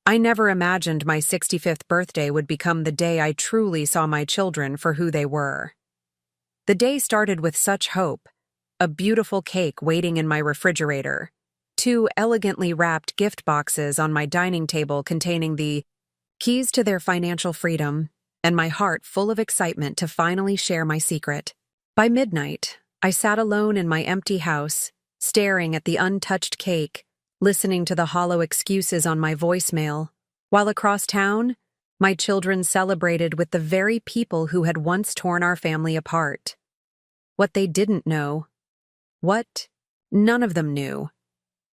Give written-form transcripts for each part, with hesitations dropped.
I never imagined my 65th birthday would become the day I truly saw my children for who they were. The day started with such hope: a beautiful cake waiting in my refrigerator, two elegantly wrapped gift boxes on my dining table containing the keys to their financial freedom, and my heart full of excitement to finally share my secret. By midnight, I sat alone in my empty house, staring at the untouched cake, listening to the hollow excuses on my voicemail, while across town, my children celebrated with the very people who had once torn our family apart. What they didn't know, what none of them knew,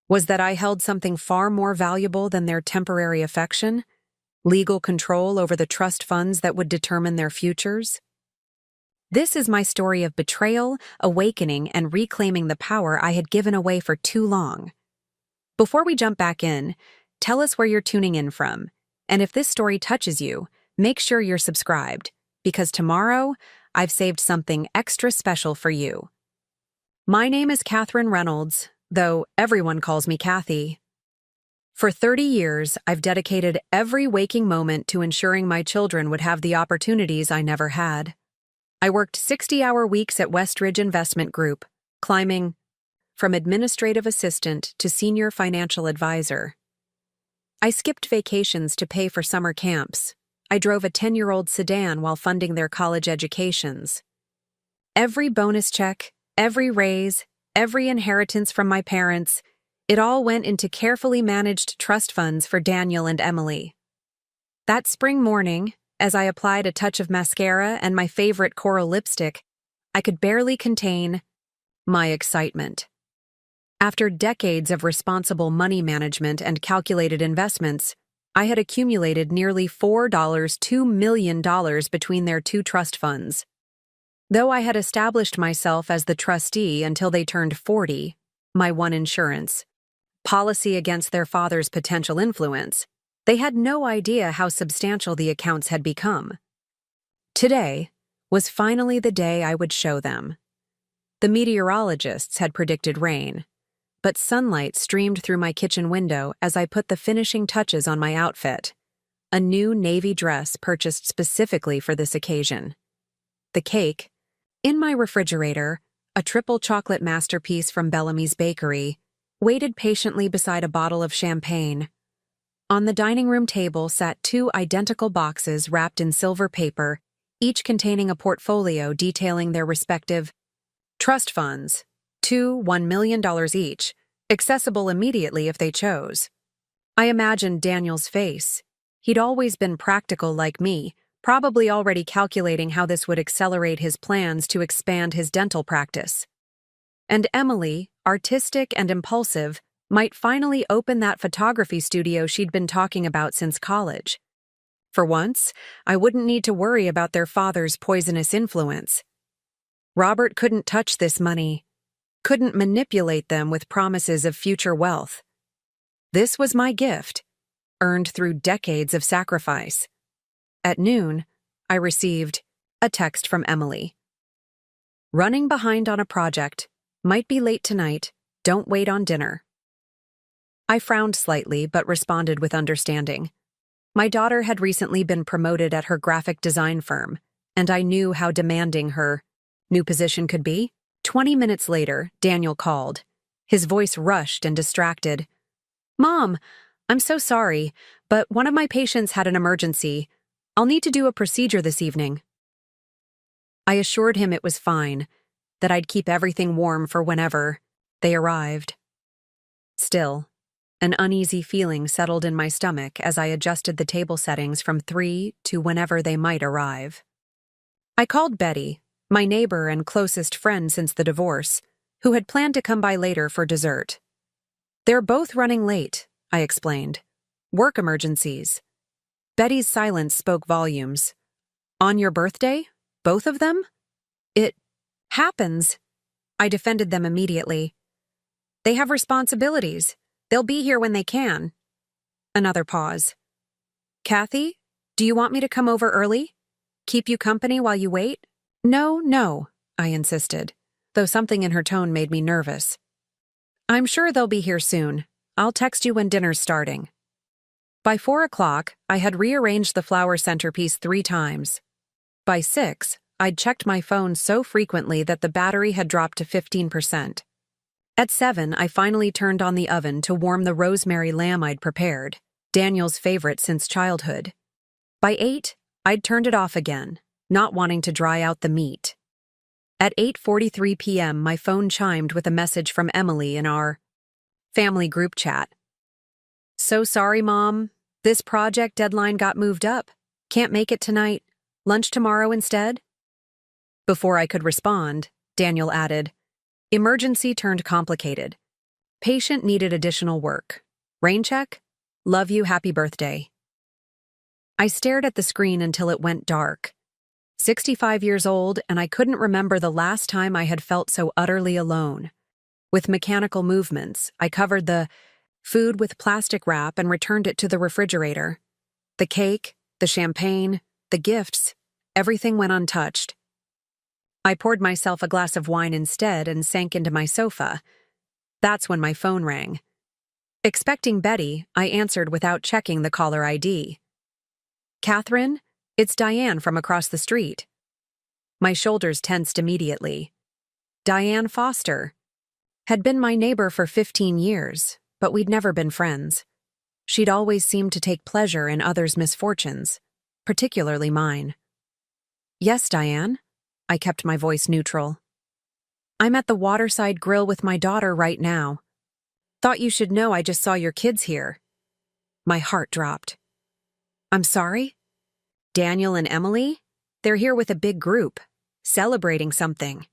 was that I held something far more valuable than their temporary affection: legal control over the trust funds that would determine their futures. This is my story of betrayal, awakening, and reclaiming the power I had given away for too long. Before we jump back in, tell us where you're tuning in from, and if this story touches you, make sure you're subscribed, because tomorrow, I've saved something extra special for you. My name is Catherine Reynolds, though everyone calls me Kathy. For 30 years, I've dedicated every waking moment to ensuring my children would have the opportunities I never had. I worked 60-hour weeks at Westridge Investment Group, climbing from administrative assistant to senior financial advisor. I skipped vacations to pay for summer camps. I drove a 10-year-old sedan while funding their college educations. Every bonus check, every raise, every inheritance from my parents, it all went into carefully managed trust funds for Daniel and Emily. That spring morning, as I applied a touch of mascara and my favorite coral lipstick, I could barely contain my excitement. After decades of responsible money management and calculated investments, I had accumulated nearly $2 million between their two trust funds. Though I had established myself as the trustee until they turned 40, my one insurance policy against their father's potential influence, they had no idea how substantial the accounts had become. Today was finally the day I would show them. The meteorologists had predicted rain, but sunlight streamed through my kitchen window as I put the finishing touches on my outfit, a new navy dress purchased specifically for this occasion. The cake, in my refrigerator, a triple chocolate masterpiece from Bellamy's Bakery, waited patiently beside a bottle of champagne. On the dining room table sat two identical boxes wrapped in silver paper, each containing a portfolio detailing their respective trust funds, $1 million each, accessible immediately if they chose. I imagined Daniel's face. He'd always been practical like me, probably already calculating how this would accelerate his plans to expand his dental practice. And Emily, artistic and impulsive, might finally open that photography studio she'd been talking about since college. For once, I wouldn't need to worry about their father's poisonous influence. Robert couldn't touch this money, couldn't manipulate them with promises of future wealth. This was my gift, earned through decades of sacrifice. At noon, I received a text from Emily. "Running behind on a project. Might be late tonight. Don't wait on dinner." I frowned slightly but responded with understanding. My daughter had recently been promoted at her graphic design firm, and I knew how demanding her new position could be. 20 minutes later, Daniel called, his voice rushed and distracted. "Mom, I'm so sorry, but one of my patients had an emergency. I'll need to do a procedure this evening." I assured him it was fine, that I'd keep everything warm for whenever they arrived. Still, an uneasy feeling settled in my stomach as I adjusted the table settings from 3 to whenever they might arrive. I called Betty, my neighbor and closest friend since the divorce, who had planned to come by later for dessert. "They're both running late," I explained. "Work emergencies." Betty's silence spoke volumes. "On your birthday? Both of them?" "It happens." I defended them immediately. "They have responsibilities. They'll be here when they can." Another pause. "Kathy, do you want me to come over early? Keep you company while you wait?" No, I insisted, though something in her tone made me nervous. "I'm sure they'll be here soon. I'll text you when dinner's starting." By 4 o'clock, I had rearranged the flower centerpiece 3 times. By 6, I'd checked my phone so frequently that the battery had dropped to 15%. At 7, I finally turned on the oven to warm the rosemary lamb I'd prepared, Daniel's favorite since childhood. By 8, I'd turned it off again, not wanting to dry out the meat. At 8:43 p.m., my phone chimed with a message from Emily in our family group chat. "So sorry, Mom. This project deadline got moved up. Can't make it tonight. Lunch tomorrow instead?" Before I could respond, Daniel added, "Emergency turned complicated. Patient needed additional work. Rain check? Love you, happy birthday." I stared at the screen until it went dark. 65 years old, and I couldn't remember the last time I had felt so utterly alone. With mechanical movements, I covered the food with plastic wrap and returned it to the refrigerator. The cake, the champagne, the gifts, everything went untouched. I poured myself a glass of wine instead and sank into my sofa. That's when my phone rang. Expecting Betty, I answered without checking the caller ID. "Catherine, it's Diane from across the street." My shoulders tensed immediately. Diane Foster had been my neighbor for 15 years, but we'd never been friends. She'd always seemed to take pleasure in others' misfortunes, particularly mine. "Yes, Diane." I kept my voice neutral. "I'm at the Waterside Grill with my daughter right now. Thought you should know I just saw your kids here." My heart dropped. "I'm sorry?" "Daniel and Emily? They're here with a big group, celebrating something.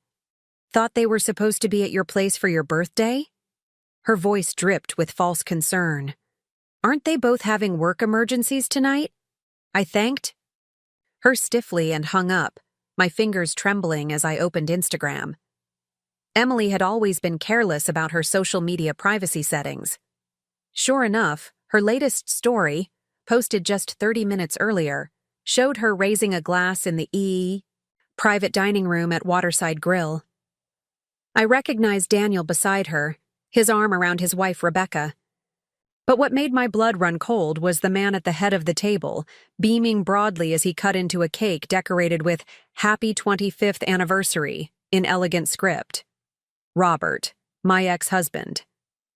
Thought they were supposed to be at your place for your birthday?" Her voice dripped with false concern. "Aren't they both having work emergencies tonight?" I thanked her stiffly and hung up, my fingers trembling as I opened Instagram. Emily had always been careless about her social media privacy settings. Sure enough, her latest story, posted just 30 minutes earlier, showed her raising a glass in the private dining room at Waterside Grill. I recognized Daniel beside her, his arm around his wife Rebecca. But what made my blood run cold was the man at the head of the table, beaming broadly as he cut into a cake decorated with "Happy 25th Anniversary" in elegant script. Robert, my ex-husband.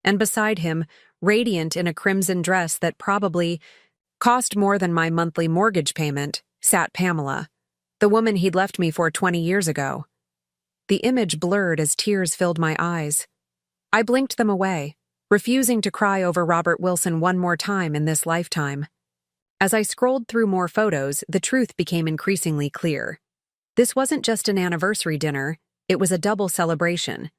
And beside him, radiant in a crimson dress that probably cost more than my monthly mortgage payment, sat Pamela, the woman he'd left me for 20 years ago. The image blurred as tears filled my eyes. I blinked them away, refusing to cry over Robert Wilson one more time in this lifetime. As I scrolled through more photos, the truth became increasingly clear. This wasn't just an anniversary dinner, it was a double celebration.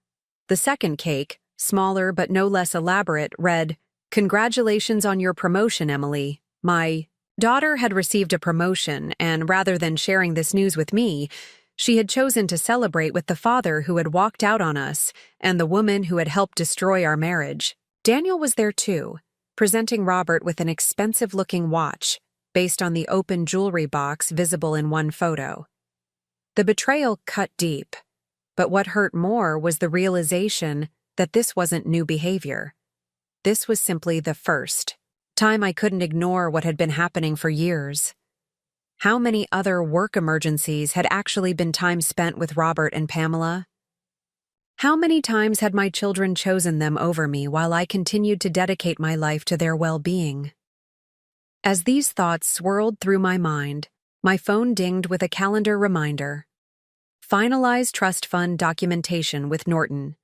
The second cake, smaller but no less elaborate, read, "Congratulations on your promotion, Emily. My daughter had received a promotion, and rather than sharing this news with me, she had chosen to celebrate with the father who had walked out on us and the woman who had helped destroy our marriage." Daniel was there too, presenting Robert with an expensive-looking watch, based on the open jewelry box visible in one photo. The betrayal cut deep, but what hurt more was the realization that this wasn't new behavior. This was simply the first time I couldn't ignore what had been happening for years. How many other work emergencies had actually been time spent with Robert and Pamela? How many times had my children chosen them over me while I continued to dedicate my life to their well-being? As these thoughts swirled through my mind, my phone dinged with a calendar reminder. Finalize trust fund documentation with Norton.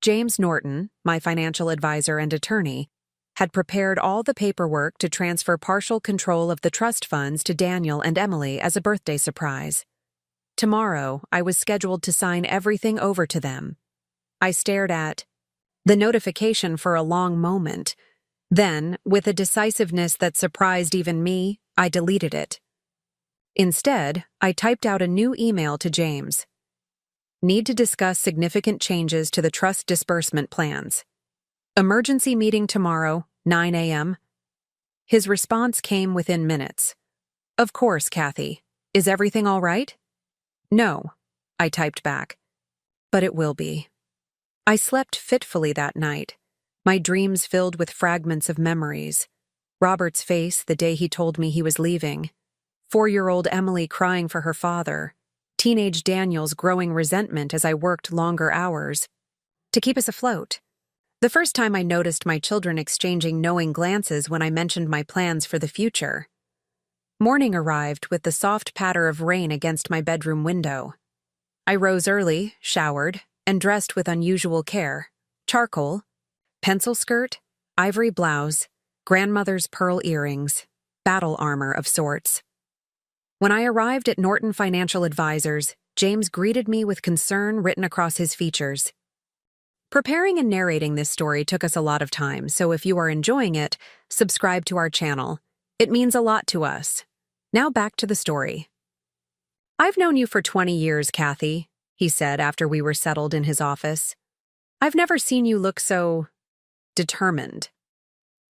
James Norton, my financial advisor and attorney, had prepared all the paperwork to transfer partial control of the trust funds to Daniel and Emily as a birthday surprise. Tomorrow, I was scheduled to sign everything over to them. I stared at the notification for a long moment. Then, with a decisiveness that surprised even me, I deleted it. Instead, I typed out a new email to James. Need to discuss significant changes to the trust disbursement plans. Emergency meeting tomorrow, 9 a.m. His response came within minutes. Of course, Kathy. Is everything all right? No, I typed back. But it will be. I slept fitfully that night, my dreams filled with fragments of memories. Robert's face the day he told me he was leaving. 4-year-old Emily crying for her father. Teenage Daniel's growing resentment as I worked longer hours to keep us afloat. The first time I noticed my children exchanging knowing glances when I mentioned my plans for the future. Morning arrived with the soft patter of rain against my bedroom window. I rose early, showered, and dressed with unusual care. Charcoal, pencil skirt, ivory blouse, grandmother's pearl earrings, battle armor of sorts. When I arrived at Norton Financial Advisors, James greeted me with concern written across his features. Preparing and narrating this story took us a lot of time, so if you are enjoying it, subscribe to our channel. It means a lot to us. Now back to the story. "I've known you for 20 years, Kathy," he said after we were settled in his office. "I've never seen you look so determined."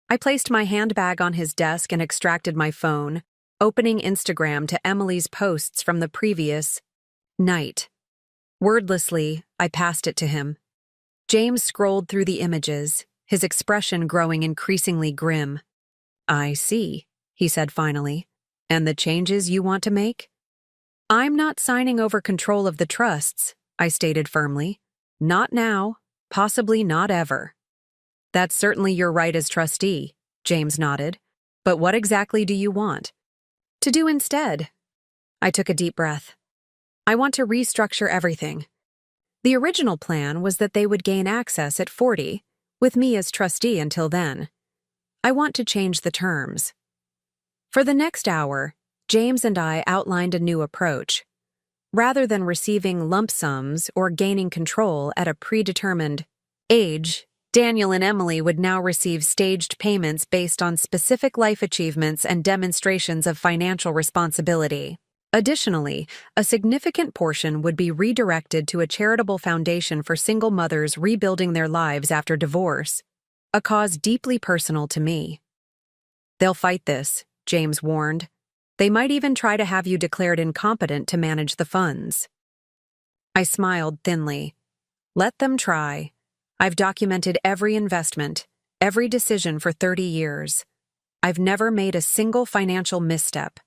I placed my handbag on his desk and extracted my phone, opening Instagram to Emily's posts from the previous night. Wordlessly, I passed it to him. James scrolled through the images, his expression growing increasingly grim. "I see," he said finally. "And the changes you want to make?" "I'm not signing over control of the trusts," I stated firmly. "Not now, possibly not ever." "That's certainly your right as trustee," James nodded. "But what exactly do you want to do instead?" I took a deep breath. "I want to restructure everything. The original plan was that they would gain access at 40, with me as trustee until then. I want to change the terms." For the next hour, James and I outlined a new approach. Rather than receiving lump sums or gaining control at a predetermined age, Daniel and Emily would now receive staged payments based on specific life achievements and demonstrations of financial responsibility. Additionally, a significant portion would be redirected to a charitable foundation for single mothers rebuilding their lives after divorce, a cause deeply personal to me. "They'll fight this," James warned. "They might even try to have you declared incompetent to manage the funds." I smiled thinly. "Let them try. I've documented every investment, every decision for 30 years. I've never made a single financial misstep,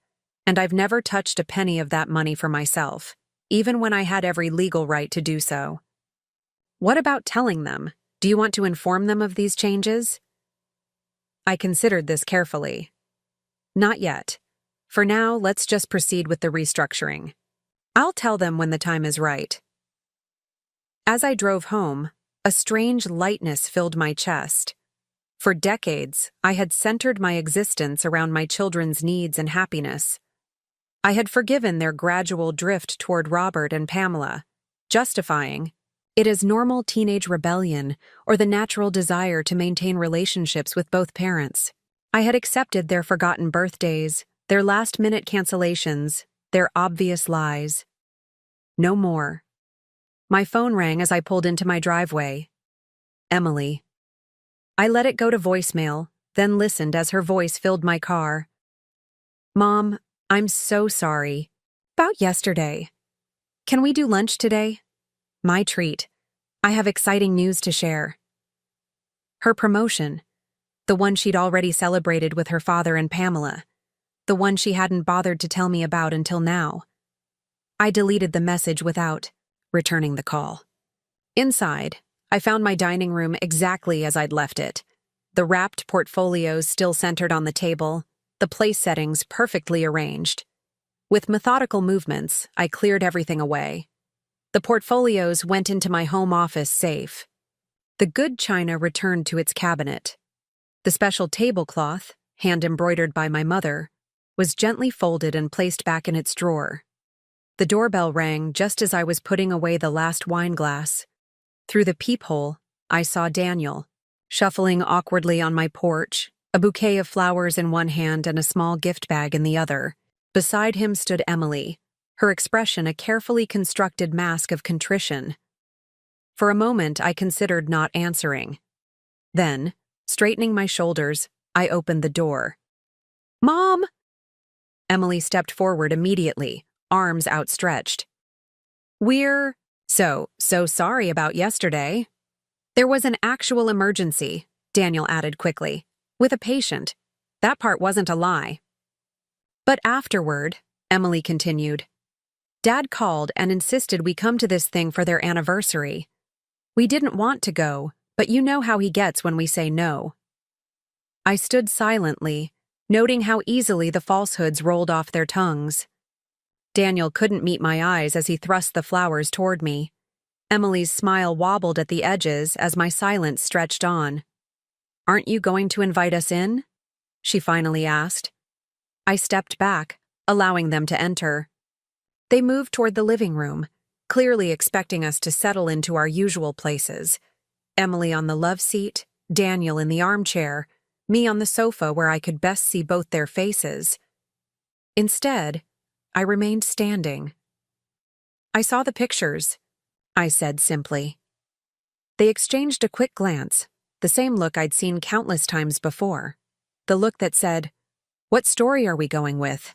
and I've never touched a penny of that money for myself, even when I had every legal right to do so." "What about telling them? Do you want to inform them of these changes?" I considered this carefully. "Not yet. For now, let's just proceed with the restructuring. I'll tell them when the time is right." As I drove home, a strange lightness filled my chest. For decades, I had centered my existence around my children's needs and happiness. I had forgiven their gradual drift toward Robert and Pamela, justifying it as normal teenage rebellion or the natural desire to maintain relationships with both parents. I had accepted their forgotten birthdays, their last-minute cancellations, their obvious lies. No more. My phone rang as I pulled into my driveway. Emily. I let it go to voicemail, then listened as her voice filled my car. "Mom, I'm so sorry. About yesterday. Can we do lunch today? My treat. I have exciting news to share." Her promotion. The one she'd already celebrated with her father and Pamela. The one she hadn't bothered to tell me about until now. I deleted the message without returning the call. Inside, I found my dining room exactly as I'd left it. The wrapped portfolios still centered on the table, the place settings perfectly arranged. With methodical movements, I cleared everything away. The portfolios went into my home office safe. The good china returned to its cabinet. The special tablecloth, hand-embroidered by my mother, was gently folded and placed back in its drawer. The doorbell rang just as I was putting away the last wine glass. Through the peephole, I saw Daniel, shuffling awkwardly on my porch, a bouquet of flowers in one hand and a small gift bag in the other. Beside him stood Emily, her expression a carefully constructed mask of contrition. For a moment, I considered not answering. Then, straightening my shoulders, I opened the door. "Mom!" Emily stepped forward immediately, arms outstretched. "We're so sorry about yesterday." "There was an actual emergency," Daniel added quickly, "with a patient. That part wasn't a lie. But afterward, Emily continued, Dad called and insisted we come to this thing for their anniversary. We didn't want to go, but you know how he gets when we say no. I stood silently, noting how easily the falsehoods rolled off their tongues. Daniel couldn't meet my eyes as he thrust the flowers toward me. Emily's smile wobbled at the edges as my silence stretched on. Aren't you going to invite us in? She finally asked. I stepped back, allowing them to enter. They moved toward the living room, clearly expecting us to settle into our usual places. Emily on the love seat, Daniel in the armchair, me on the sofa where I could best see both their faces. Instead, I remained standing. I saw the pictures, I said simply. They exchanged a quick glance, the same look I'd seen countless times before. The look that said, What story are we going with?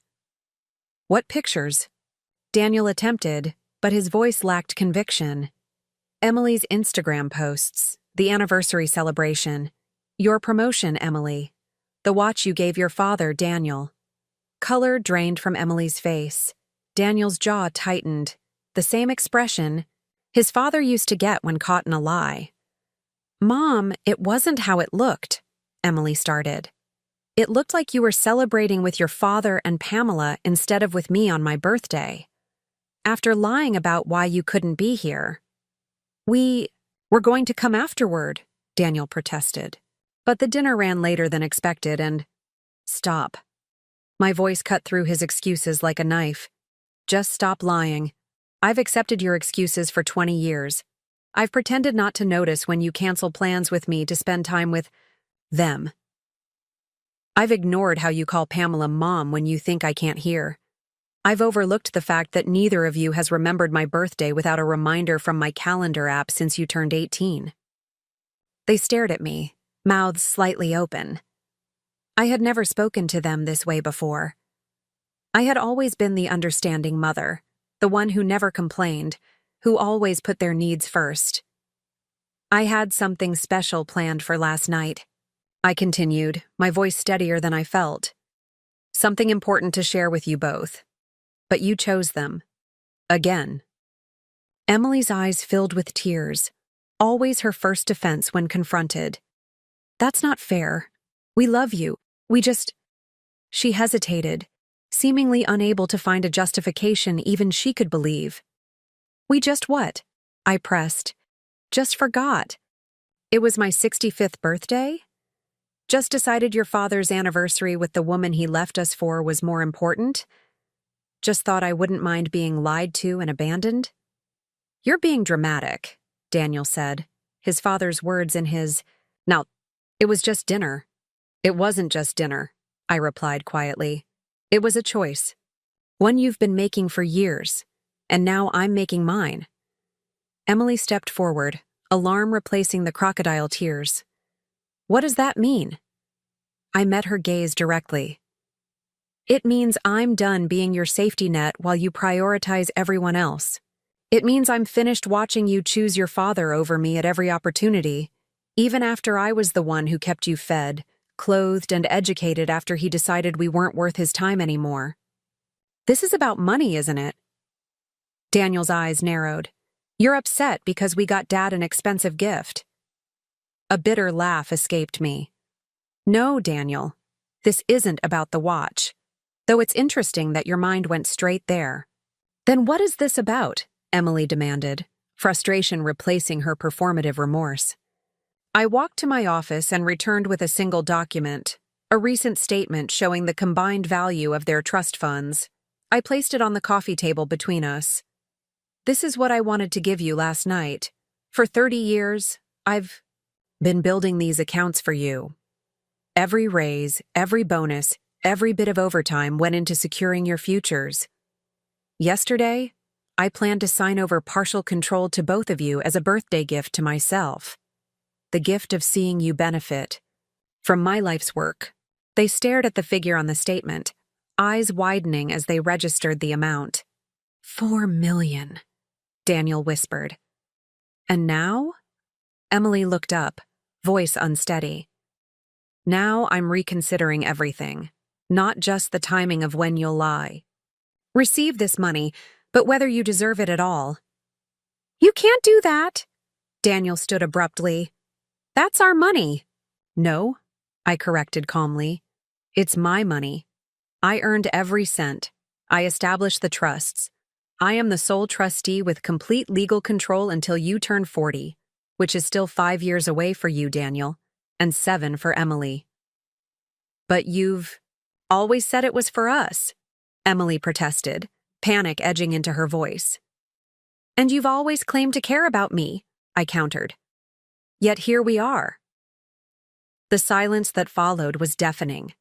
What pictures? Daniel attempted, but his voice lacked conviction. Emily's Instagram posts, the anniversary celebration, your promotion, Emily, the watch you gave your father, Daniel. Color drained from Emily's face. Daniel's jaw tightened, the same expression his father used to get when caught in a lie. Mom, it wasn't how it looked, Emily started. It looked like you were celebrating with your father and Pamela instead of with me on my birthday. After lying about why you couldn't be here. We're going to come afterward, Daniel protested. But the dinner ran later than expected and… Stop. My voice cut through his excuses like a knife. Just stop lying. I've accepted your excuses for 20 years. I've pretended not to notice when you cancel plans with me to spend time with them. I've ignored how you call Pamela Mom when you think I can't hear. I've overlooked the fact that neither of you has remembered my birthday without a reminder from my calendar app since you turned 18. They stared at me, mouths slightly open. I had never spoken to them this way before. I had always been the understanding mother, the one who never complained, who always put their needs first. I had something special planned for last night. I continued, my voice steadier than I felt. Something important to share with you both. But you chose them. Again. Emily's eyes filled with tears, always her first defense when confronted. That's not fair. We love you. She hesitated, seemingly unable to find a justification even she could believe. We just what? I pressed. Just forgot. It was my 65th birthday? Just decided your father's anniversary with the woman he left us for was more important? Just thought I wouldn't mind being lied to and abandoned? You're being dramatic, Daniel said, his father's words in his… Now, it was just dinner. It wasn't just dinner, I replied quietly. It was a choice. One you've been making for years, and now I'm making mine. Emily stepped forward, alarm replacing the crocodile tears. What does that mean? I met her gaze directly. It means I'm done being your safety net while you prioritize everyone else. It means I'm finished watching you choose your father over me at every opportunity, even after I was the one who kept you fed, clothed, and educated after he decided we weren't worth his time anymore. This is about money, isn't it? Daniel's eyes narrowed. You're upset because we got Dad an expensive gift. A bitter laugh escaped me. No, Daniel, this isn't about the watch. Though it's interesting that your mind went straight there. Then what is this about? Emily demanded, frustration replacing her performative remorse. I walked to my office and returned with a single document, a recent statement showing the combined value of their trust funds. I placed it on the coffee table between us. This is what I wanted to give you last night. For 30 years, I've been building these accounts for you. Every raise, every bonus, every bit of overtime went into securing your futures. Yesterday, I planned to sign over partial control to both of you as a birthday gift to myself. The gift of seeing you benefit from my life's work. They stared at the figure on the statement, eyes widening as they registered the amount. 4 million, Daniel whispered. And now? Emily looked up, voice unsteady. Now I'm reconsidering everything, not just the timing of when you'll lie. Receive this money, but whether you deserve it at all. You can't do that. Daniel stood abruptly. That's our money. No, I corrected calmly. It's my money. I earned every cent. I established the trusts. I am the sole trustee with complete legal control until you turn 40, which is still 5 years away for you, Daniel, and 7 for Emily. But you've always said it was for us, Emily protested, panic edging into her voice. And you've always claimed to care about me, I countered. Yet here we are. The silence that followed was deafening.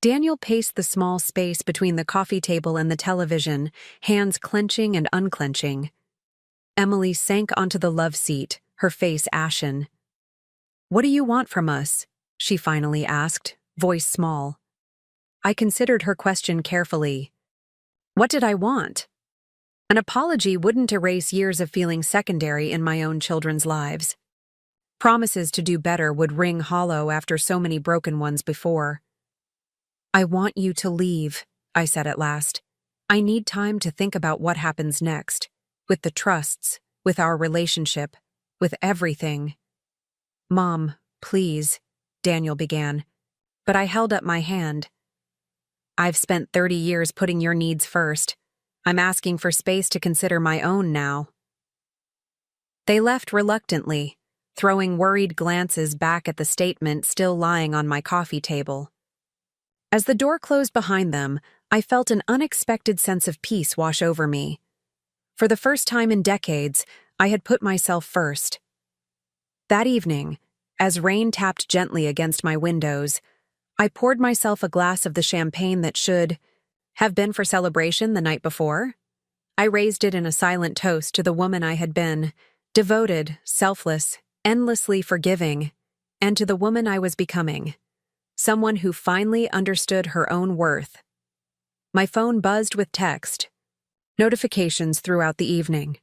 Daniel paced the small space between the coffee table and the television, hands clenching and unclenching. Emily sank onto the love seat, her face ashen. What do you want from us? She finally asked, voice small. I considered her question carefully. What did I want? An apology wouldn't erase years of feeling secondary in my own children's lives. Promises to do better would ring hollow after so many broken ones before. I want you to leave, I said at last. I need time to think about what happens next, with the trusts, with our relationship, with everything. Mom, please, Daniel began, but I held up my hand. I've spent 30 years putting your needs first. I'm asking for space to consider my own now. They left reluctantly, throwing worried glances back at the statement still lying on my coffee table. As the door closed behind them, I felt an unexpected sense of peace wash over me. For the first time in decades, I had put myself first. That evening, as rain tapped gently against my windows, I poured myself a glass of the champagne that should have been for celebration the night before. I raised it in a silent toast to the woman I had been, devoted, selfless, endlessly forgiving, and to the woman I was becoming, someone who finally understood her own worth. My phone buzzed with text, notifications throughout the evening.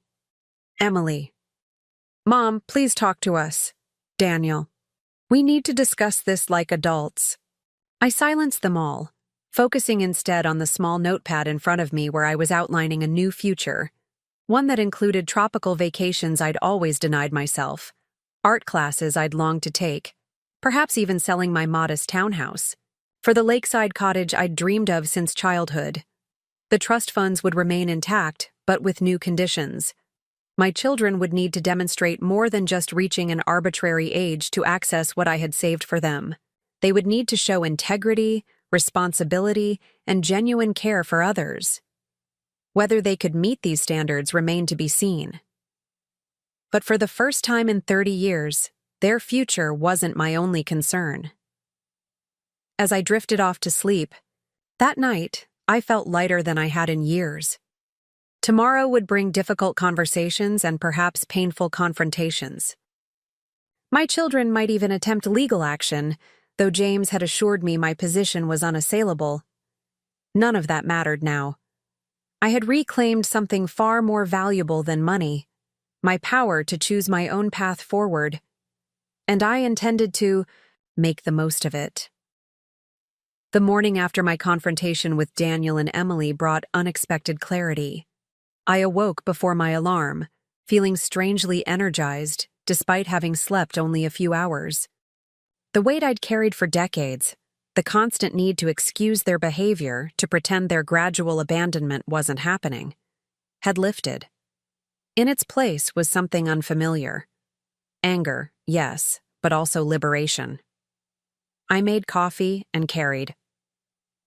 Emily. Mom, please talk to us. Daniel. We need to discuss this like adults. I silenced them all, focusing instead on the small notepad in front of me where I was outlining a new future, one that included tropical vacations I'd always denied myself, art classes I'd longed to take, perhaps even selling my modest townhouse, for the lakeside cottage I'd dreamed of since childhood. The trust funds would remain intact, but with new conditions. My children would need to demonstrate more than just reaching an arbitrary age to access what I had saved for them. They would need to show integrity, responsibility, and genuine care for others. Whether they could meet these standards remained to be seen. But for the first time in 30 years, their future wasn't my only concern. As I drifted off to sleep, that night, I felt lighter than I had in years. Tomorrow would bring difficult conversations and perhaps painful confrontations. My children might even attempt legal action, though James had assured me my position was unassailable. None of that mattered now. I had reclaimed something far more valuable than money, my power to choose my own path forward, and I intended to make the most of it. The morning after my confrontation with Daniel and Emily brought unexpected clarity. I awoke before my alarm, feeling strangely energized, despite having slept only a few hours. The weight I'd carried for decades, the constant need to excuse their behavior to pretend their gradual abandonment wasn't happening, had lifted. In its place was something unfamiliar. Anger, yes, but also liberation. I made coffee and carried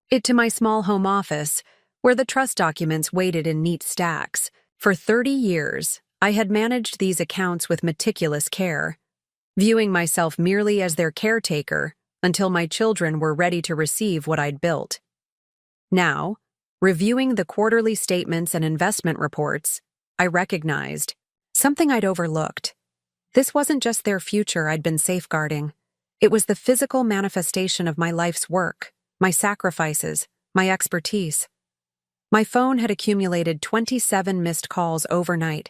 it to my small home office, where the trust documents waited in neat stacks. For 30 years, I had managed these accounts with meticulous care, viewing myself merely as their caretaker until my children were ready to receive what I'd built. Now, reviewing the quarterly statements and investment reports, I recognized something I'd overlooked. This wasn't just their future I'd been safeguarding. It was the physical manifestation of my life's work, my sacrifices, my expertise. My phone had accumulated 27 missed calls overnight,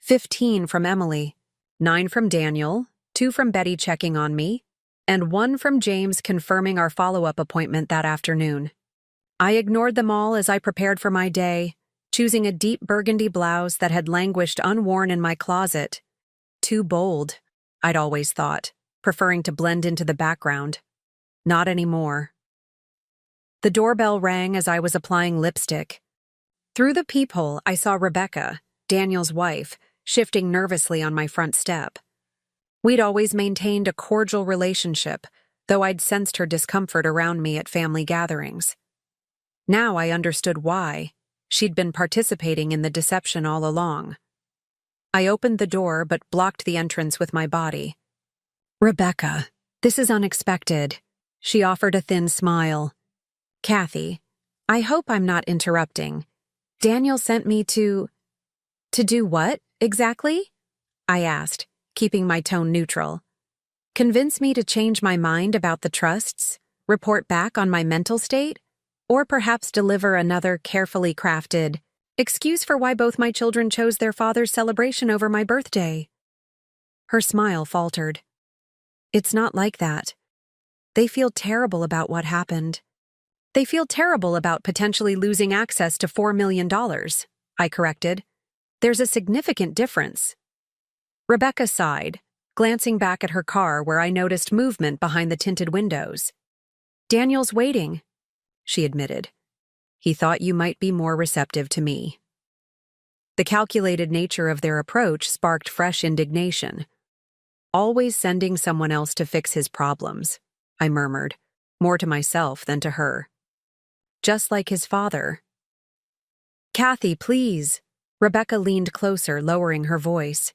15 from Emily, 9 from Daniel, 2 from Betty checking on me, and one from James confirming our follow-up appointment that afternoon. I ignored them all as I prepared for my day, choosing a deep burgundy blouse that had languished unworn in my closet. Too bold, I'd always thought, preferring to blend into the background. Not anymore. The doorbell rang as I was applying lipstick. Through the peephole, I saw Rebecca, Daniel's wife, shifting nervously on my front step. We'd always maintained a cordial relationship, though I'd sensed her discomfort around me at family gatherings. Now I understood why. She'd been participating in the deception all along. I opened the door but blocked the entrance with my body. "Rebecca, this is unexpected." She offered a thin smile. "Kathy, I hope I'm not interrupting. Daniel sent me to do what, exactly?" I asked, keeping my tone neutral. "Convince me to change my mind about the trusts, report back on my mental state, or perhaps deliver another carefully crafted excuse for why both my children chose their father's celebration over my birthday?" Her smile faltered. "It's not like that. They feel terrible about what happened. They feel terrible about potentially losing access to $4 million, I corrected. "There's a significant difference." Rebecca sighed, glancing back at her car where I noticed movement behind the tinted windows. "Daniel's waiting," she admitted. "He thought you might be more receptive to me." The calculated nature of their approach sparked fresh indignation. "Always sending someone else to fix his problems," I murmured, more to myself than to her. "Just like his father." "Kathy, please." Rebecca leaned closer, lowering her voice.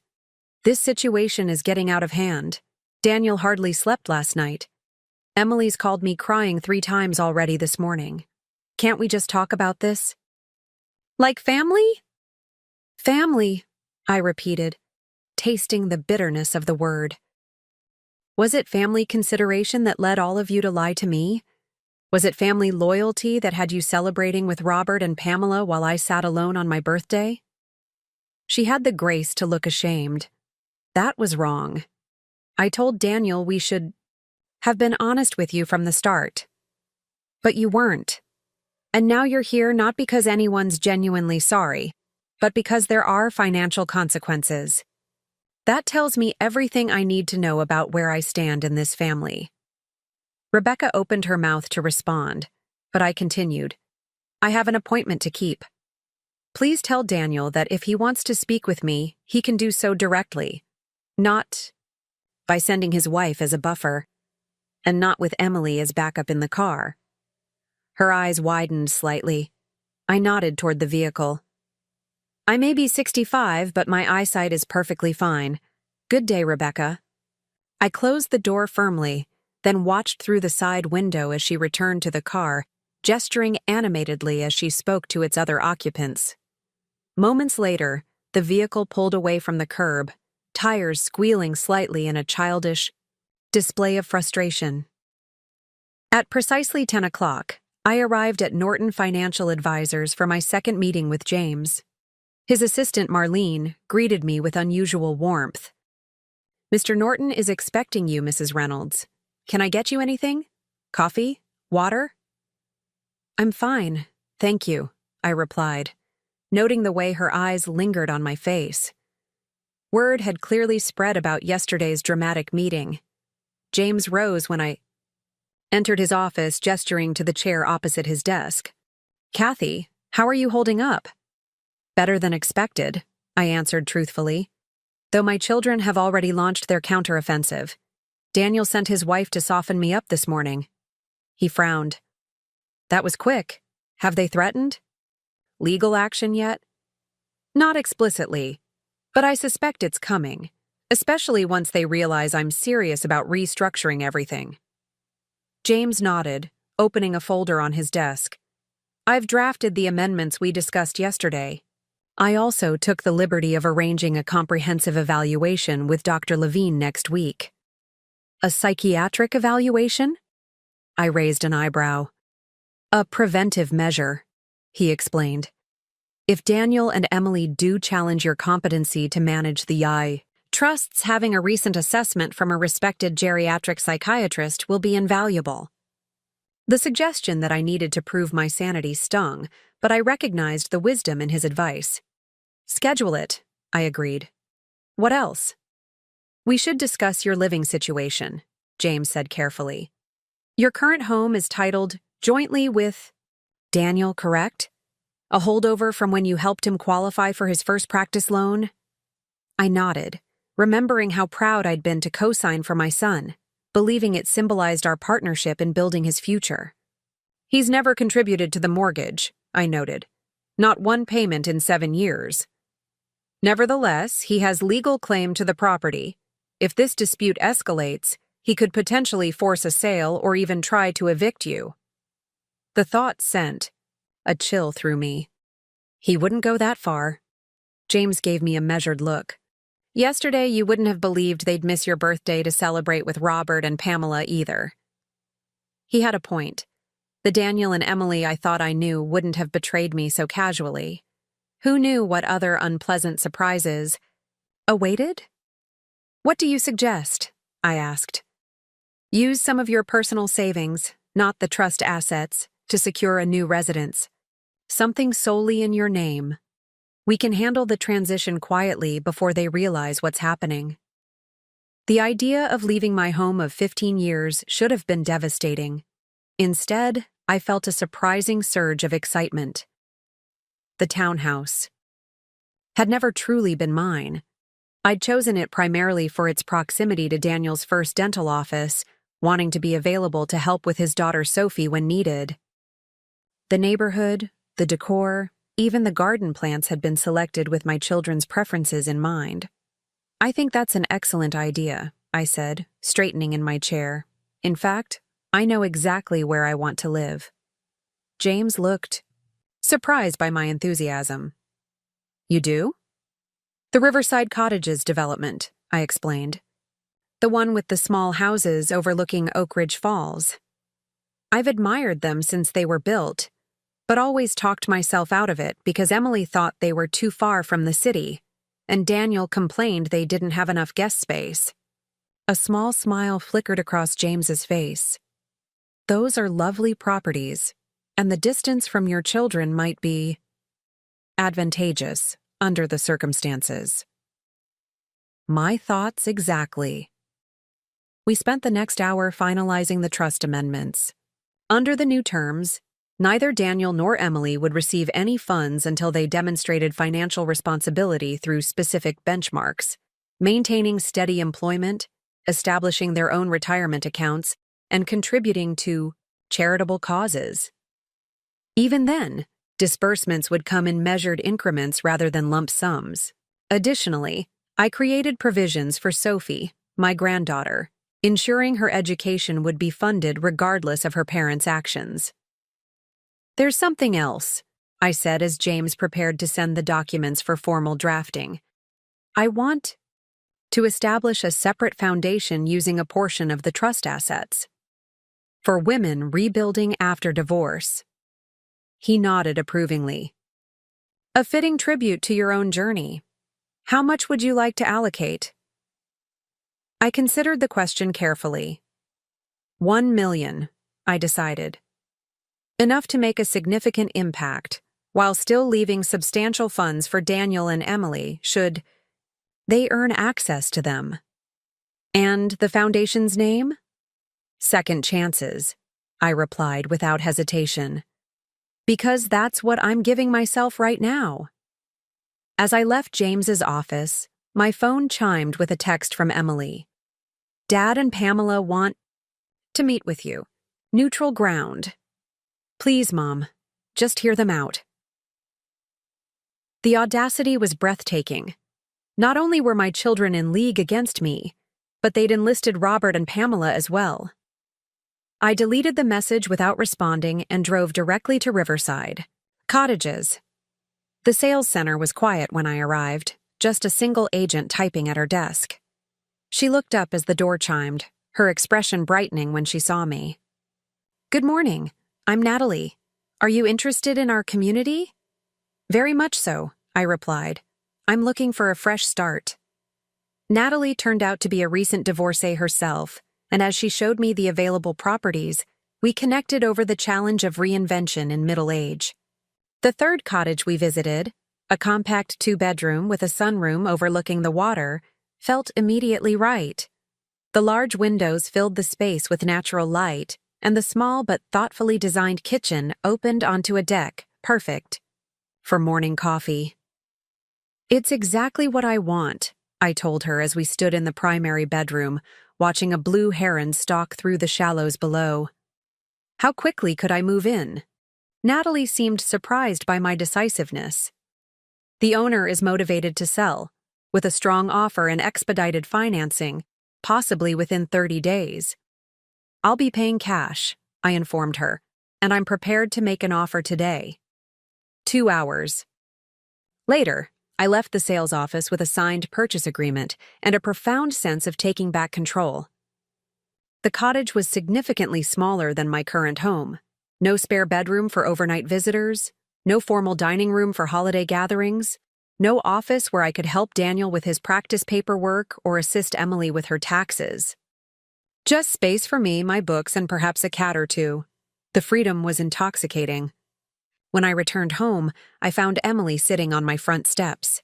"This situation is getting out of hand. Daniel hardly slept last night. Emily's called me crying 3 times already this morning. Can't we just talk about this?" "Like family?" "Family," I repeated, tasting the bitterness of the word. Was it family consideration that led all of you to lie to me? Was it family loyalty that had you celebrating with Robert and Pamela while I sat alone on my birthday? She had the grace to look ashamed. That was wrong. I told Daniel we should have been honest with you from the start. But you weren't. And now you're here not because anyone's genuinely sorry, but because there are financial consequences. That tells me everything I need to know about where I stand in this family." Rebecca opened her mouth to respond, but I continued. "I have an appointment to keep. Please tell Daniel that if he wants to speak with me, he can do so directly, not by sending his wife as a buffer, and not with Emily as backup in the car." Her eyes widened slightly. I nodded toward the vehicle. "I may be 65, but my eyesight is perfectly fine. Good day, Rebecca." I closed the door firmly, then watched through the side window as she returned to the car, gesturing animatedly as she spoke to its other occupants. Moments later, the vehicle pulled away from the curb, tires squealing slightly in a childish display of frustration. At precisely 10 o'clock, I arrived at Norton Financial Advisors for my second meeting with James. His assistant, Marlene, greeted me with unusual warmth. "Mr. Norton is expecting you, Mrs. Reynolds. Can I get you anything? Coffee? Water?" "I'm fine, thank you," I replied, noting the way her eyes lingered on my face. Word had clearly spread about yesterday's dramatic meeting. James rose when I entered his office, gesturing to the chair opposite his desk. "Kathy, how are you holding up?" "Better than expected," I answered truthfully. "Though my children have already launched their counteroffensive. Daniel sent his wife to soften me up this morning." He frowned. "That was quick. Have they threatened? Legal action yet?" "Not explicitly, but I suspect it's coming, especially once they realize I'm serious about restructuring everything." James nodded, opening a folder on his desk. "I've drafted the amendments we discussed yesterday. I also took the liberty of arranging a comprehensive evaluation with Dr. Levine next week." "A psychiatric evaluation?" I raised an eyebrow. "A preventive measure," he explained. "If Daniel and Emily do challenge your competency to manage the Trusts having a recent assessment from a respected geriatric psychiatrist will be invaluable. The suggestion that I needed to prove my sanity stung, but I recognized the wisdom in his advice. Schedule it, I agreed. What else? We should discuss your living situation, James said carefully. Your current home is titled jointly with Daniel, correct? A holdover from when you helped him qualify for his first practice loan? I nodded, remembering how proud I'd been to co-sign for my son, believing it symbolized our partnership in building his future. He's never contributed to the mortgage, I noted. Not one payment in 7 years. Nevertheless, he has legal claim to the property. If this dispute escalates, he could potentially force a sale or even try to evict you. The thought sent a chill through me. He wouldn't go that far. James gave me a measured look. Yesterday, you wouldn't have believed they'd miss your birthday to celebrate with Robert and Pamela either. He had a point. The Daniel and Emily I thought I knew wouldn't have betrayed me so casually. Who knew what other unpleasant surprises awaited? What do you suggest? I asked. Use some of your personal savings, not the trust assets, to secure a new residence. Something solely in your name. We can handle the transition quietly before they realize what's happening. The idea of leaving my home of 15 years should have been devastating. Instead, I felt a surprising surge of excitement. The townhouse had never truly been mine. I'd chosen it primarily for its proximity to Daniel's first dental office, wanting to be available to help with his daughter Sophie when needed. The neighborhood, the decor, even the garden plants had been selected with my children's preferences in mind. I think that's an excellent idea, I said, straightening in my chair. In fact, I know exactly where I want to live. James looked surprised by my enthusiasm. You do? The Riverside Cottages development, I explained. The one with the small houses overlooking Oak Ridge Falls. I've admired them since they were built, but always talked myself out of it because Emily thought they were too far from the city, and Daniel complained they didn't have enough guest space. A small smile flickered across James's face. Those are lovely properties, and the distance from your children might be advantageous under the circumstances. My thoughts exactly. We spent the next hour finalizing the trust amendments. Under the new terms, neither Daniel nor Emily would receive any funds until they demonstrated financial responsibility through specific benchmarks, maintaining steady employment, establishing their own retirement accounts, and contributing to charitable causes. Even then, disbursements would come in measured increments rather than lump sums. Additionally, I created provisions for Sophie, my granddaughter, ensuring her education would be funded regardless of her parents' actions. There's something else, I said as James prepared to send the documents for formal drafting. I want to establish a separate foundation using a portion of the trust assets. For women rebuilding after divorce. He nodded approvingly. A fitting tribute to your own journey. How much would you like to allocate? I considered the question carefully. 1 million, I decided. Enough to make a significant impact, while still leaving substantial funds for Daniel and Emily should they earn access to them. And the foundation's name? Second Chances, I replied without hesitation. Because that's what I'm giving myself right now. As I left James's office, my phone chimed with a text from Emily. Dad and Pamela want to meet with you. Neutral ground. Please, Mom, just hear them out. The audacity was breathtaking. Not only were my children in league against me, but they'd enlisted Robert and Pamela as well. I deleted the message without responding and drove directly to Riverside. Cottages. The sales center was quiet when I arrived, just a single agent typing at her desk. She looked up as the door chimed, her expression brightening when she saw me. Good morning. I'm Natalie. Are you interested in our community? Very much so, I replied. I'm looking for a fresh start. Natalie turned out to be a recent divorcee herself, and as she showed me the available properties, we connected over the challenge of reinvention in middle age. The third cottage we visited, a compact two-bedroom with a sunroom overlooking the water, felt immediately right. The large windows filled the space with natural light, and the small but thoughtfully designed kitchen opened onto a deck, perfect for morning coffee. "It's exactly what I want," I told her as we stood in the primary bedroom, watching a blue heron stalk through the shallows below. How quickly could I move in? Natalie seemed surprised by my decisiveness. "The owner is motivated to sell, with a strong offer and expedited financing, possibly within 30 days. I'll be paying cash," I informed her, "and I'm prepared to make an offer today." 2 hours. Later, I left the sales office with a signed purchase agreement and a profound sense of taking back control. The cottage was significantly smaller than my current home. No spare bedroom for overnight visitors, no formal dining room for holiday gatherings, no office where I could help Daniel with his practice paperwork or assist Emily with her taxes. Just space for me, my books, and perhaps a cat or two. The freedom was intoxicating. When I returned home, I found Emily sitting on my front steps.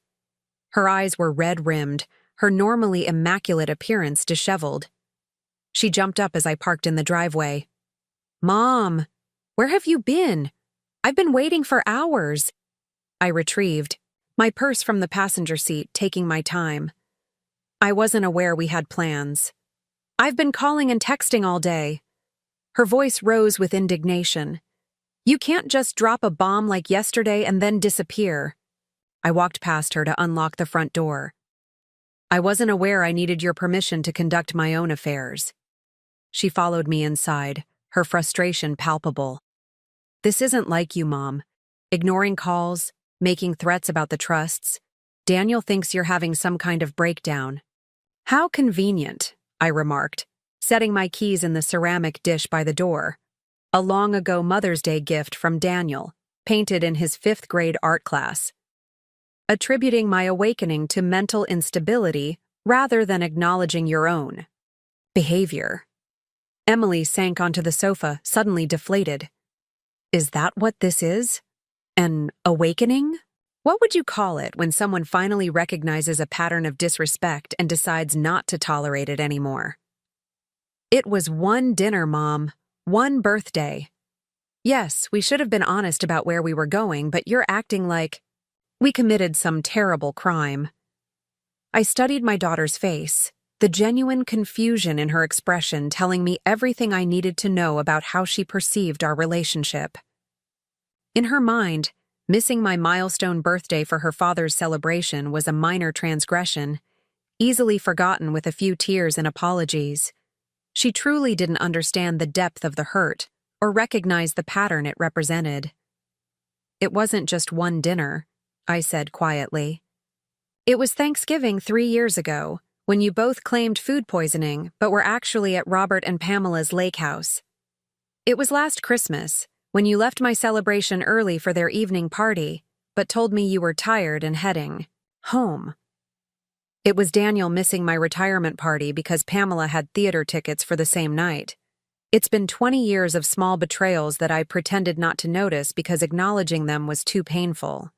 Her eyes were red-rimmed, her normally immaculate appearance disheveled. She jumped up as I parked in the driveway. "Mom, where have you been? I've been waiting for hours." I retrieved, my purse from the passenger seat, taking my time. I wasn't aware we had plans. "I've been calling and texting all day." Her voice rose with indignation. "You can't just drop a bomb like yesterday and then disappear." I walked past her to unlock the front door. "I wasn't aware I needed your permission to conduct my own affairs." She followed me inside, her frustration palpable. "This isn't like you, Mom. Ignoring calls, making threats about the trusts. Daniel thinks you're having some kind of breakdown." "How convenient," I remarked, setting my keys in the ceramic dish by the door. A long-ago Mother's Day gift from Daniel, painted in his 5th grade art class. Attributing my awakening to mental instability rather than acknowledging your own behavior. Emily sank onto the sofa, suddenly deflated. "Is that what this is? An awakening? What would you call it when someone finally recognizes a pattern of disrespect and decides not to tolerate it anymore?" "It was one dinner, Mom. One birthday." "Yes, we should have been honest about where we were going, but you're acting like we committed some terrible crime." I studied my daughter's face, the genuine confusion in her expression telling me everything I needed to know about how she perceived our relationship. In her mind, missing my milestone birthday for her father's celebration was a minor transgression, easily forgotten with a few tears and apologies. She truly didn't understand the depth of the hurt or recognize the pattern it represented. "It wasn't just one dinner," I said quietly. "It was Thanksgiving 3 years ago, when you both claimed food poisoning but were actually at Robert and Pamela's lake house. It was last Christmas, when you left my celebration early for their evening party, but told me you were tired and heading home. It was Daniel missing my retirement party because Pamela had theater tickets for the same night. It's been 20 years of small betrayals that I pretended not to notice because acknowledging them was too painful."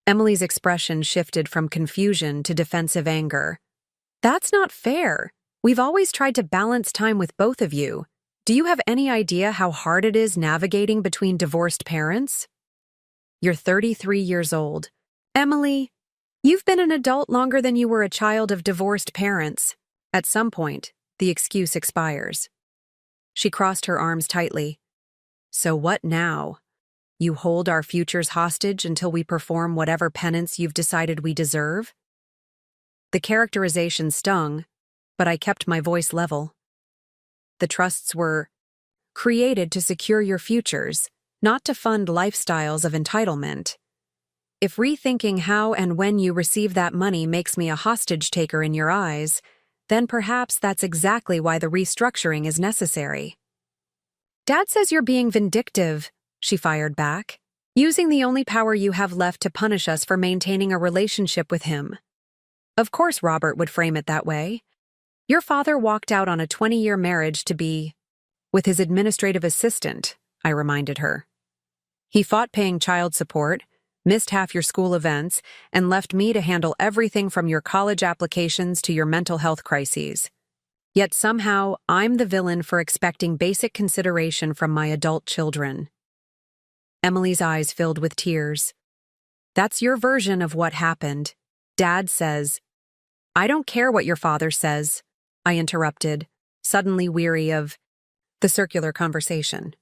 Emily's expression shifted from confusion to defensive anger. "That's not fair. We've always tried to balance time with both of you. Do you have any idea how hard it is navigating between divorced parents? You're 33 years old. Emily, you've been an adult longer than you were a child of divorced parents. At some point, the excuse expires." She crossed her arms tightly. "So what now? You hold our futures hostage until we perform whatever penance you've decided we deserve?" The characterization stung, but I kept my voice level. "The trusts were created to secure your futures, not to fund lifestyles of entitlement. If rethinking how and when you receive that money makes me a hostage taker in your eyes, then perhaps that's exactly why the restructuring is necessary." "Dad says you're being vindictive," she fired back, "using the only power you have left to punish us for maintaining a relationship with him." Of course Robert would frame it that way. Your father walked out on a 20-year marriage to be with his administrative assistant, I reminded her. He fought paying child support, missed half your school events, and left me to handle everything from your college applications to your mental health crises. Yet somehow, I'm the villain for expecting basic consideration from my adult children. Emily's eyes filled with tears. That's your version of what happened. Dad says. I don't care what your father says, I interrupted, suddenly weary of the circular conversation.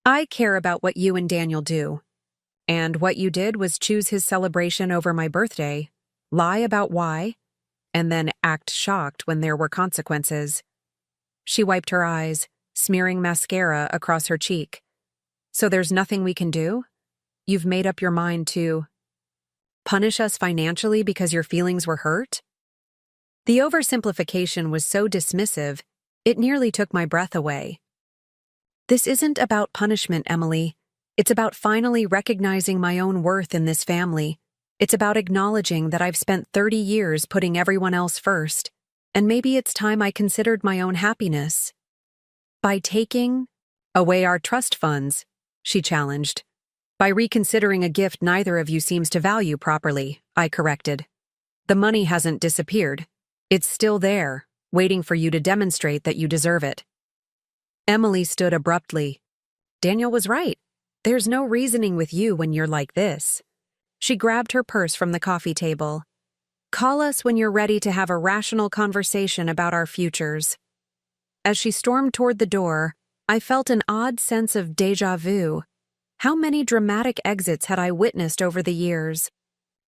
I care about what you and Daniel do. And what you did was choose his celebration over my birthday, lie about why, and then act shocked when there were consequences. She wiped her eyes, smearing mascara across her cheek. So there's nothing we can do? You've made up your mind to punish us financially because your feelings were hurt? The oversimplification was so dismissive, it nearly took my breath away. This isn't about punishment, Emily. It's about finally recognizing my own worth in this family. It's about acknowledging that I've spent 30 years putting everyone else first, and maybe it's time I considered my own happiness. By taking away our trust funds, she challenged. By reconsidering a gift neither of you seems to value properly, I corrected. The money hasn't disappeared. It's still there, waiting for you to demonstrate that you deserve it. Emily stood abruptly. Daniel was right. There's no reasoning with you when you're like this. She grabbed her purse from the coffee table. Call us when you're ready to have a rational conversation about our futures. As she stormed toward the door, I felt an odd sense of déjà vu. How many dramatic exits had I witnessed over the years?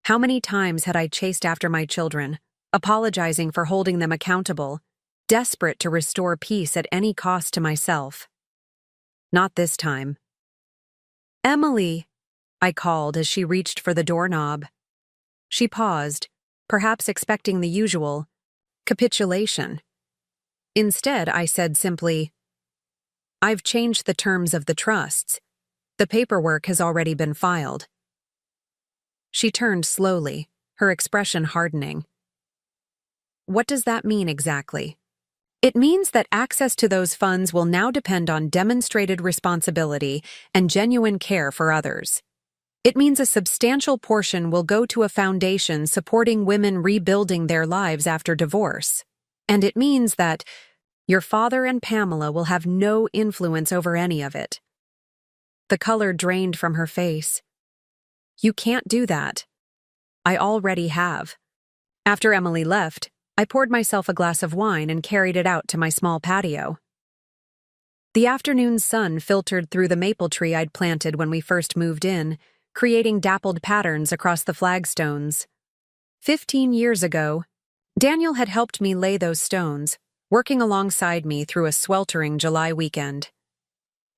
How many times had I chased after my children, apologizing for holding them accountable, desperate to restore peace at any cost to myself? Not this time. Emily, I called as she reached for the doorknob. She paused, perhaps expecting the usual capitulation. Instead, I said simply, I've changed the terms of the trusts. The paperwork has already been filed. She turned slowly, her expression hardening. What does that mean exactly? It means that access to those funds will now depend on demonstrated responsibility and genuine care for others. It means a substantial portion will go to a foundation supporting women rebuilding their lives after divorce. And it means that your father and Pamela will have no influence over any of it. The color drained from her face. You can't do that. I already have. After Emily left, I poured myself a glass of wine and carried it out to my small patio. The afternoon sun filtered through the maple tree I'd planted when we first moved in, creating dappled patterns across the flagstones. 15 years ago, Daniel had helped me lay those stones, working alongside me through a sweltering July weekend.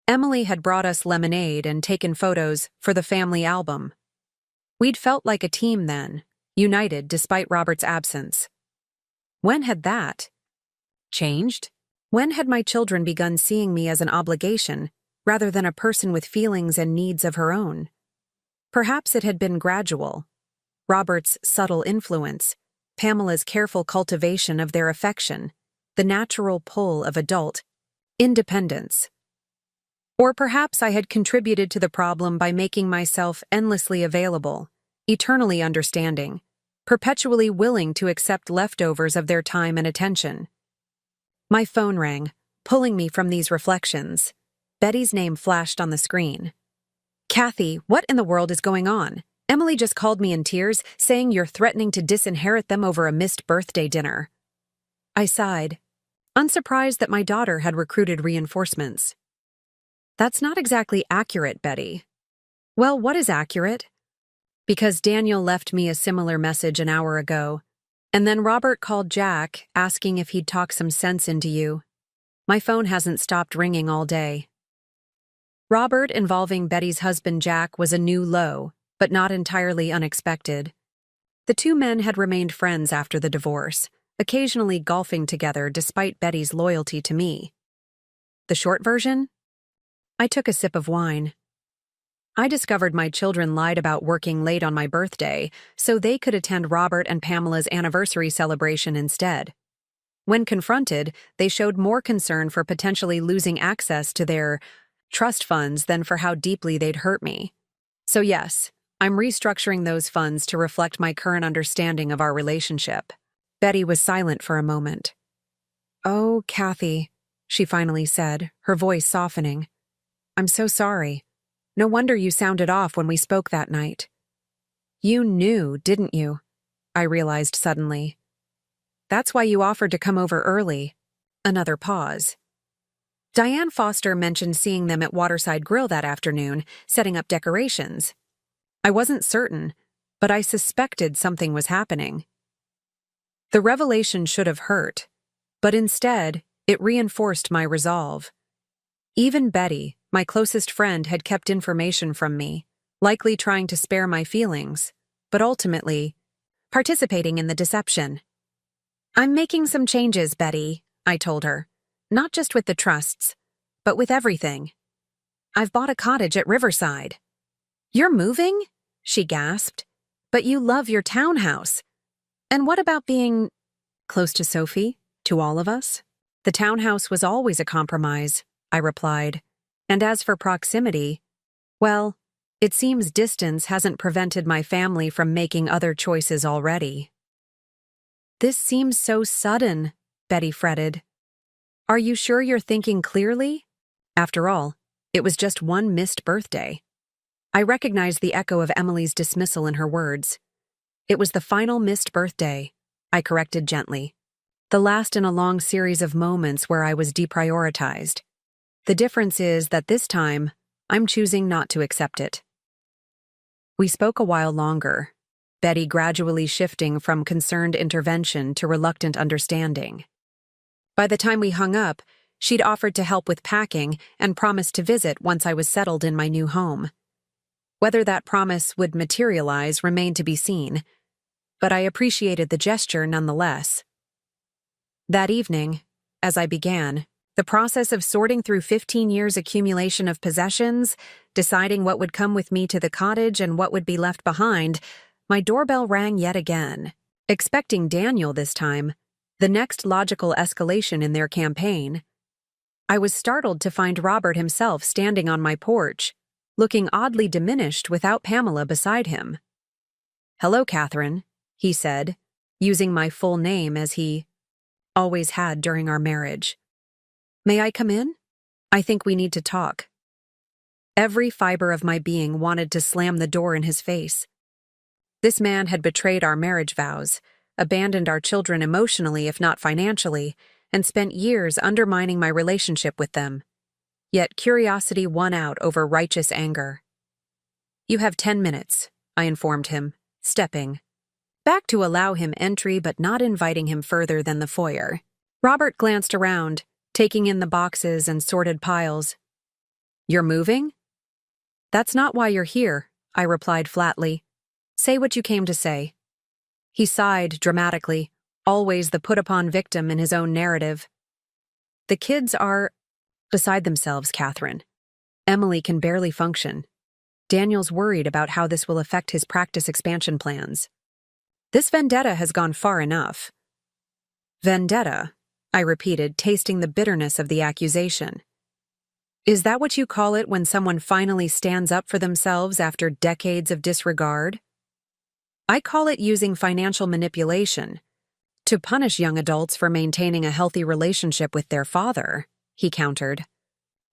Emily had brought us lemonade and taken photos for the family album. We'd felt like a team then, united despite Robert's absence. When had that changed? When had my children begun seeing me as an obligation, rather than a person with feelings and needs of her own? Perhaps it had been gradual. Robert's subtle influence, Pamela's careful cultivation of their affection, the natural pull of adult independence. Or perhaps I had contributed to the problem by making myself endlessly available, eternally understanding, perpetually willing to accept leftovers of their time and attention. My phone rang, pulling me from these reflections. Betty's name flashed on the screen. Kathy, what in the world is going on? Emily just called me in tears, saying you're threatening to disinherit them over a missed birthday dinner. I sighed, unsurprised that my daughter had recruited reinforcements. That's not exactly accurate, Betty. Well, what is accurate? Because Daniel left me a similar message an hour ago, and then Robert called Jack, asking if he'd talk some sense into you. My phone hasn't stopped ringing all day. Robert involving Betty's husband Jack was a new low, but not entirely unexpected. The two men had remained friends after the divorce, occasionally golfing together despite Betty's loyalty to me. The short version? I took a sip of wine. I discovered my children lied about working late on my birthday so they could attend Robert and Pamela's anniversary celebration instead. When confronted, they showed more concern for potentially losing access to their trust funds than for how deeply they'd hurt me. So yes, I'm restructuring those funds to reflect my current understanding of our relationship. Betty was silent for a moment. "Oh, Kathy," she finally said, her voice softening. "I'm so sorry. No wonder you sounded off when we spoke that night." "You knew, didn't you?" I realized suddenly. "That's why you offered to come over early." Another pause. "Diane Foster mentioned seeing them at Waterside Grill that afternoon, setting up decorations. I wasn't certain, but I suspected something was happening." The revelation should have hurt, but instead, it reinforced my resolve. Even Betty, my closest friend, had kept information from me, likely trying to spare my feelings, but ultimately, participating in the deception. "I'm making some changes, Betty," I told her. "Not just with the trusts, but with everything. I've bought a cottage at Riverside." "You're moving?" she gasped. "But you love your townhouse. And what about being close to Sophie, to all of us?" "The townhouse was always a compromise," I replied. "And as for proximity, well, it seems distance hasn't prevented my family from making other choices already." "This seems so sudden," Betty fretted. "Are you sure you're thinking clearly?" After all, it was just one missed birthday. I recognized the echo of Emily's dismissal in her words. "It was the final missed birthday," I corrected gently. "The last in a long series of moments where I was deprioritized. The difference is that this time, I'm choosing not to accept it." We spoke a while longer, Betty gradually shifting from concerned intervention to reluctant understanding. By the time we hung up, she'd offered to help with packing and promised to visit once I was settled in my new home. Whether that promise would materialize remained to be seen, but I appreciated the gesture nonetheless. That evening, as I began, the process of sorting through 15 years' accumulation of possessions, deciding what would come with me to the cottage and what would be left behind, my doorbell rang yet again. Expecting Daniel this time, the next logical escalation in their campaign, I was startled to find Robert himself standing on my porch, looking oddly diminished without Pamela beside him. "Hello, Catherine," he said, using my full name as he always had during our marriage. "May I come in? I think we need to talk." Every fiber of my being wanted to slam the door in his face. This man had betrayed our marriage vows, abandoned our children emotionally if not financially, and spent years undermining my relationship with them. Yet curiosity won out over righteous anger. "You have 10 minutes, I informed him, stepping back to allow him entry but not inviting him further than the foyer. Robert glanced around, taking in the boxes and sorted piles. "You're moving?" "That's not why you're here," I replied flatly. "Say what you came to say." He sighed dramatically, always the put-upon victim in his own narrative. "The kids are beside themselves, Catherine. Emily can barely function. Daniel's worried about how this will affect his practice expansion plans. This vendetta has gone far enough." "Vendetta?" I repeated, tasting the bitterness of the accusation. "Is that what you call it when someone finally stands up for themselves after decades of disregard?" "I call it using financial manipulation to punish young adults for maintaining a healthy relationship with their father," he countered.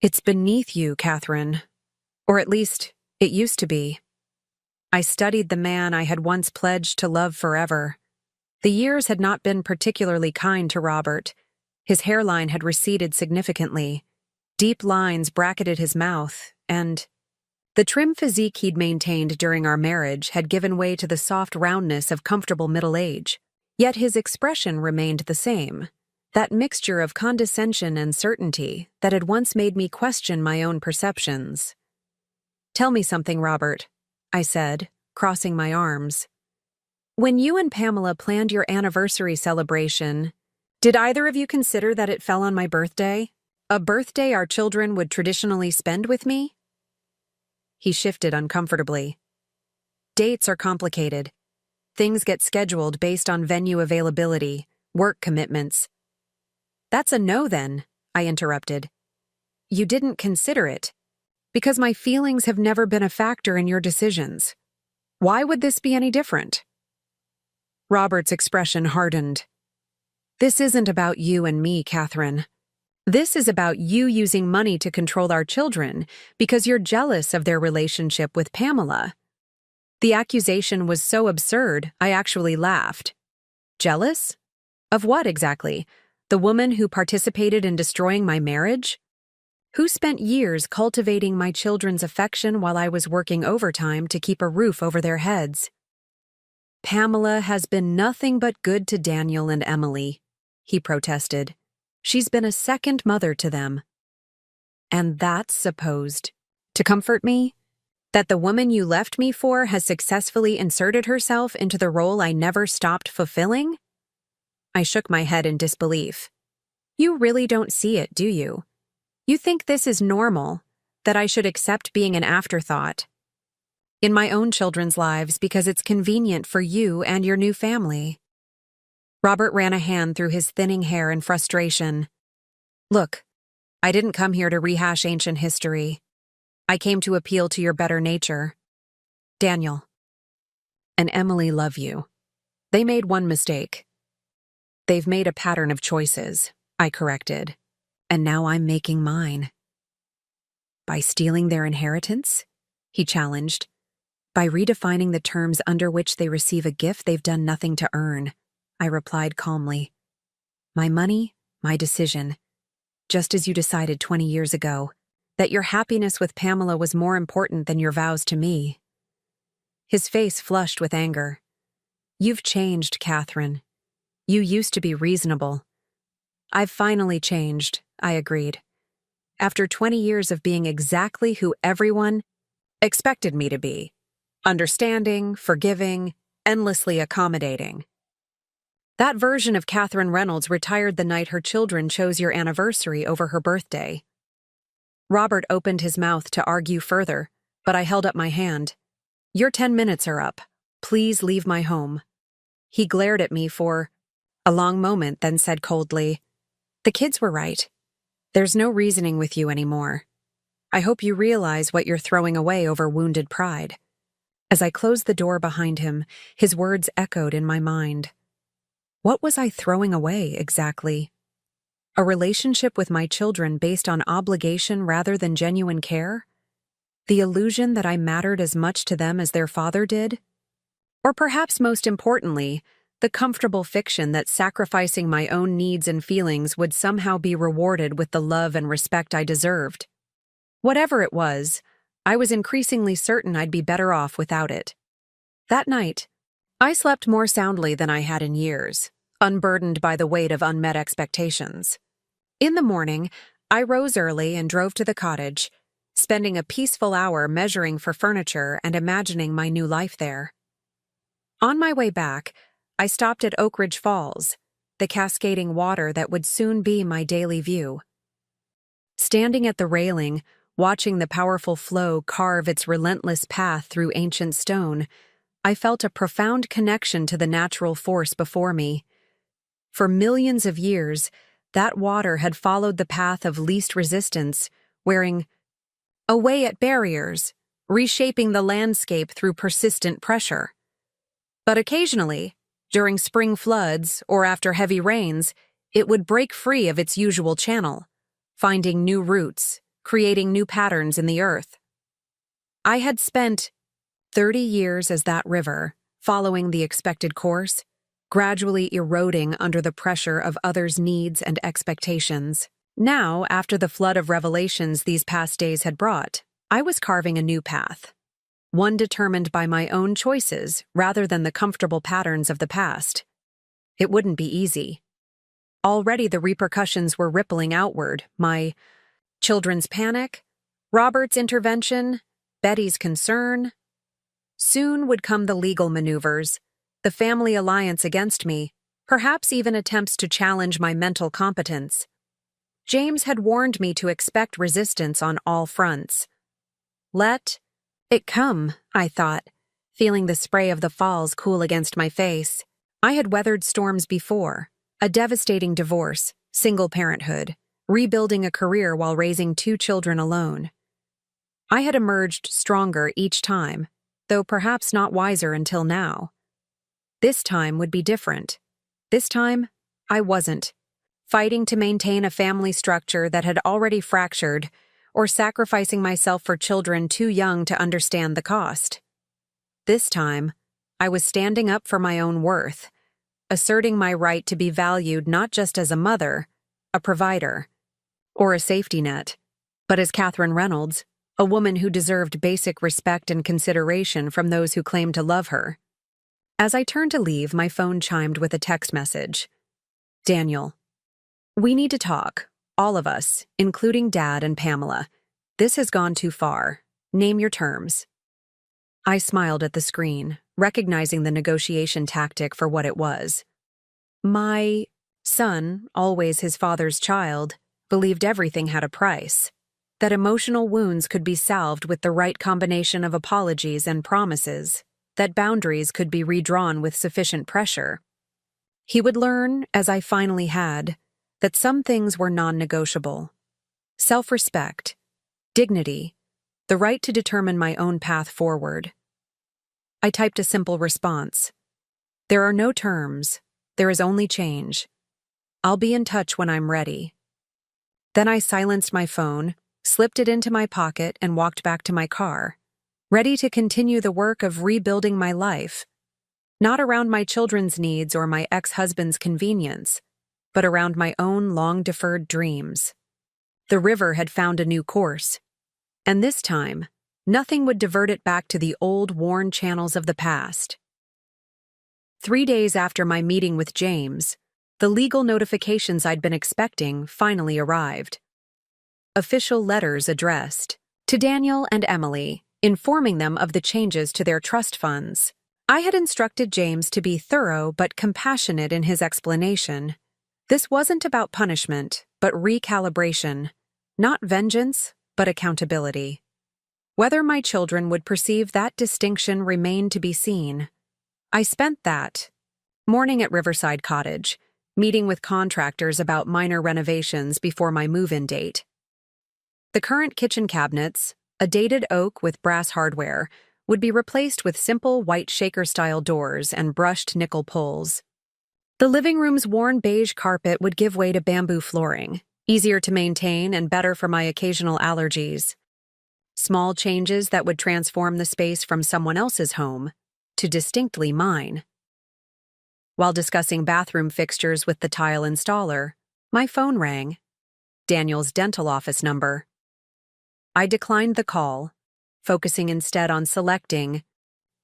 "It's beneath you, Catherine. Or at least, it used to be." I studied the man I had once pledged to love forever. The years had not been particularly kind to Robert. His hairline had receded significantly. Deep lines bracketed his mouth, and the trim physique he'd maintained during our marriage had given way to the soft roundness of comfortable middle age. Yet his expression remained the same, that mixture of condescension and certainty that had once made me question my own perceptions. "Tell me something, Robert," I said, crossing my arms. "When you and Pamela planned your anniversary celebration, did either of you consider that it fell on my birthday? A birthday our children would traditionally spend with me?" He shifted uncomfortably. Dates are complicated. Things get scheduled based on venue availability, work commitments. That's a no then, I interrupted. You didn't consider it. Because my feelings have never been a factor in your decisions. Why would this be any different? Robert's expression hardened. This isn't about you and me, Catherine. This is about you using money to control our children because you're jealous of their relationship with Pamela. The accusation was so absurd, I actually laughed. Jealous? Of what exactly? The woman who participated in destroying my marriage? Who spent years cultivating my children's affection while I was working overtime to keep a roof over their heads? Pamela has been nothing but good to Daniel and Emily, he protested. She's been a second mother to them. And that's supposed to comfort me? That the woman you left me for has successfully inserted herself into the role I never stopped fulfilling? I shook my head in disbelief. You really don't see it, do you? You think this is normal, that I should accept being an afterthought in my own children's lives because it's convenient for you and your new family. Robert ran a hand through his thinning hair in frustration. Look, I didn't come here to rehash ancient history. I came to appeal to your better nature. Daniel and Emily love you. They made one mistake. They've made a pattern of choices, I corrected, and now I'm making mine. By stealing their inheritance? He challenged. By redefining the terms under which they receive a gift they've done nothing to earn, I replied calmly. My money, my decision. Just as you decided 20 years ago, that your happiness with Pamela was more important than your vows to me. His face flushed with anger. You've changed, Catherine. You used to be reasonable. I've finally changed, I agreed. After 20 years of being exactly who everyone expected me to be. Understanding, forgiving, endlessly accommodating. That version of Catherine Reynolds retired the night her children chose your anniversary over her birthday. Robert opened his mouth to argue further, but I held up my hand. Your 10 minutes are up. Please leave my home. He glared at me for a long moment, then said coldly, The kids were right. There's no reasoning with you anymore. I hope you realize what you're throwing away over wounded pride. As I closed the door behind him, his words echoed in my mind. What was I throwing away, exactly? A relationship with my children based on obligation rather than genuine care? The illusion that I mattered as much to them as their father did? Or perhaps most importantly, the comfortable fiction that sacrificing my own needs and feelings would somehow be rewarded with the love and respect I deserved? Whatever it was, I was increasingly certain I'd be better off without it. That night, I slept more soundly than I had in years, unburdened by the weight of unmet expectations. In the morning, I rose early and drove to the cottage, spending a peaceful hour measuring for furniture and imagining my new life there. On my way back, I stopped at Oak Ridge Falls, the cascading water that would soon be my daily view. Standing at the railing, watching the powerful flow carve its relentless path through ancient stone, I felt a profound connection to the natural force before me. For millions of years, that water had followed the path of least resistance, wearing away at barriers, reshaping the landscape through persistent pressure. But occasionally, during spring floods or after heavy rains, it would break free of its usual channel, finding new routes, creating new patterns in the earth. I had spent 30 years as that river, following the expected course, gradually eroding under the pressure of others' needs and expectations. Now, after the flood of revelations these past days had brought, I was carving a new path, one determined by my own choices rather than the comfortable patterns of the past. It wouldn't be easy. Already the repercussions were rippling outward, my children's panic, Robert's intervention, Betty's concern. Soon would come the legal maneuvers, the family alliance against me, perhaps even attempts to challenge my mental competence. James had warned me to expect resistance on all fronts. Let It come, I thought, feeling the spray of the falls cool against my face. I had weathered storms before, a devastating divorce, single parenthood, rebuilding a career while raising 2 children alone. I had emerged stronger each time, though perhaps not wiser until now. This time would be different. This time, I wasn't, fighting to maintain a family structure that had already fractured, or sacrificing myself for children too young to understand the cost. This time, I was standing up for my own worth, asserting my right to be valued not just as a mother, a provider, or a safety net, but as Catherine Reynolds, a woman who deserved basic respect and consideration from those who claimed to love her. As I turned to leave, my phone chimed with a text message. Daniel, we need to talk, all of us, including Dad and Pamela. This has gone too far. Name your terms. I smiled at the screen, recognizing the negotiation tactic for what it was. My son, always his father's child, believed everything had a price, that emotional wounds could be salved with the right combination of apologies and promises, that boundaries could be redrawn with sufficient pressure. He would learn, as I finally had, that some things were non-negotiable. Self-respect, dignity, the right to determine my own path forward. I typed a simple response. There are no terms. There is only change. I'll be in touch when I'm ready. Then I silenced my phone, slipped it into my pocket, and walked back to my car, ready to continue the work of rebuilding my life, not around my children's needs or my ex-husband's convenience, but around my own long-deferred dreams. The river had found a new course, and this time, nothing would divert it back to the old, worn channels of the past. 3 days after my meeting with James, the legal notifications I'd been expecting finally arrived. Official letters addressed to Daniel and Emily, informing them of the changes to their trust funds. I had instructed James to be thorough but compassionate in his explanation. This wasn't about punishment, but recalibration. Not vengeance, but accountability. Whether my children would perceive that distinction remained to be seen. I spent that morning at Riverside Cottage, meeting with contractors about minor renovations before my move-in date. The current kitchen cabinets, a dated oak with brass hardware, would be replaced with simple white shaker-style doors and brushed nickel pulls. The living room's worn beige carpet would give way to bamboo flooring, easier to maintain and better for my occasional allergies. Small changes that would transform the space from someone else's home to distinctly mine. While discussing bathroom fixtures with the tile installer, my phone rang. Daniel's dental office number. I declined the call, focusing instead on selecting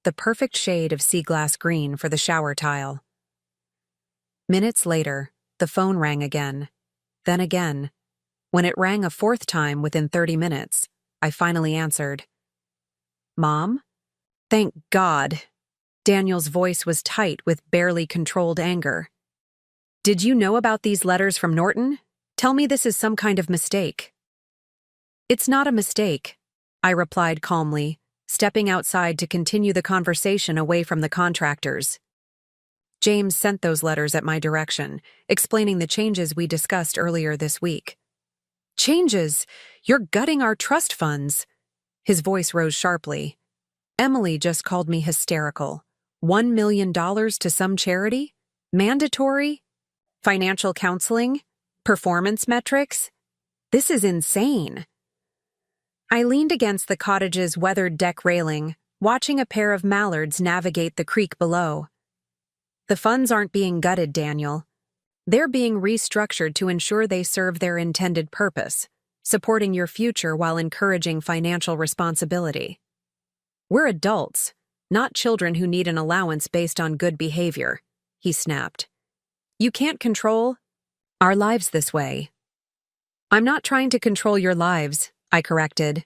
the perfect shade of sea glass green for the shower tile. Minutes later, the phone rang again, then again. When it rang a 4th time within 30 minutes, I finally answered. Mom? Thank God. Daniel's voice was tight with barely controlled anger. Did you know about these letters from Norton? Tell me this is some kind of mistake. It's not a mistake, I replied calmly, stepping outside to continue the conversation away from the contractors. James sent those letters at my direction, explaining the changes we discussed earlier this week. Changes? You're gutting our trust funds. His voice rose sharply. Emily just called me hysterical. $1 million to some charity? Mandatory? Financial counseling? Performance metrics? This is insane. I leaned against the cottage's weathered deck railing, watching a pair of mallards navigate the creek below. The funds aren't being gutted, Daniel. They're being restructured to ensure they serve their intended purpose, supporting your future while encouraging financial responsibility. We're adults, not children who need an allowance based on good behavior, he snapped. You can't control our lives this way. I'm not trying to control your lives, I corrected.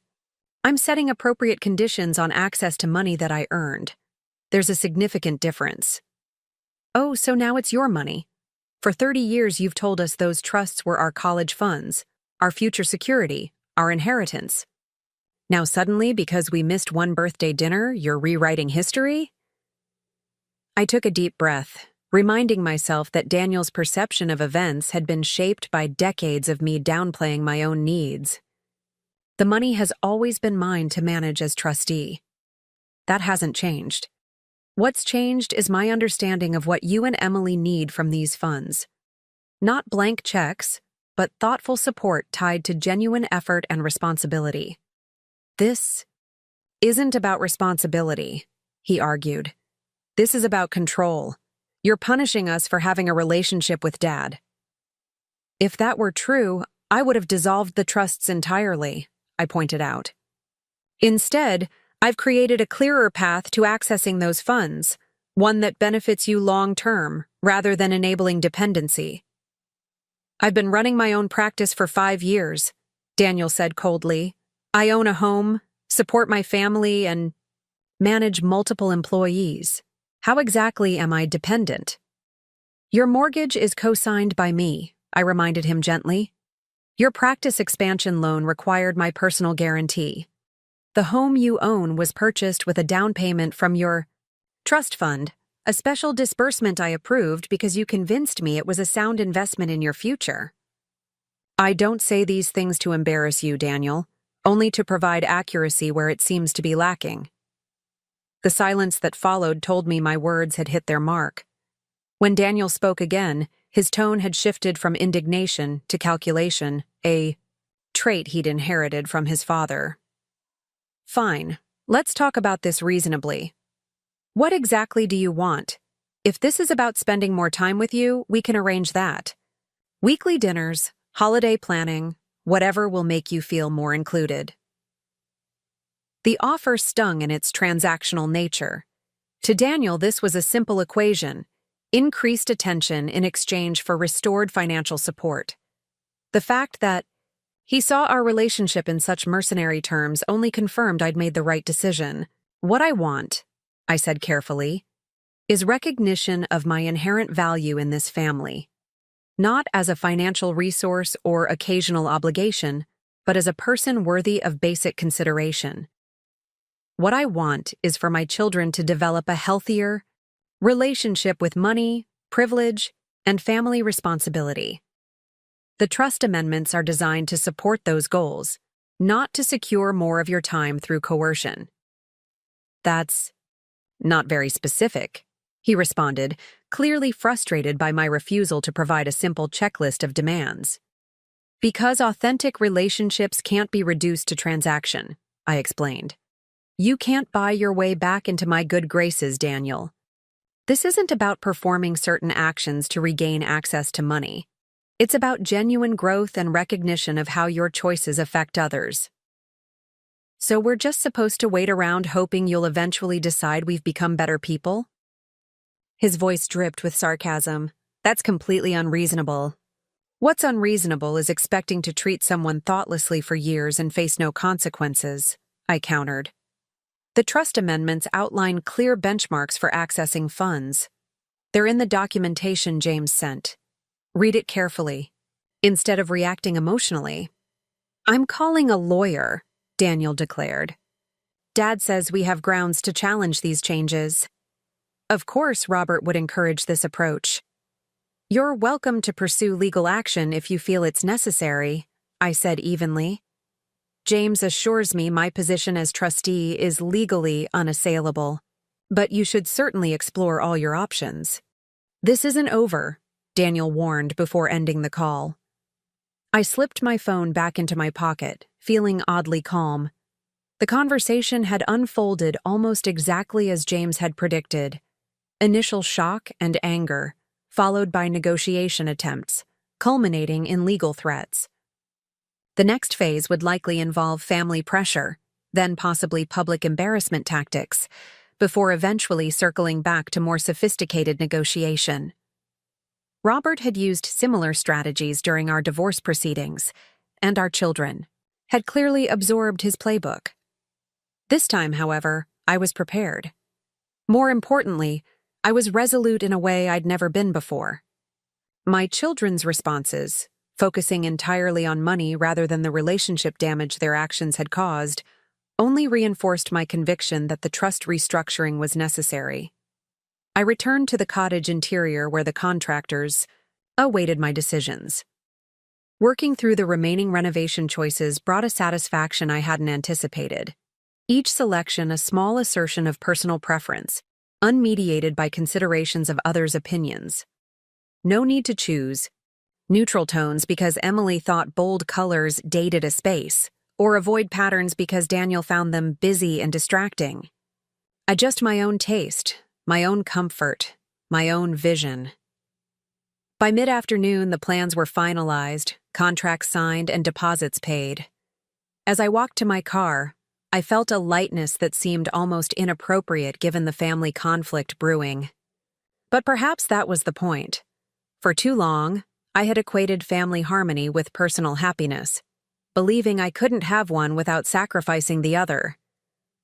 I'm setting appropriate conditions on access to money that I earned. There's a significant difference. Oh, so now it's your money. For 30 years you've told us those trusts were our college funds, our future security, our inheritance. Now suddenly, because we missed one birthday dinner, you're rewriting history? I took a deep breath, reminding myself that Daniel's perception of events had been shaped by decades of me downplaying my own needs. The money has always been mine to manage as trustee. That hasn't changed. What's changed is my understanding of what you and Emily need from these funds. Not blank checks, but thoughtful support tied to genuine effort and responsibility. This isn't about responsibility, he argued. This is about control. You're punishing us for having a relationship with Dad. If that were true, I would have dissolved the trusts entirely, I pointed out. Instead, I've created a clearer path to accessing those funds, one that benefits you long-term, rather than enabling dependency. I've been running my own practice for 5 years, Daniel said coldly. I own a home, support my family, and manage multiple employees. How exactly am I dependent? Your mortgage is co-signed by me, I reminded him gently. Your practice expansion loan required my personal guarantee. The home you own was purchased with a down payment from your trust fund, a special disbursement I approved because you convinced me it was a sound investment in your future. I don't say these things to embarrass you, Daniel, only to provide accuracy where it seems to be lacking. The silence that followed told me my words had hit their mark. When Daniel spoke again, his tone had shifted from indignation to calculation, a trait he'd inherited from his father. Fine, let's talk about this reasonably. What exactly do you want? If this is about spending more time with you, we can arrange that. Weekly dinners, holiday planning, whatever will make you feel more included. The offer stung in its transactional nature. To Daniel, this was a simple equation: increased attention in exchange for restored financial support. The fact that he saw our relationship in such mercenary terms only confirmed I'd made the right decision. What I want, I said carefully, is recognition of my inherent value in this family. Not as a financial resource or occasional obligation, but as a person worthy of basic consideration. What I want is for my children to develop a healthier relationship with money, privilege, and family responsibility. The trust amendments are designed to support those goals, not to secure more of your time through coercion. That's not very specific, he responded, clearly frustrated by my refusal to provide a simple checklist of demands. Because authentic relationships can't be reduced to transaction, I explained. You can't buy your way back into my good graces, Daniel. This isn't about performing certain actions to regain access to money. It's about genuine growth and recognition of how your choices affect others. So we're just supposed to wait around hoping you'll eventually decide we've become better people? His voice dripped with sarcasm. That's completely unreasonable. What's unreasonable is expecting to treat someone thoughtlessly for years and face no consequences, I countered. The trust amendments outline clear benchmarks for accessing funds. They're in the documentation James sent. Read it carefully, instead of reacting emotionally. I'm calling a lawyer, Daniel declared. Dad says we have grounds to challenge these changes. Of course, Robert would encourage this approach. You're welcome to pursue legal action if you feel it's necessary, I said evenly. James assures me my position as trustee is legally unassailable, but you should certainly explore all your options. This isn't over, Daniel warned before ending the call. I slipped my phone back into my pocket, feeling oddly calm. The conversation had unfolded almost exactly as James had predicted. Initial shock and anger, followed by negotiation attempts, culminating in legal threats. The next phase would likely involve family pressure, then possibly public embarrassment tactics, before eventually circling back to more sophisticated negotiation. Robert had used similar strategies during our divorce proceedings, and our children had clearly absorbed his playbook. This time, however, I was prepared. More importantly, I was resolute in a way I'd never been before. My children's responses, focusing entirely on money rather than the relationship damage their actions had caused, only reinforced my conviction that the trust restructuring was necessary. I returned to the cottage interior where the contractors awaited my decisions. Working through the remaining renovation choices brought a satisfaction I hadn't anticipated. Each selection a small assertion of personal preference, unmediated by considerations of others' opinions. No need to choose neutral tones because Emily thought bold colors dated a space, or avoid patterns because Daniel found them busy and distracting. Adjust my own taste, my own comfort, my own vision. By mid-afternoon, the plans were finalized, contracts signed, and deposits paid. As I walked to my car, I felt a lightness that seemed almost inappropriate given the family conflict brewing. But perhaps that was the point. For too long, I had equated family harmony with personal happiness, believing I couldn't have one without sacrificing the other.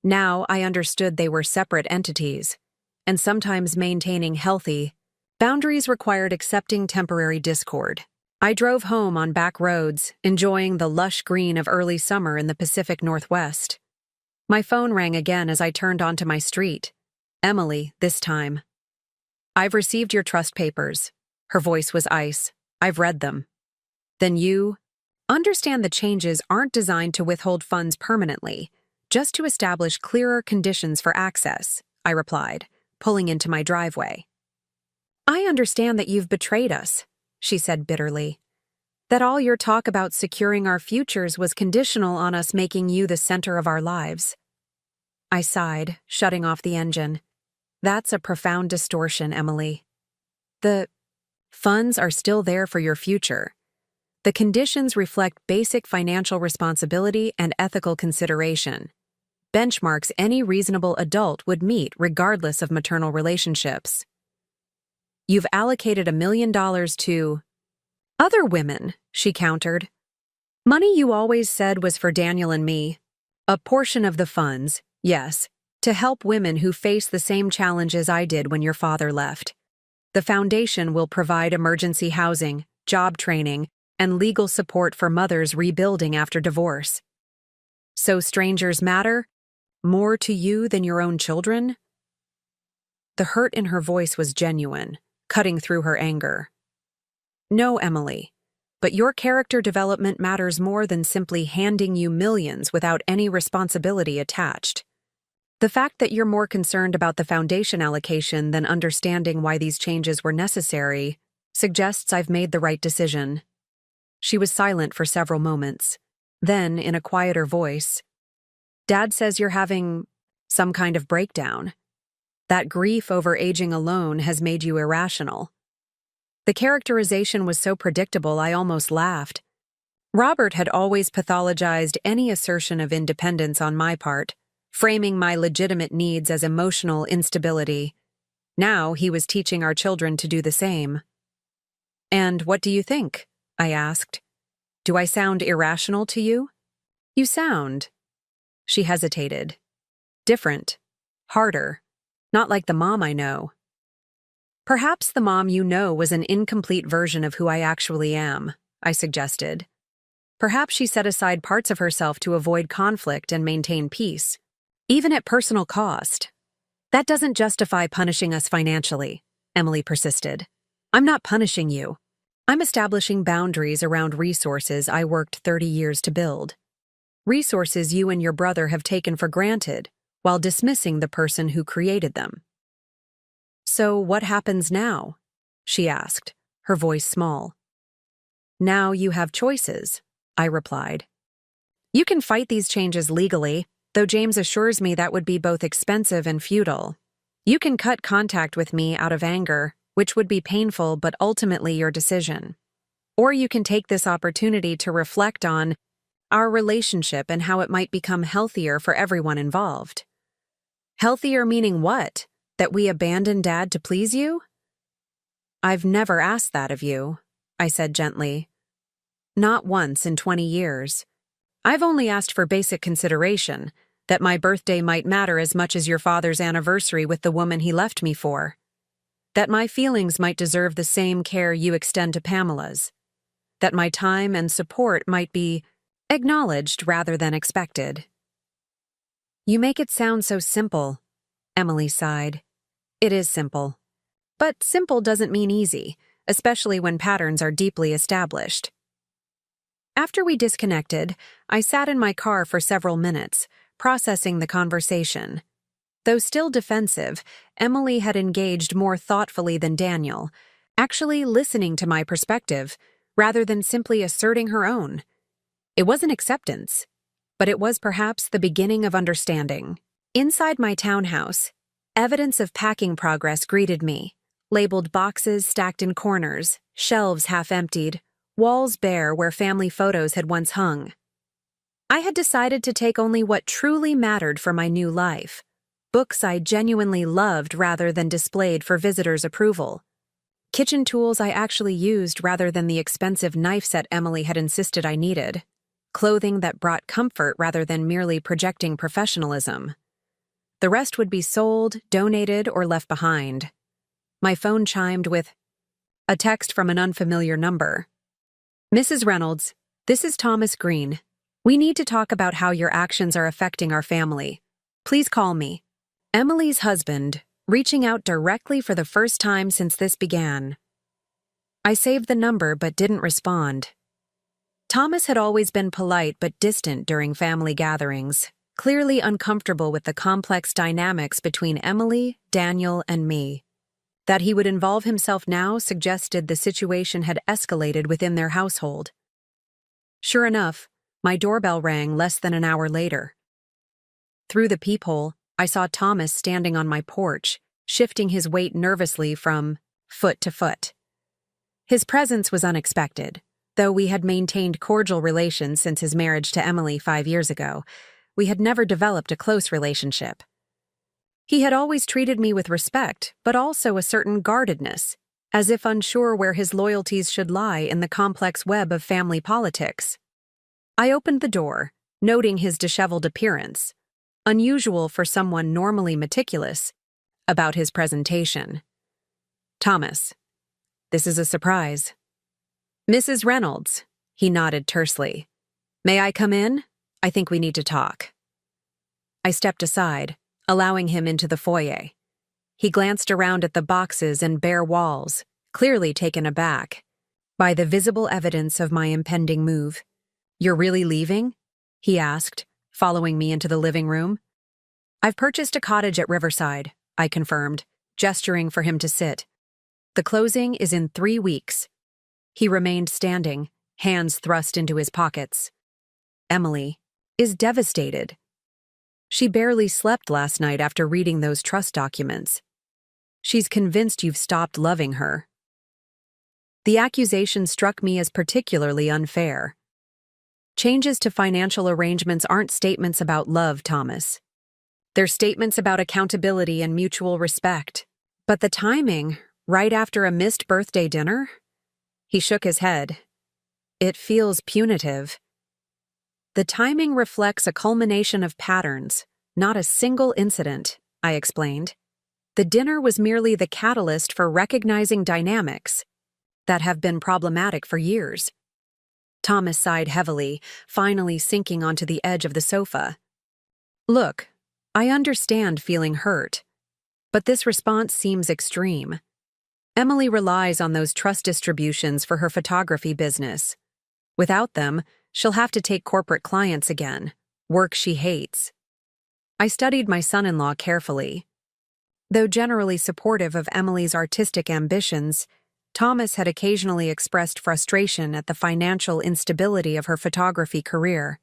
Now I understood they were separate entities, and sometimes maintaining healthy boundaries required accepting temporary discord. I drove home on back roads, enjoying the lush green of early summer in the Pacific Northwest. My phone rang again as I turned onto my street. Emily, this time. "I've received your trust papers." Her voice was ice. "I've read them." "Then you understand the changes aren't designed to withhold funds permanently, just to establish clearer conditions for access," I replied, pulling into my driveway. "I understand that you've betrayed us," she said bitterly. "That all your talk about securing our futures was conditional on us making you the center of our lives." I sighed, shutting off the engine. "That's a profound distortion, Emily. The funds are still there for your future. The conditions reflect basic financial responsibility and ethical consideration, benchmarks any reasonable adult would meet regardless of maternal relationships. You've allocated $1 million to other women," she countered. "Money you always said was for Daniel and me. A portion of the funds, yes, to help women who face the same challenges I did when your father left. The foundation will provide emergency housing, job training, and legal support for mothers rebuilding after divorce." "So strangers matter? More to you than your own children?" The hurt in her voice was genuine, cutting through her anger. "No, Emily, but your character development matters more than simply handing you millions without any responsibility attached. The fact that you're more concerned about the foundation allocation than understanding why these changes were necessary suggests I've made the right decision." She was silent for several moments. Then, in a quieter voice, "Dad says you're having some kind of breakdown. That grief over aging alone has made you irrational." The characterization was so predictable I almost laughed. Robert had always pathologized any assertion of independence on my part, framing my legitimate needs as emotional instability. Now he was teaching our children to do the same. "And what do you think?" I asked. "Do I sound irrational to you?" "You sound—" She hesitated. "Different. Harder. Not like the mom I know." "Perhaps the mom you know was an incomplete version of who I actually am," I suggested. "Perhaps she set aside parts of herself to avoid conflict and maintain peace, even at personal cost." "That doesn't justify punishing us financially," Emily persisted. "I'm not punishing you. I'm establishing boundaries around resources I worked 30 years to build. Resources you and your brother have taken for granted, while dismissing the person who created them." "So what happens now?" she asked, her voice small. "Now you have choices," I replied. "You can fight these changes legally, though James assures me that would be both expensive and futile. You can cut contact with me out of anger, which would be painful but ultimately your decision. Or you can take this opportunity to reflect on our relationship and how it might become healthier for everyone involved." "Healthier meaning what? That we abandon Dad to please you?" "I've never asked that of you," I said gently. "Not once in 20 years. I've only asked for basic consideration, that my birthday might matter as much as your father's anniversary with the woman he left me for. That my feelings might deserve the same care you extend to Pamela's. That my time and support might be acknowledged rather than expected." You make it sound so simple, Emily sighed. It is simple. But simple doesn't mean easy, especially when patterns are deeply established. After we disconnected, I sat in my car for several minutes, processing the conversation. Though still defensive, Emily had engaged more thoughtfully than Daniel, actually listening to my perspective, rather than simply asserting her own. It wasn't acceptance, but it was perhaps the beginning of understanding. Inside my townhouse, evidence of packing progress greeted me, labeled boxes stacked in corners, shelves half-emptied, walls bare where family photos had once hung. I had decided to take only what truly mattered for my new life, books I genuinely loved rather than displayed for visitors' approval, kitchen tools I actually used rather than the expensive knife set Emily had insisted I needed, clothing that brought comfort rather than merely projecting professionalism. The rest would be sold, donated, or left behind. My phone chimed with a text from an unfamiliar number. Mrs. Reynolds, this is Thomas Green. We need to talk about how your actions are affecting our family. Please call me. Emily's husband, reaching out directly for the first time since this began. I saved the number but didn't respond. Thomas had always been polite but distant during family gatherings, clearly uncomfortable with the complex dynamics between Emily, Daniel, and me. That he would involve himself now suggested the situation had escalated within their household. Sure enough, my doorbell rang less than an hour later. Through the peephole, I saw Thomas standing on my porch, shifting his weight nervously from foot to foot. His presence was unexpected. Though we had maintained cordial relations since his marriage to Emily 5 years ago, we had never developed a close relationship. He had always treated me with respect, but also a certain guardedness, as if unsure where his loyalties should lie in the complex web of family politics. I opened the door, noting his disheveled appearance, unusual for someone normally meticulous about his presentation. Thomas, this is a surprise. Mrs. Reynolds, he nodded tersely. May I come in? I think we need to talk. I stepped aside, allowing him into the foyer. He glanced around at the boxes and bare walls, clearly taken aback by the visible evidence of my impending move. You're really leaving? He asked, following me into the living room. I've purchased a cottage at Riverside, I confirmed, gesturing for him to sit. The closing is in 3 weeks. He remained standing, hands thrust into his pockets. Emily is devastated. She barely slept last night after reading those trust documents. She's convinced you've stopped loving her. The accusation struck me as particularly unfair. Changes to financial arrangements aren't statements about love, Thomas. They're statements about accountability and mutual respect. But the timing, right after a missed birthday dinner? He shook his head. It feels punitive. The timing reflects a culmination of patterns, not a single incident, I explained. The dinner was merely the catalyst for recognizing dynamics that have been problematic for years. Thomas sighed heavily, finally sinking onto the edge of the sofa. Look, I understand feeling hurt, but this response seems extreme. Emily relies on those trust distributions for her photography business. Without them, she'll have to take corporate clients again, work she hates. I studied my son-in-law carefully. Though generally supportive of Emily's artistic ambitions, Thomas had occasionally expressed frustration at the financial instability of her photography career.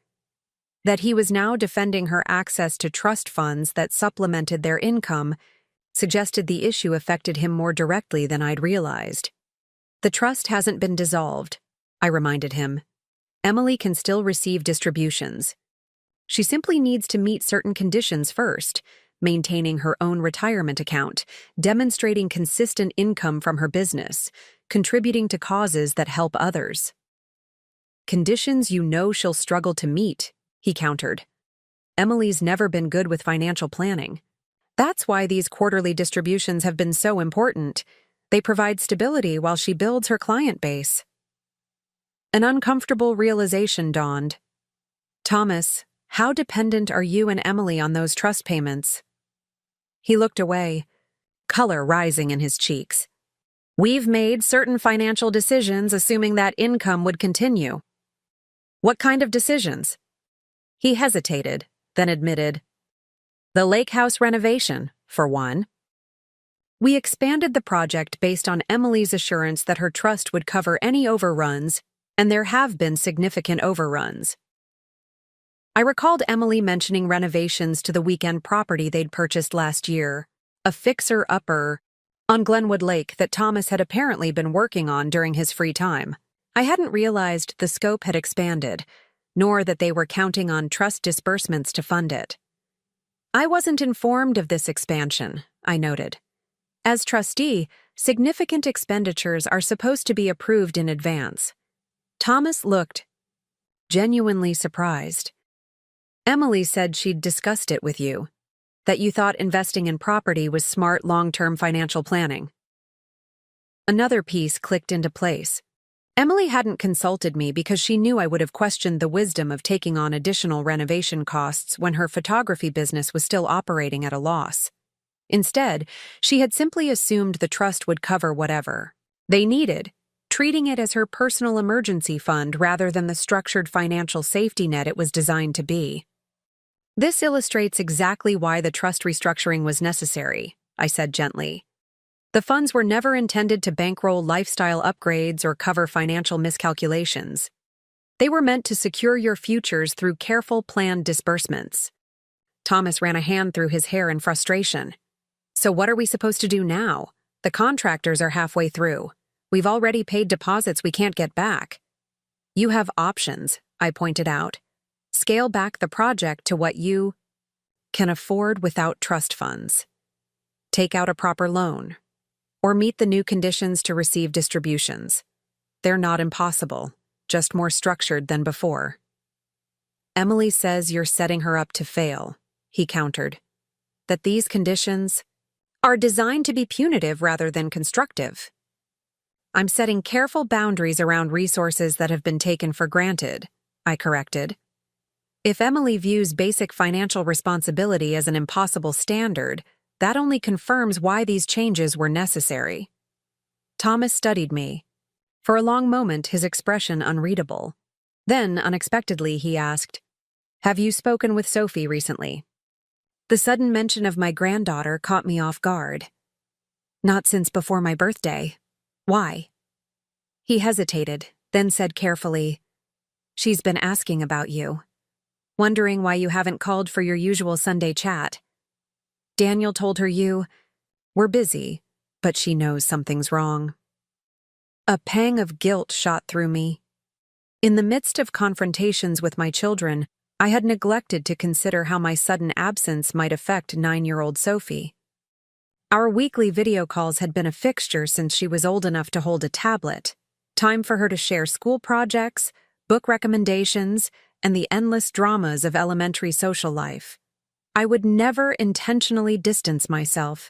That he was now defending her access to trust funds that supplemented their income suggested the issue affected him more directly than I'd realized. The trust hasn't been dissolved, I reminded him. Emily can still receive distributions. She simply needs to meet certain conditions first, maintaining her own retirement account, demonstrating consistent income from her business, contributing to causes that help others. Conditions you know she'll struggle to meet, he countered. Emily's never been good with financial planning. That's why these quarterly distributions have been so important. They provide stability while she builds her client base. An uncomfortable realization dawned. Thomas, How dependent are you and Emily on those trust payments? He looked away, color rising in his cheeks. We've made certain financial decisions assuming that income would continue. What kind of decisions? He hesitated, then admitted, the lake house renovation, for one. We expanded the project based on Emily's assurance that her trust would cover any overruns, and there have been significant overruns. I recalled Emily mentioning renovations to the weekend property they'd purchased last year, a fixer-upper on Glenwood Lake that Thomas had apparently been working on during his free time. I hadn't realized the scope had expanded, nor that they were counting on trust disbursements to fund it. I wasn't informed of this expansion, I noted. As trustee, significant expenditures are supposed to be approved in advance. Thomas looked genuinely surprised. Emily said she'd discussed it with you, that you thought investing in property was smart long-term financial planning. Another piece clicked into place. Emily hadn't consulted me because she knew I would have questioned the wisdom of taking on additional renovation costs when her photography business was still operating at a loss. Instead, she had simply assumed the trust would cover whatever they needed, treating it as her personal emergency fund rather than the structured financial safety net it was designed to be. This illustrates exactly why the trust restructuring was necessary, I said gently. The funds were never intended to bankroll lifestyle upgrades or cover financial miscalculations. They were meant to secure your futures through careful, planned disbursements. Thomas ran a hand through his hair in frustration. So what are we supposed to do now? The contractors are halfway through. We've already paid deposits we can't get back. You have options, I pointed out. Scale back the project to what you can afford without trust funds. Take out a proper loan. Or meet the new conditions to receive distributions. They're not impossible, just more structured than before. Emily says you're setting her up to fail, he countered. That these conditions are designed to be punitive rather than constructive. I'm setting careful boundaries around resources that have been taken for granted, I corrected. If Emily views basic financial responsibility as an impossible standard, that only confirms why these changes were necessary. Thomas studied me. For a long moment, his expression unreadable. Then, unexpectedly, he asked, Have you spoken with Sophie recently? The sudden mention of my granddaughter caught me off guard. Not since before my birthday. Why? He hesitated, then said carefully, She's been asking about you. Wondering why you haven't called for your usual Sunday chat. Daniel told her we're busy, but she knows something's wrong. A pang of guilt shot through me. In the midst of confrontations with my children, I had neglected to consider how my sudden absence might affect 9-year-old Sophie. Our weekly video calls had been a fixture since she was old enough to hold a tablet. Time for her to share school projects, book recommendations, and the endless dramas of elementary social life. I would never intentionally distance myself.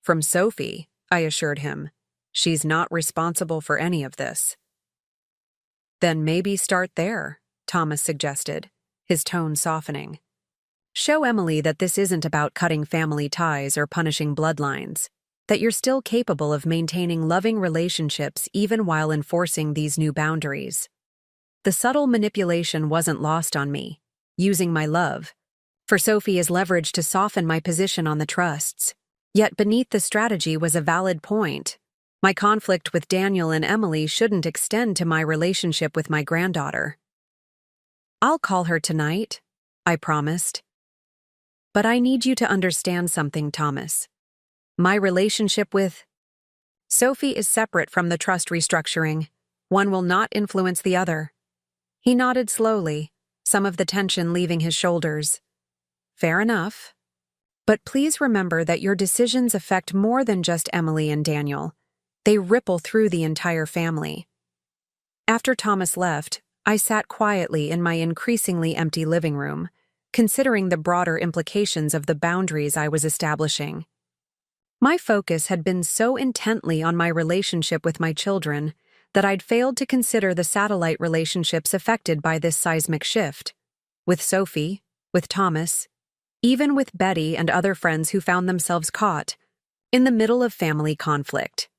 From Sophie, I assured him. She's not responsible for any of this. Then maybe start there, Thomas suggested, his tone softening. Show Emily that this isn't about cutting family ties or punishing bloodlines, that you're still capable of maintaining loving relationships even while enforcing these new boundaries. The subtle manipulation wasn't lost on me, using my love for Sophie as leverage to soften my position on the trusts. Yet beneath the strategy was a valid point. My conflict with Daniel and Emily shouldn't extend to my relationship with my granddaughter. I'll call her tonight, I promised. But I need you to understand something, Thomas. My relationship with Sophie is separate from the trust restructuring. One will not influence the other. He nodded slowly, some of the tension leaving his shoulders. Fair enough. But please remember that your decisions affect more than just Emily and Daniel. They ripple through the entire family. After Thomas left, I sat quietly in my increasingly empty living room, considering the broader implications of the boundaries I was establishing. My focus had been so intently on my relationship with my children that I'd failed to consider the satellite relationships affected by this seismic shift. with Sophie, with Thomas, even with Betty and other friends who found themselves caught in the middle of family conflict.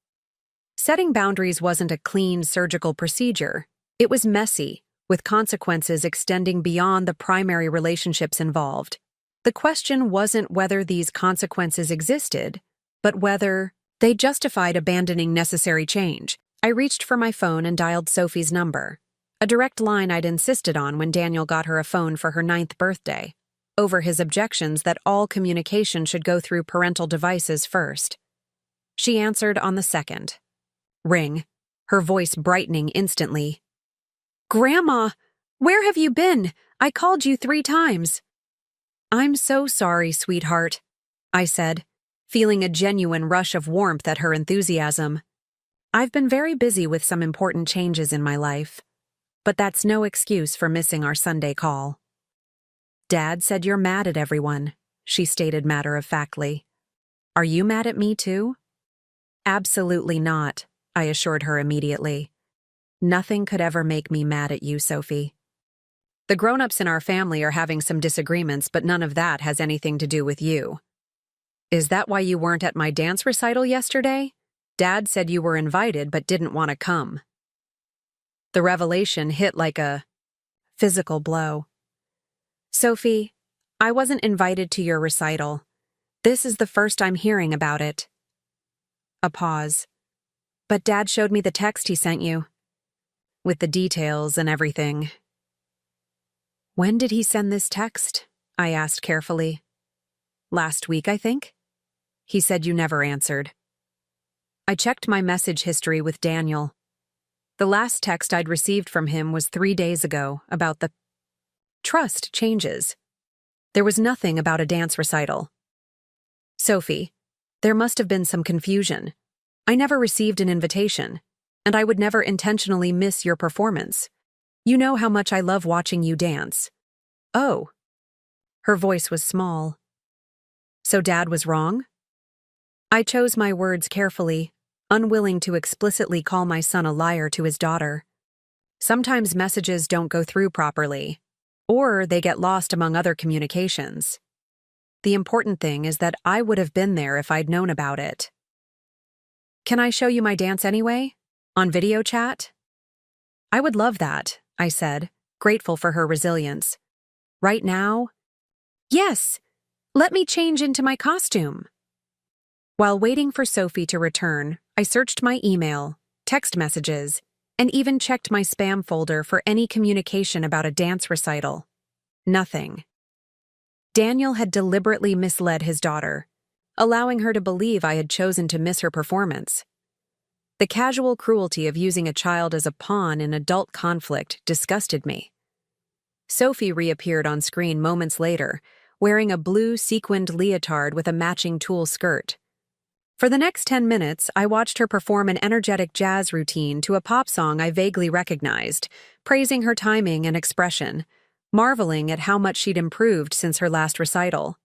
Setting boundaries wasn't a clean surgical procedure. It was messy, with consequences extending beyond the primary relationships involved. The question wasn't whether these consequences existed, but whether they justified abandoning necessary change. I reached for my phone and dialed Sophie's number, a direct line I'd insisted on when Daniel got her a phone for her 9th birthday, over his objections that all communication should go through parental devices first. She answered on the second ring, her voice brightening instantly. "Grandma, where have you been? I called you 3 times. "I'm so sorry, sweetheart," I said, feeling a genuine rush of warmth at her enthusiasm. "I've been very busy with some important changes in my life, but that's no excuse for missing our Sunday call." "Dad said you're mad at everyone," she stated matter-of-factly. "Are you mad at me too?" "Absolutely not," I assured her immediately. "Nothing could ever make me mad at you, Sophie. The grown-ups in our family are having some disagreements, but none of that has anything to do with you." "Is that why you weren't at my dance recital yesterday? Dad said you were invited but didn't want to come." The revelation hit like a physical blow. "Sophie, I wasn't invited to your recital. This is the first I'm hearing about it." A pause. "But Dad showed me the text he sent you, with the details and everything." "When did he send this text?" I asked carefully. "Last week, I think." He said you never answered. I checked my message history with Daniel. The last text I'd received from him was 3 days ago about the trust changes. There was nothing about a dance recital. "Sophie, there must have been some confusion. I never received an invitation, and I would never intentionally miss your performance. You know how much I love watching you dance." "Oh." Her voice was small. "So Dad was wrong?" I chose my words carefully, unwilling to explicitly call my son a liar to his daughter. Sometimes messages don't go through properly, or they get lost among other communications. The important thing is that I would have been there if I'd known about it. "Can I show you my dance anyway? On video chat?" "I would love that," I said, grateful for her resilience. "Right now?" "Yes. Let me change into my costume." While waiting for Sophie to return, I searched my email, text messages, and even checked my spam folder for any communication about a dance recital. Nothing. Daniel had deliberately misled his daughter, allowing her to believe I had chosen to miss her performance. The casual cruelty of using a child as a pawn in adult conflict disgusted me. Sophie reappeared on screen moments later, wearing a blue sequined leotard with a matching tulle skirt. For the next 10 minutes, I watched her perform an energetic jazz routine to a pop song I vaguely recognized, praising her timing and expression, marveling at how much she'd improved since her last recital.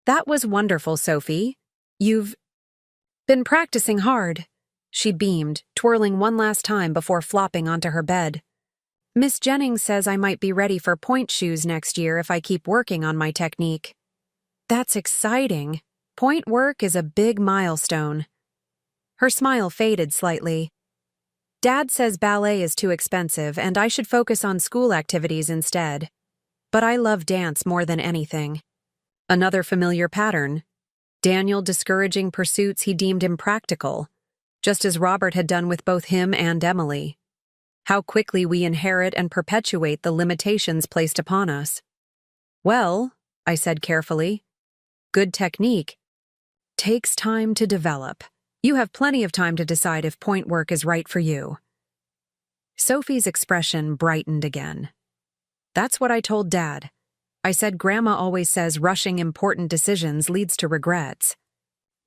"That was wonderful, Sophie. You've been practicing hard," she beamed, twirling one last time before flopping onto her bed. "Miss Jennings says I might be ready for point shoes next year if I keep working on my technique." "That's exciting. Point work is a big milestone." Her smile faded slightly. "Dad says ballet is too expensive and I should focus on school activities instead. But I love dance more than anything." Another familiar pattern. Daniel discouraging pursuits he deemed impractical, just as Robert had done with both him and Emily. How quickly we inherit and perpetuate the limitations placed upon us. "Well," I said carefully, "good technique takes time to develop. You have plenty of time to decide if point work is right for you." Sophie's expression brightened again. "That's what I told Dad. I said Grandma always says rushing important decisions leads to regrets."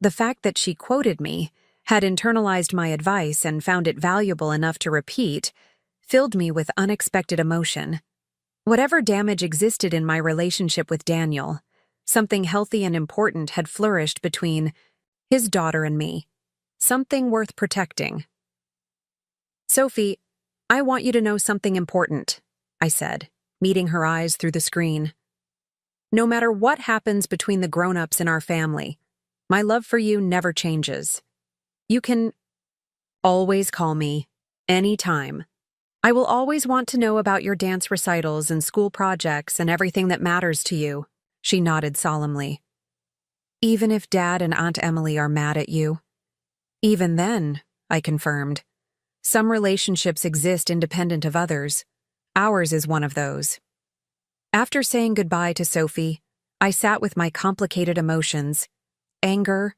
The fact that she quoted me, had internalized my advice and found it valuable enough to repeat, filled me with unexpected emotion. Whatever damage existed in my relationship with Daniel, something healthy and important had flourished between his daughter and me. Something worth protecting. "Sophie, I want you to know something important," I said, meeting her eyes through the screen. No matter what happens between the grown-ups in our family, my love for you never changes. You can always call me, anytime. I will always want to know about your dance recitals and school projects and everything that matters to you, she nodded solemnly. Even if Dad and Aunt Emily are mad at you? Even then, I confirmed. Some relationships exist independent of others. Ours is one of those. After saying goodbye to Sophie, I sat with my complicated emotions. Anger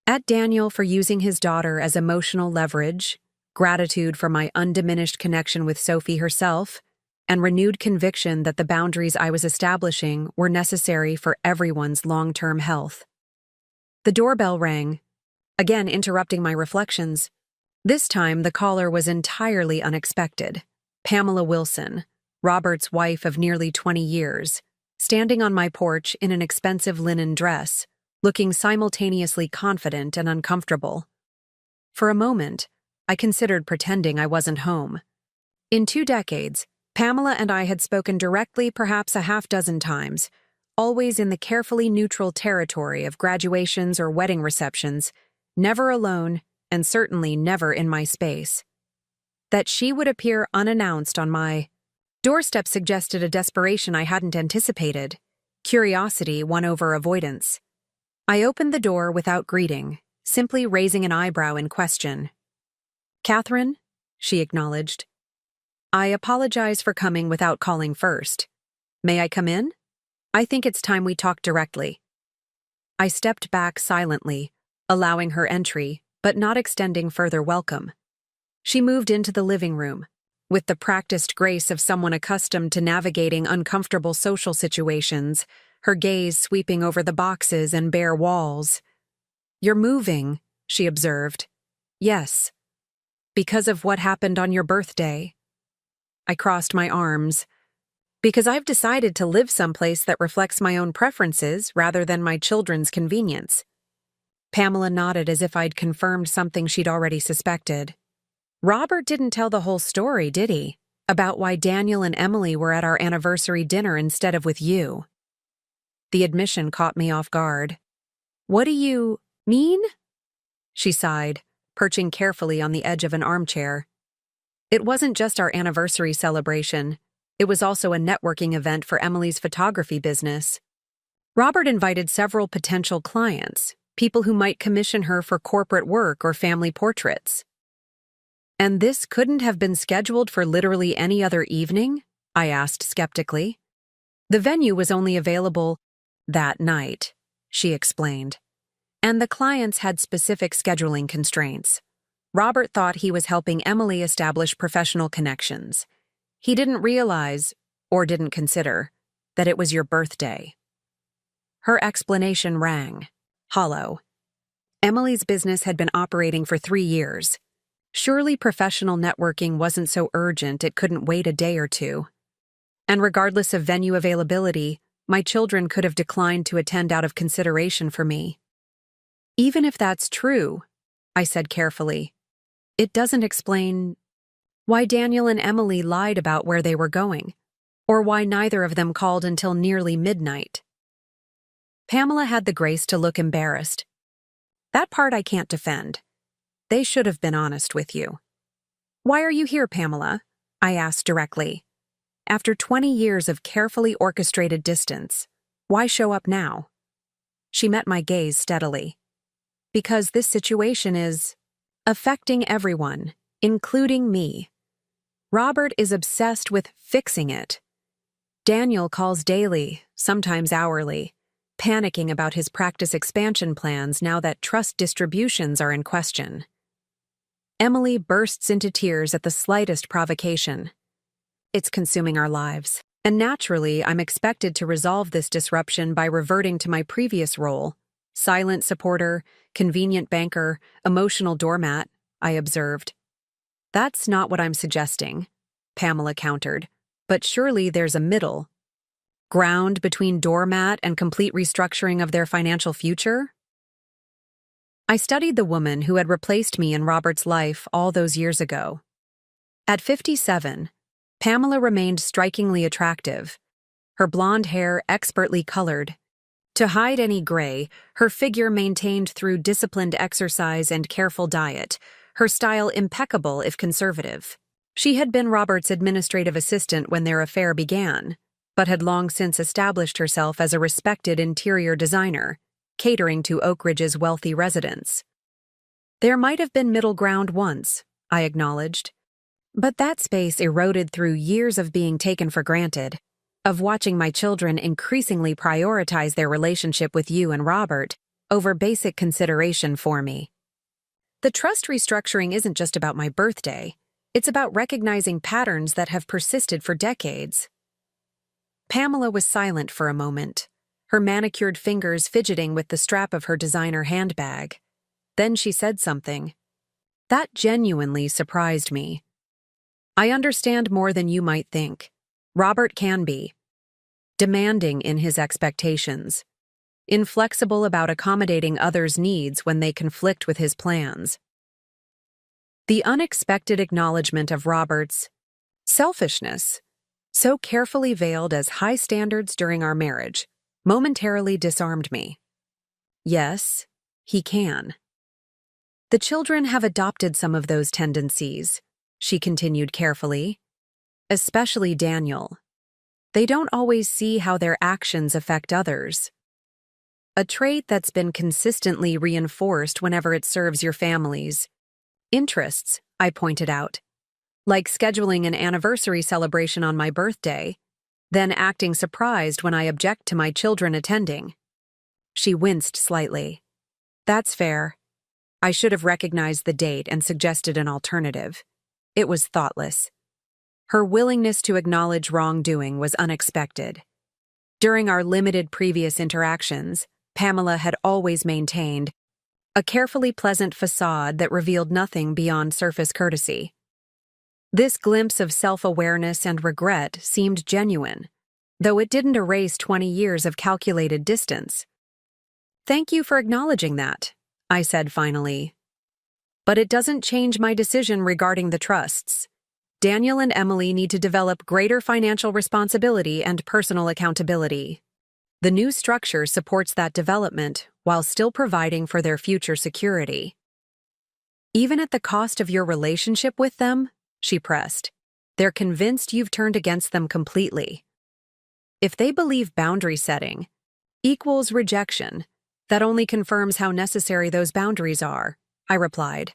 at Daniel for using his daughter as emotional leverage, gratitude for my undiminished connection with Sophie herself, and renewed conviction that the boundaries I was establishing were necessary for everyone's long-term health. The doorbell rang, again interrupting my reflections. This time, the caller was entirely unexpected. Pamela Wilson, Robert's wife of nearly 20 years, standing on my porch in an expensive linen dress, looking simultaneously confident and uncomfortable. For a moment, I considered pretending I wasn't home. In 2 decades, Pamela and I had spoken directly perhaps a half-dozen times, always in the carefully neutral territory of graduations or wedding receptions, never alone, and certainly never in my space. That she would appear unannounced on my doorstep suggested a desperation I hadn't anticipated. Curiosity won over avoidance. I opened the door without greeting, simply raising an eyebrow in question. "Catherine?" she acknowledged. "I apologize for coming without calling first. May I come in? I think it's time we talked directly." I stepped back silently, allowing her entry, but not extending further welcome. She moved into the living room, with the practiced grace of someone accustomed to navigating uncomfortable social situations, her gaze sweeping over the boxes and bare walls. "You're moving," she observed. "Yes. Because of what happened on your birthday." I crossed my arms. "Because I've decided to live someplace that reflects my own preferences rather than my children's convenience." Pamela nodded as if I'd confirmed something she'd already suspected. "Robert didn't tell the whole story, did he? About why Daniel and Emily were at our anniversary dinner instead of with you?" The admission caught me off guard. "What do you mean?" She sighed, perching carefully on the edge of an armchair. "It wasn't just our anniversary celebration. It was also a networking event for Emily's photography business. Robert invited several potential clients, people who might commission her for corporate work or family portraits." "And this couldn't have been scheduled for literally any other evening?" I asked skeptically. "The venue was only available that night," she explained. "And the clients had specific scheduling constraints. Robert thought he was helping Emily establish professional connections. He didn't realize, or didn't consider, that it was your birthday." Her explanation rang hollow. Emily's business had been operating for 3 years. Surely professional networking wasn't so urgent it couldn't wait a day or two. And regardless of venue availability, my children could have declined to attend out of consideration for me. "Even if that's true," I said carefully, "it doesn't explain why Daniel and Emily lied about where they were going, or why neither of them called until nearly midnight." Pamela had the grace to look embarrassed. "That part I can't defend. They should have been honest with you." "Why are you here, Pamela?" I asked directly. "After 20 years of carefully orchestrated distance, why show up now?" She met my gaze steadily. "Because this situation is affecting everyone, including me. Robert is obsessed with fixing it. Daniel calls daily, sometimes hourly, panicking about his practice expansion plans now that trust distributions are in question. Emily bursts into tears at the slightest provocation. It's consuming our lives, and naturally I'm expected to resolve this disruption by reverting to my previous role, silent supporter, convenient banker, emotional doormat, I observed. "That's not what I'm suggesting," Pamela countered, "but surely there's a middle ground between doormat and complete restructuring of their financial future?" I studied the woman who had replaced me in Robert's life all those years ago. At 57, Pamela remained strikingly attractive, her blonde hair expertly colored. To hide any gray, her figure maintained through disciplined exercise and careful diet, her style impeccable if conservative. She had been Robert's administrative assistant when their affair began, but had long since established herself as a respected interior designer, catering to Oak Ridge's wealthy residents. There might have been middle ground once, I acknowledged, but that space eroded through years of being taken for granted, of watching my children increasingly prioritize their relationship with you and Robert over basic consideration for me. The trust restructuring isn't just about my birthday, it's about recognizing patterns that have persisted for decades. Pamela was silent for a moment, her manicured fingers fidgeting with the strap of her designer handbag. Then she said something. That genuinely surprised me. I understand more than you might think. Robert can be demanding in his expectations, inflexible about accommodating others' needs when they conflict with his plans. The unexpected acknowledgement of Robert's selfishness, so carefully veiled as high standards during our marriage, momentarily disarmed me. Yes, he can. The children have adopted some of those tendencies, she continued carefully, especially Daniel. They don't always see how their actions affect others. A trait that's been consistently reinforced whenever it serves your family's interests, I pointed out, like scheduling an anniversary celebration on my birthday, then acting surprised when I object to my children attending. She winced slightly. That's fair. I should have recognized the date and suggested an alternative. It was thoughtless. Her willingness to acknowledge wrongdoing was unexpected. During our limited previous interactions, Pamela had always maintained a carefully pleasant facade that revealed nothing beyond surface courtesy. This glimpse of self-awareness and regret seemed genuine, though it didn't erase 20 years of calculated distance. Thank you for acknowledging that, I said finally. But it doesn't change my decision regarding the trusts. Daniel and Emily need to develop greater financial responsibility and personal accountability. The new structure supports that development while still providing for their future security. Even at the cost of your relationship with them, she pressed, they're convinced you've turned against them completely. If they believe boundary setting equals rejection, that only confirms how necessary those boundaries are, I replied.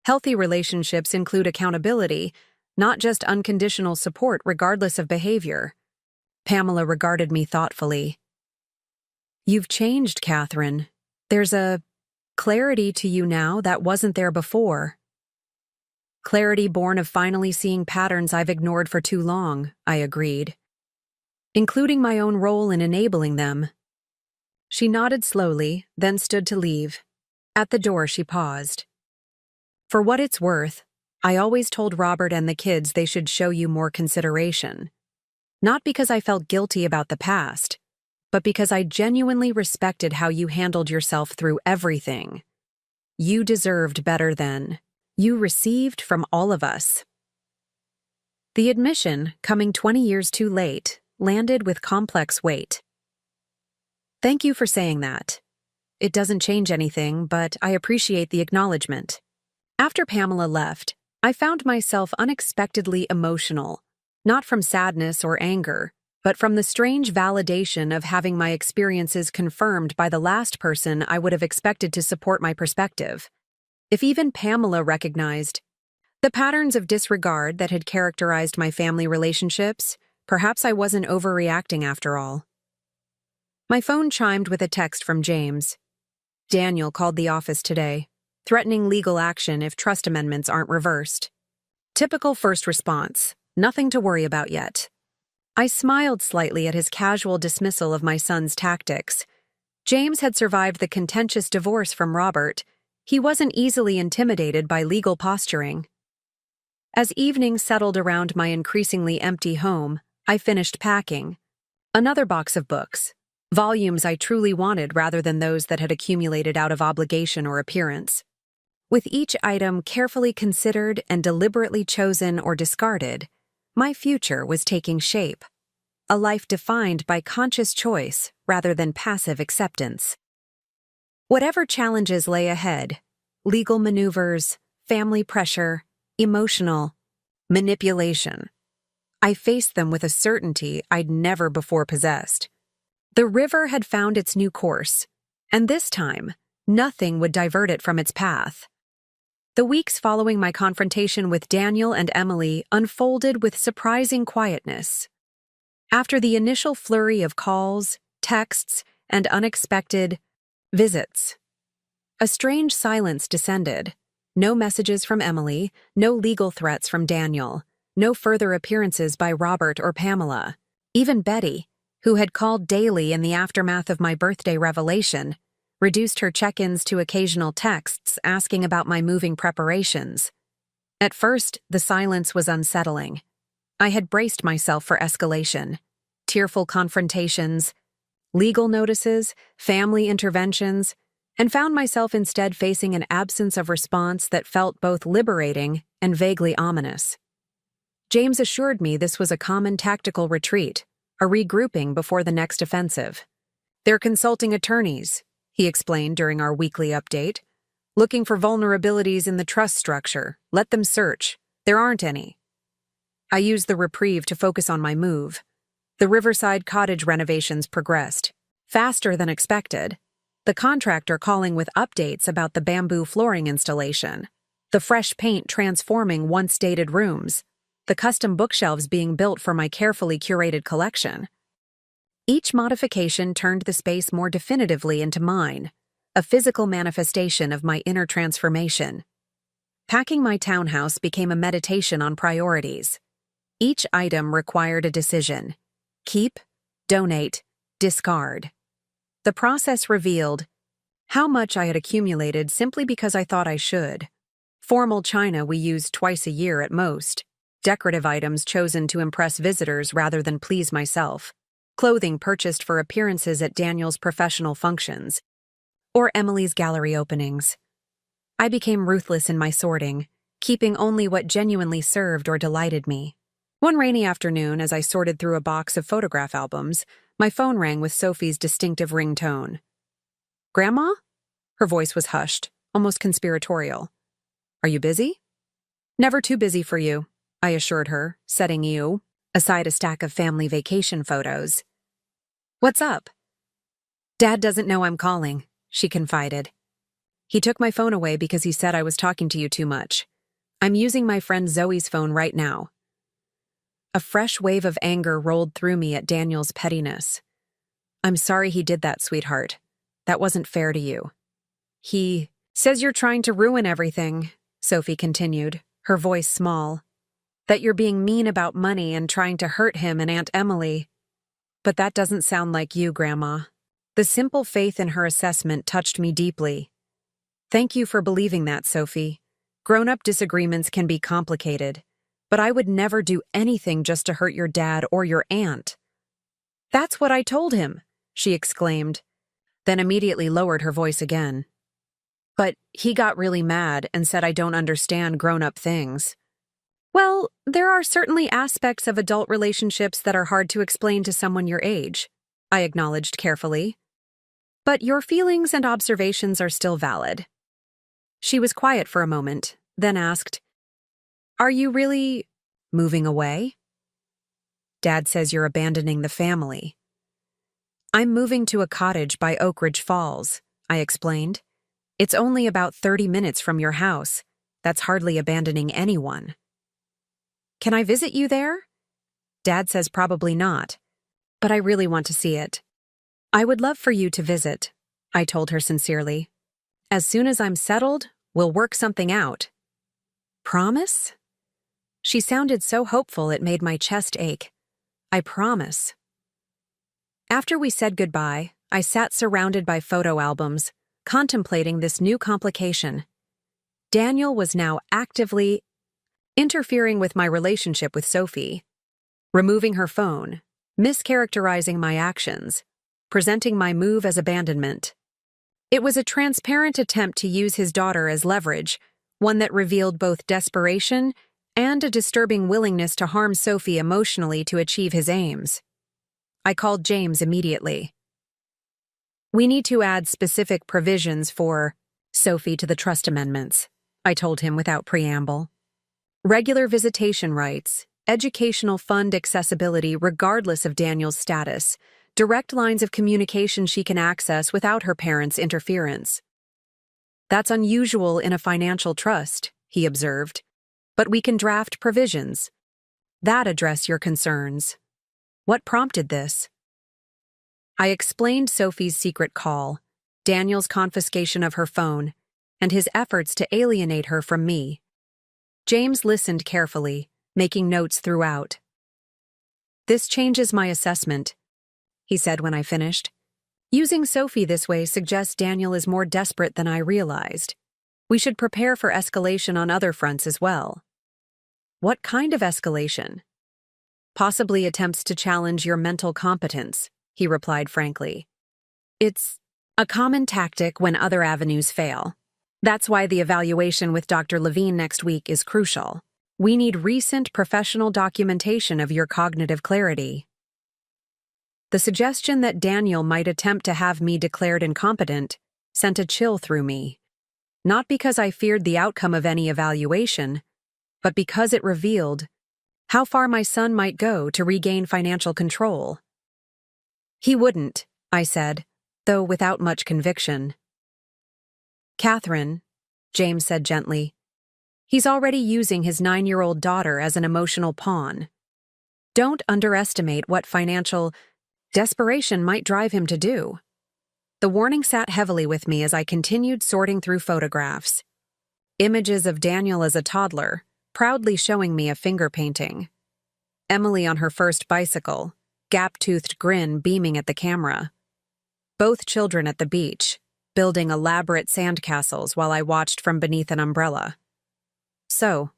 Healthy relationships include accountability, not just unconditional support regardless of behavior. Pamela regarded me thoughtfully. You've changed, Catherine. There's a clarity to you now that wasn't there before. Clarity born of finally seeing patterns I've ignored for too long, I agreed, including my own role in enabling them. She nodded slowly, then stood to leave. At the door, she paused. For what it's worth, I always told Robert and the kids they should show you more consideration. Not because I felt guilty about the past, but because I genuinely respected how you handled yourself through everything. You deserved better than you received from all of us. The admission, coming 20 years too late, landed with complex weight. Thank you for saying that. It doesn't change anything, but I appreciate the acknowledgement. After Pamela left, I found myself unexpectedly emotional, not from sadness or anger, but from the strange validation of having my experiences confirmed by the last person I would have expected to support my perspective. If even Pamela recognized the patterns of disregard that had characterized my family relationships, perhaps I wasn't overreacting after all. My phone chimed with a text from James. Daniel called the office today, threatening legal action if trust amendments aren't reversed. Typical first response, nothing to worry about yet. I smiled slightly at his casual dismissal of my son's tactics. James had survived the contentious divorce from Robert. He wasn't easily intimidated by legal posturing. As evening settled around my increasingly empty home, I finished packing. Another box of books, volumes I truly wanted rather than those that had accumulated out of obligation or appearance. With each item carefully considered and deliberately chosen or discarded, My future was taking shape. A life defined by conscious choice rather than passive acceptance. Whatever challenges lay ahead, legal maneuvers, family pressure, emotional manipulation, I faced them with a certainty I'd never before possessed. The river had found its new course, and this time, nothing would divert it from its path. The weeks following my confrontation with Daniel and Emily unfolded with surprising quietness. After the initial flurry of calls, texts, and unexpected visits, a strange silence descended. No messages from Emily, no legal threats from Daniel, no further appearances by Robert or Pamela. Even Betty, who had called daily in the aftermath of my birthday revelation, reduced her check-ins to occasional texts asking about my moving preparations. At first, the silence was unsettling. I had braced myself for escalation. Tearful confrontations, legal notices, family interventions, and found myself instead facing an absence of response that felt both liberating and vaguely ominous. James assured me this was a common tactical retreat, a regrouping before the next offensive. "They're consulting attorneys," he explained during our weekly update. "Looking for vulnerabilities in the trust structure. Let them search. There aren't any." I used the reprieve to focus on my move. The riverside cottage renovations progressed, faster than expected. The contractor calling with updates about the bamboo flooring installation, the fresh paint transforming once dated rooms, the custom bookshelves being built for my carefully curated collection. Each modification turned the space more definitively into mine, a physical manifestation of my inner transformation. Packing my townhouse became a meditation on priorities. Each item required a decision: keep, donate, discard. The process revealed how much I had accumulated simply because I thought I should. Formal china we used twice a year at most, decorative items chosen to impress visitors rather than please myself, clothing purchased for appearances at Daniel's professional functions, or Emily's gallery openings. I became ruthless in my sorting, keeping only what genuinely served or delighted me. One rainy afternoon, as I sorted through a box of photograph albums, my phone rang with Sophie's distinctive ringtone. "Grandma?" Her voice was hushed, almost conspiratorial. "Are you busy?" "Never too busy for you," I assured her, setting aside a stack of family vacation photos. "What's up?" "Dad doesn't know I'm calling," she confided. "He took my phone away because he said I was talking to you too much. I'm using my friend Zoe's phone right now." A fresh wave of anger rolled through me at Daniel's pettiness. "I'm sorry he did that, sweetheart. That wasn't fair to you." "He says you're trying to ruin everything," Sophie continued, her voice small. "That you're being mean about money and trying to hurt him and Aunt Emily. But that doesn't sound like you, Grandma." The simple faith in her assessment touched me deeply. "Thank you for believing that, Sophie. Grown-up disagreements can be complicated, but I would never do anything just to hurt your dad or your aunt." "That's what I told him," she exclaimed, then immediately lowered her voice again. "But he got really mad and said I don't understand grown-up things." "Well, there are certainly aspects of adult relationships that are hard to explain to someone your age," I acknowledged carefully. "But your feelings and observations are still valid." She was quiet for a moment, then asked, "Are you really moving away?" "Dad says you're abandoning the family." "I'm moving to a cottage by Oak Ridge Falls," I explained. "It's only about 30 minutes from your house. That's hardly abandoning anyone." "Can I visit you there?" "Dad says probably not, but I really want to see it." "I would love for you to visit," I told her sincerely. "As soon as I'm settled, we'll work something out." "Promise?" She sounded so hopeful it made my chest ache. "I promise." After we said goodbye, I sat surrounded by photo albums, contemplating this new complication. Daniel was now actively interfering with my relationship with Sophie, removing her phone, mischaracterizing my actions, presenting my move as abandonment. It was a transparent attempt to use his daughter as leverage, one that revealed both desperation and a disturbing willingness to harm Sophie emotionally to achieve his aims. I called James immediately. We need to add specific provisions for Sophie to the trust amendments, I told him without preamble. Regular visitation rights, educational fund accessibility regardless of Daniel's status, direct lines of communication she can access without her parents' interference. That's unusual in a financial trust, he observed, but we can draft provisions that address your concerns. What prompted this? I explained Sophie's secret call, Daniel's confiscation of her phone, and his efforts to alienate her from me. James listened carefully, making notes throughout. This changes my assessment, he said when I finished. Using Sophie this way suggests Daniel is more desperate than I realized. We should prepare for escalation on other fronts as well. What kind of escalation? Possibly attempts to challenge your mental competence, he replied frankly. It's a common tactic when other avenues fail. That's why the evaluation with Dr. Levine next week is crucial. We need recent professional documentation of your cognitive clarity. The suggestion that Daniel might attempt to have me declared incompetent sent a chill through me. Not because I feared the outcome of any evaluation, but because it revealed how far my son might go to regain financial control. He wouldn't, I said, though without much conviction. Catherine, James said gently, he's already using his 9-year-old daughter as an emotional pawn. Don't underestimate what financial desperation might drive him to do. The warning sat heavily with me as I continued sorting through photographs. Images of Daniel as a toddler, proudly showing me a finger painting. Emily on her first bicycle, gap-toothed grin beaming at the camera. Both children at the beach, building elaborate sandcastles while I watched from beneath an umbrella. So,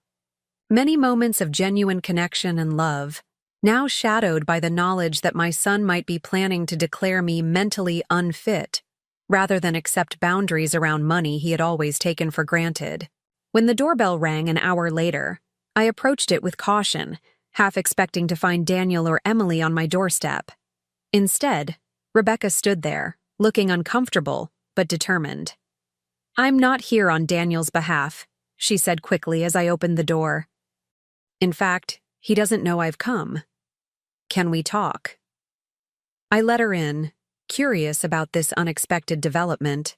many moments of genuine connection and love, now shadowed by the knowledge that my son might be planning to declare me mentally unfit, rather than accept boundaries around money he had always taken for granted. When the doorbell rang an hour later, I approached it with caution, half expecting to find Daniel or Emily on my doorstep. Instead, Rebecca stood there, looking uncomfortable but determined. I'm not here on Daniel's behalf, she said quickly as I opened the door. In fact, he doesn't know I've come. Can we talk? I let her in, curious about this unexpected development.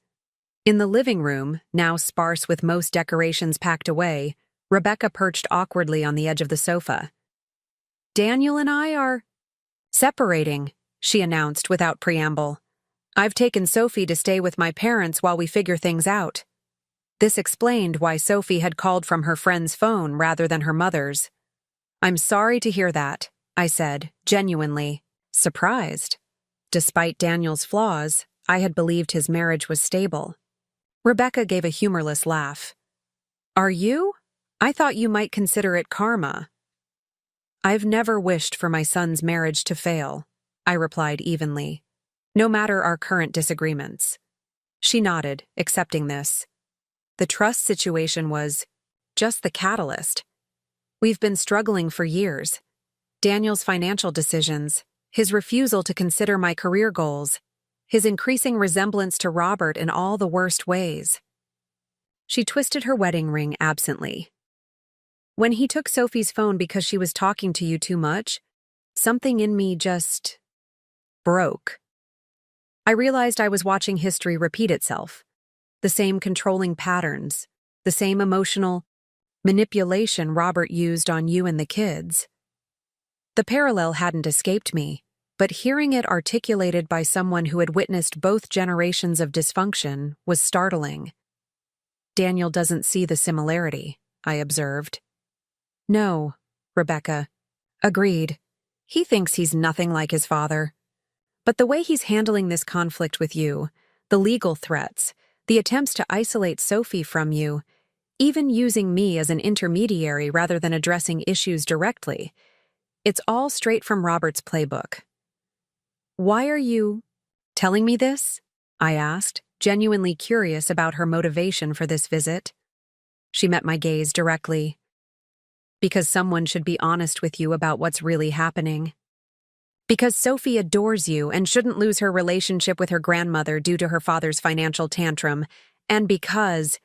In the living room, now sparse with most decorations packed away, Rebecca perched awkwardly on the edge of the sofa. Daniel and I are separating, she announced without preamble. I've taken Sophie to stay with my parents while we figure things out. This explained why Sophie had called from her friend's phone rather than her mother's. I'm sorry to hear that, I said, genuinely surprised. Despite Daniel's flaws, I had believed his marriage was stable. Rebecca gave a humorless laugh. Are you? I thought you might consider it karma. I've never wished for my son's marriage to fail, I replied evenly, no matter our current disagreements. She nodded, accepting this. The trust situation was just the catalyst. We've been struggling for years. Daniel's financial decisions, his refusal to consider my career goals, his increasing resemblance to Robert in all the worst ways. She twisted her wedding ring absently. When he took Sophie's phone because she was talking to you too much, something in me just broke. I realized I was watching history repeat itself. The same controlling patterns, the same emotional manipulation Robert used on you and the kids. The parallel hadn't escaped me, but hearing it articulated by someone who had witnessed both generations of dysfunction was startling. Daniel doesn't see the similarity, I observed. No, Rebecca. Agreed. He thinks he's nothing like his father. But the way he's handling this conflict with you, the legal threats, the attempts to isolate Sophie from you, even using me as an intermediary rather than addressing issues directly, it's all straight from Robert's playbook. Why are you telling me this? I asked, genuinely curious about her motivation for this visit. She met my gaze directly. Because someone should be honest with you about what's really happening. Because Sophie adores you and shouldn't lose her relationship with her grandmother due to her father's financial tantrum. And because...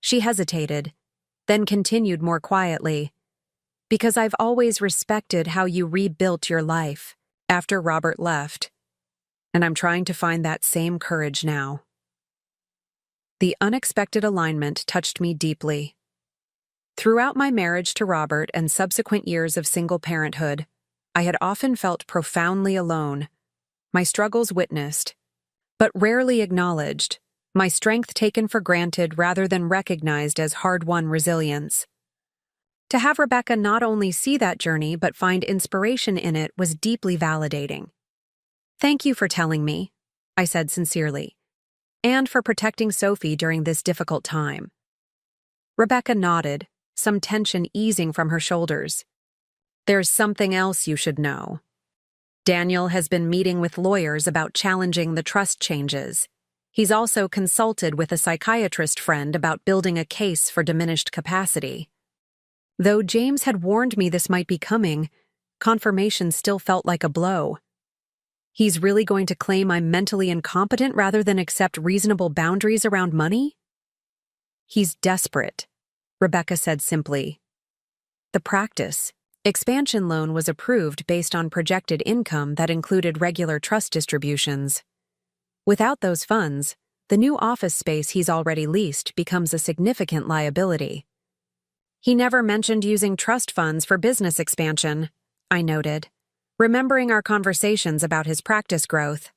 She hesitated, then continued more quietly. Because I've always respected how you rebuilt your life after Robert left. And I'm trying to find that same courage now. The unexpected alignment touched me deeply. Throughout my marriage to Robert and subsequent years of single parenthood, I had often felt profoundly alone, my struggles witnessed, but rarely acknowledged, my strength taken for granted rather than recognized as hard-won resilience. To have Rebecca not only see that journey but find inspiration in it was deeply validating. Thank you for telling me, I said sincerely, and for protecting Sophie during this difficult time. Rebecca nodded, some tension easing from her shoulders. There's something else you should know. Daniel has been meeting with lawyers about challenging the trust changes. He's also consulted with a psychiatrist friend about building a case for diminished capacity. Though James had warned me this might be coming, confirmation still felt like a blow. He's really going to claim I'm mentally incompetent rather than accept reasonable boundaries around money? He's desperate, Rebecca said simply. The practice, expansion loan was approved based on projected income that included regular trust distributions. Without those funds, the new office space he's already leased becomes a significant liability. He never mentioned using trust funds for business expansion, I noted, remembering our conversations about his practice growth.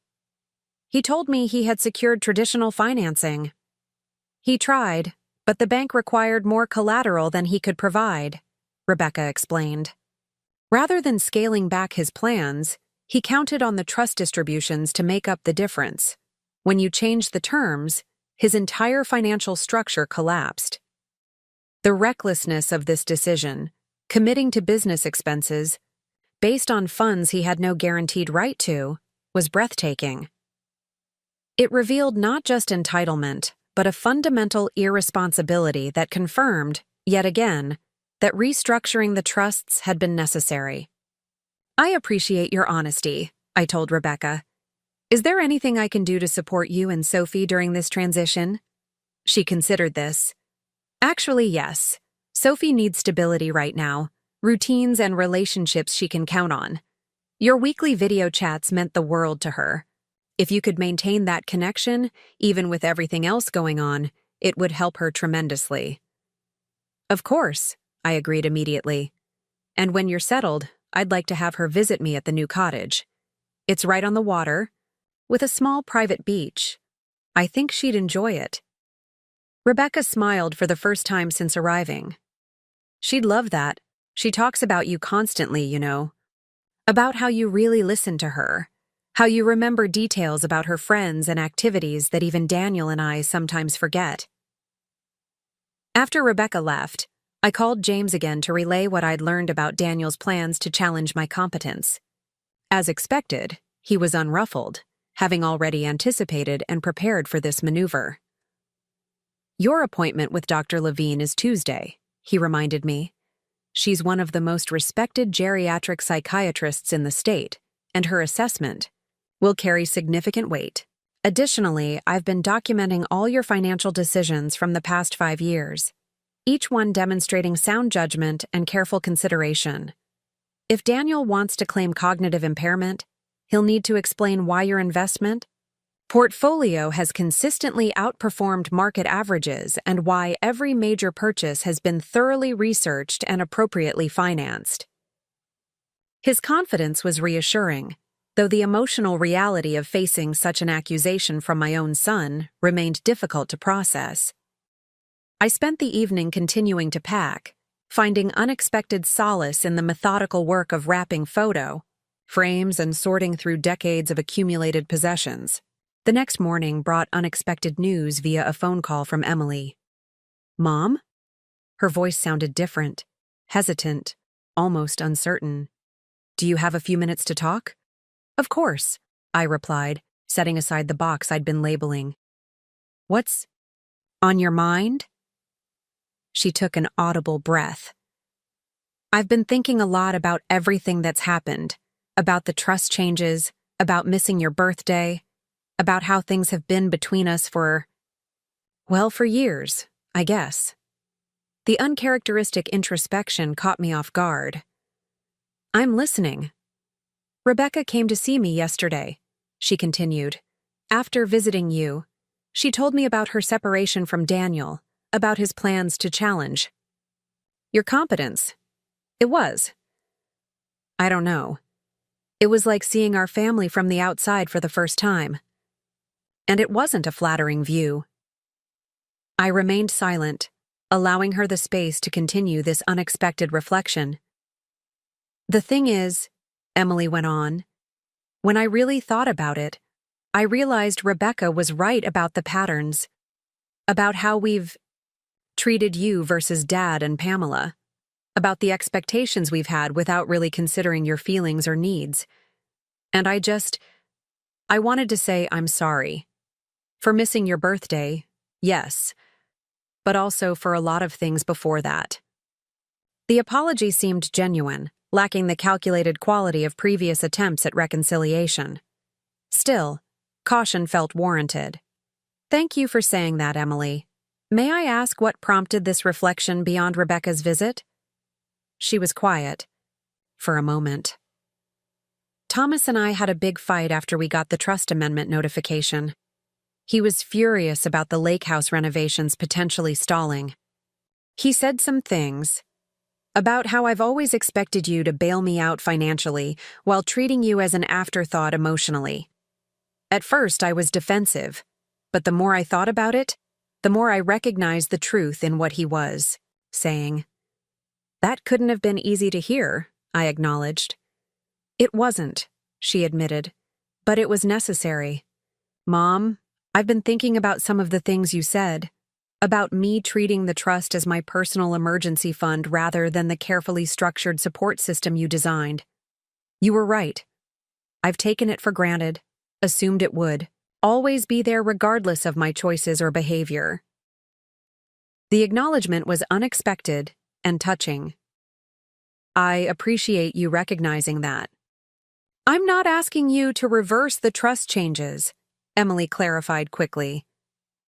He told me he had secured traditional financing. He tried, but the bank required more collateral than he could provide, Rebecca explained. Rather than scaling back his plans, he counted on the trust distributions to make up the difference. When you changed the terms, his entire financial structure collapsed. The recklessness of this decision, committing to business expenses, based on funds he had no guaranteed right to, was breathtaking. It revealed not just entitlement, but a fundamental irresponsibility that confirmed, yet again, that restructuring the trusts had been necessary. I appreciate your honesty, I told Rebecca. Is there anything I can do to support you and Sophie during this transition? She considered this. Actually, yes. Sophie needs stability right now, routines and relationships she can count on. Your weekly video chats meant the world to her. If you could maintain that connection, even with everything else going on, it would help her tremendously. Of course, I agreed immediately. And when you're settled, I'd like to have her visit me at the new cottage. It's right on the water, with a small private beach. I think she'd enjoy it. Rebecca smiled for the first time since arriving. She'd love that. She talks about you constantly, you know. About how you really listen to her. How you remember details about her friends and activities that even Daniel and I sometimes forget. After Rebecca left, I called James again to relay what I'd learned about Daniel's plans to challenge my competence. As expected, he was unruffled, having already anticipated and prepared for this maneuver. Your appointment with Dr. Levine is Tuesday, he reminded me. She's one of the most respected geriatric psychiatrists in the state, and her assessment will carry significant weight. Additionally, I've been documenting all your financial decisions from the past 5 years, each one demonstrating sound judgment and careful consideration. If Daniel wants to claim cognitive impairment, he'll need to explain why your investment portfolio has consistently outperformed market averages and why every major purchase has been thoroughly researched and appropriately financed. His confidence was reassuring, though the emotional reality of facing such an accusation from my own son remained difficult to process. I spent the evening continuing to pack, finding unexpected solace in the methodical work of wrapping photo frames and sorting through decades of accumulated possessions. The next morning brought unexpected news via a phone call from Emily. Mom? Her voice sounded different, hesitant, almost uncertain. Do you have a few minutes to talk? Of course, I replied, setting aside the box I'd been labeling. What's on your mind? She took an audible breath. I've been thinking a lot about everything that's happened, about the trust changes, about missing your birthday, about how things have been between us for years, I guess. The uncharacteristic introspection caught me off guard. I'm listening. Rebecca came to see me yesterday, she continued. After visiting you, she told me about her separation from Daniel, about his plans to challenge your competence. It was. I don't know. It was like seeing our family from the outside for the first time. And it wasn't a flattering view. I remained silent, allowing her the space to continue this unexpected reflection. The thing is, Emily went on, when I really thought about it, I realized Rebecca was right about the patterns, about how we've treated you versus Dad and Pamela, about the expectations we've had without really considering your feelings or needs. And I wanted to say I'm sorry. For missing your birthday, yes, but also for a lot of things before that. The apology seemed genuine, lacking the calculated quality of previous attempts at reconciliation. Still, caution felt warranted. Thank you for saying that, Emily. May I ask what prompted this reflection beyond Rebecca's visit? She was quiet. For a moment. Thomas and I had a big fight after we got the trust amendment notification. He was furious about the lake house renovations potentially stalling. He said some things about how I've always expected you to bail me out financially while treating you as an afterthought emotionally. At first, I was defensive, but the more I thought about it, the more I recognized the truth in what he was saying. That couldn't have been easy to hear, I acknowledged. It wasn't, she admitted, but it was necessary. Mom, I've been thinking about some of the things you said, about me treating the trust as my personal emergency fund rather than the carefully structured support system you designed. You were right. I've taken it for granted, assumed it would always be there regardless of my choices or behavior. The acknowledgement was unexpected and touching. I appreciate you recognizing that. I'm not asking you to reverse the trust changes, Emily clarified quickly.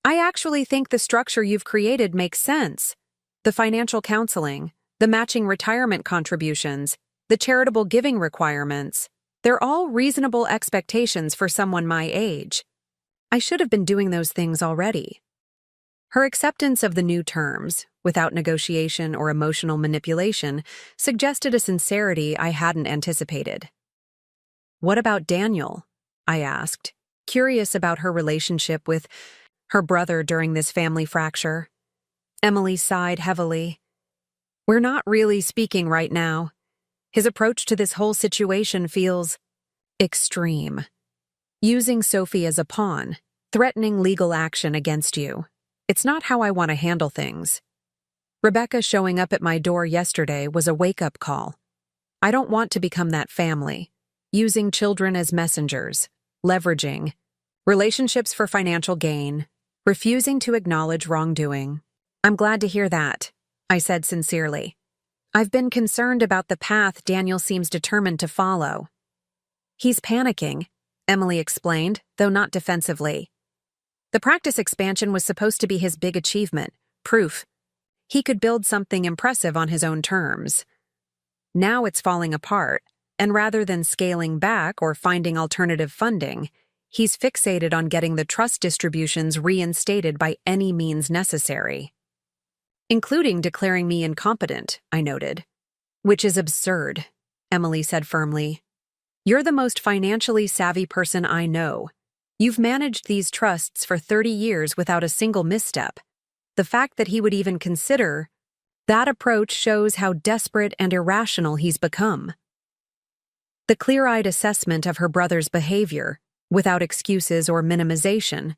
I actually think the structure you've created makes sense. The financial counseling, the matching retirement contributions, the charitable giving requirements, they're all reasonable expectations for someone my age. I should have been doing those things already. Her acceptance of the new terms, without negotiation or emotional manipulation, suggested a sincerity I hadn't anticipated. What about Daniel? I asked, curious about her relationship with her brother during this family fracture. Emily sighed heavily. We're not really speaking right now. His approach to this whole situation feels extreme. Using Sophie as a pawn, threatening legal action against you. It's not how I want to handle things. Rebecca showing up at my door yesterday was a wake-up call. I don't want to become that family, using children as messengers, leveraging relationships for financial gain, refusing to acknowledge wrongdoing. I'm glad to hear that, I said sincerely. I've been concerned about the path Daniel seems determined to follow. He's panicking, Emily explained, though not defensively. The practice expansion was supposed to be his big achievement, proof he could build something impressive on his own terms. Now it's falling apart, and rather than scaling back or finding alternative funding, he's fixated on getting the trust distributions reinstated by any means necessary. Including declaring me incompetent, I noted. Which is absurd, Emily said firmly. You're the most financially savvy person I know. You've managed these trusts for 30 years without a single misstep. The fact that he would even consider that approach shows how desperate and irrational he's become. The clear-eyed assessment of her brother's behavior, without excuses or minimization,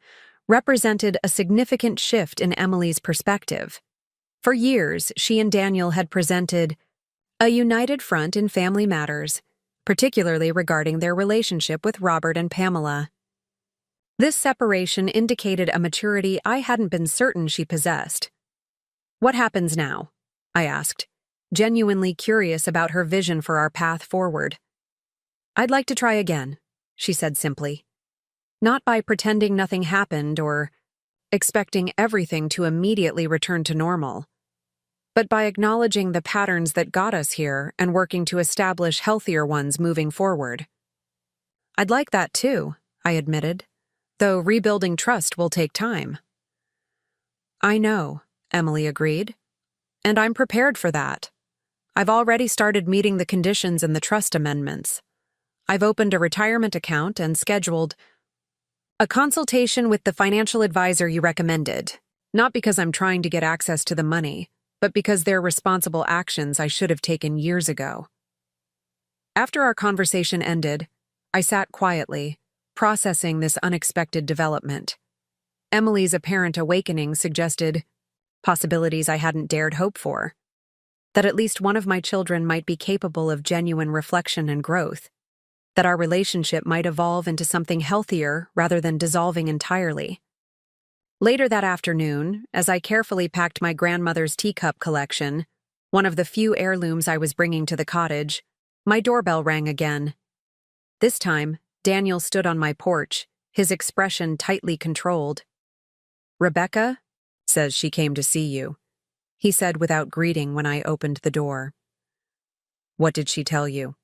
represented a significant shift in Emily's perspective. For years, she and Daniel had presented a united front in family matters, particularly regarding their relationship with Robert and Pamela. This separation indicated a maturity I hadn't been certain she possessed. What happens now? I asked. genuinely curious about her vision for our path forward. "I'd like to try again," she said simply. Not by pretending nothing happened or expecting everything to immediately return to normal, but by acknowledging the patterns that got us here and working to establish healthier ones moving forward. "I'd like that too," I admitted, "though rebuilding trust will take time." "I know," Emily agreed, "and I'm prepared for that. I've already started meeting the conditions in the trust amendments. I've opened a retirement account and scheduled a consultation with the financial advisor you recommended, not because I'm trying to get access to the money, but because they're responsible actions I should have taken years ago." After our conversation ended, I sat quietly, processing this unexpected development. Emily's apparent awakening suggested possibilities I hadn't dared hope for, that at least one of my children might be capable of genuine reflection and growth, that our relationship might evolve into something healthier rather than dissolving entirely. Later that afternoon, as I carefully packed my grandmother's teacup collection, one of the few heirlooms I was bringing to the cottage, my doorbell rang again. This time, Daniel stood on my porch, his expression tightly controlled. "Rebecca says she came to see you," he said without greeting when I opened the door. "What did she tell you?"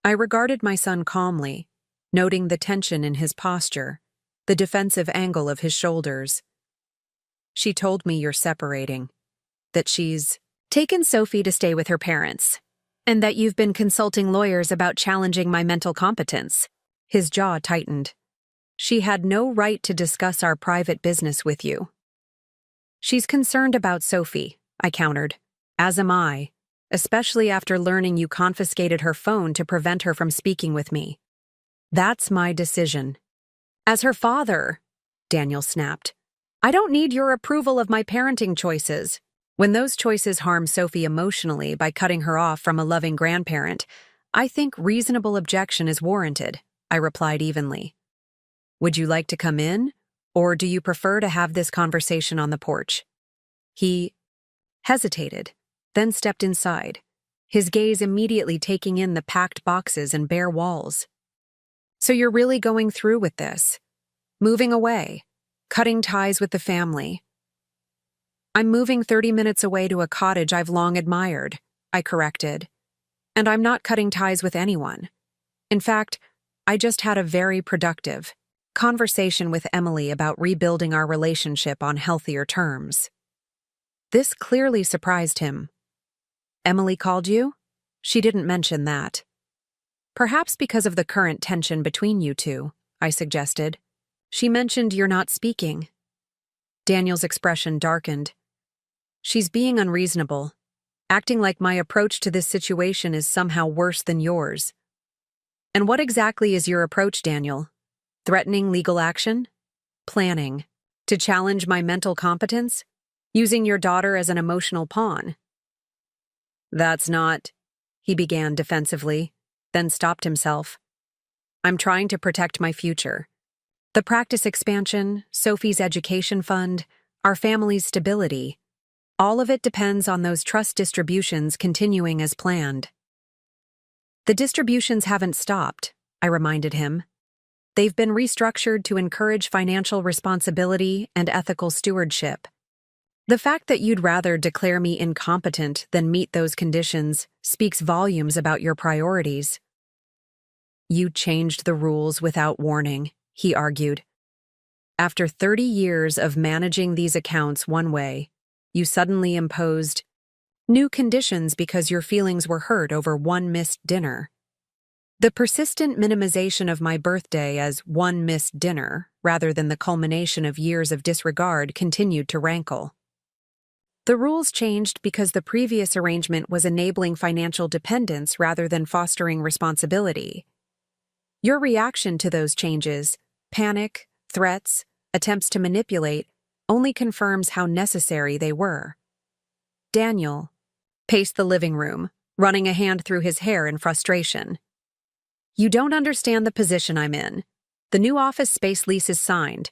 I regarded my son calmly, noting the tension in his posture, the defensive angle of his shoulders. "She told me you're separating, that she's taken Sophie to stay with her parents, and that you've been consulting lawyers about challenging my mental competence." His jaw tightened. "She had no right to discuss our private business with you." "She's concerned about Sophie," I countered. "As am I, especially after learning you confiscated her phone to prevent her from speaking with me. That's my decision." "As her father," Daniel snapped, "I don't need your approval of my parenting choices. When those choices harm Sophie emotionally by cutting her off from a loving grandparent, I think reasonable objection is warranted," I replied evenly. "Would you like to come in, or do you prefer to have this conversation on the porch?" He hesitated, then stepped inside, his gaze immediately taking in the packed boxes and bare walls. "So you're really going through with this? Moving away? Cutting ties with the family?" "I'm moving 30 minutes away to a cottage I've long admired," I corrected. "And I'm not cutting ties with anyone. In fact, I just had a very productive conversation with Emily about rebuilding our relationship on healthier terms." This clearly surprised him. "Emily called you?" "She didn't mention that." "Perhaps because of the current tension between you two," I suggested. "She mentioned you're not speaking." Daniel's expression darkened. "She's being unreasonable, acting like my approach to this situation is somehow worse than yours." "And what exactly is your approach, Daniel? Threatening legal action? Planning to challenge my mental competence? Using your daughter as an emotional pawn?" "That's not," he began defensively, then stopped himself. "I'm trying to protect my future. The practice expansion, Sophie's education fund, our family's stability. All of it depends on those trust distributions continuing as planned." "The distributions haven't stopped," I reminded him. "They've been restructured to encourage financial responsibility and ethical stewardship. The fact that you'd rather declare me incompetent than meet those conditions speaks volumes about your priorities." "You changed the rules without warning," he argued. "After 30 years of managing these accounts one way, you suddenly imposed new conditions because your feelings were hurt over one missed dinner." The persistent minimization of my birthday as one missed dinner, rather than the culmination of years of disregard, continued to rankle. "The rules changed because the previous arrangement was enabling financial dependence rather than fostering responsibility. Your reaction to those changes, panic, threats, attempts to manipulate, only confirms how necessary they were." Daniel paced the living room, running a hand through his hair in frustration. "You don't understand the position I'm in. The new office space lease is signed.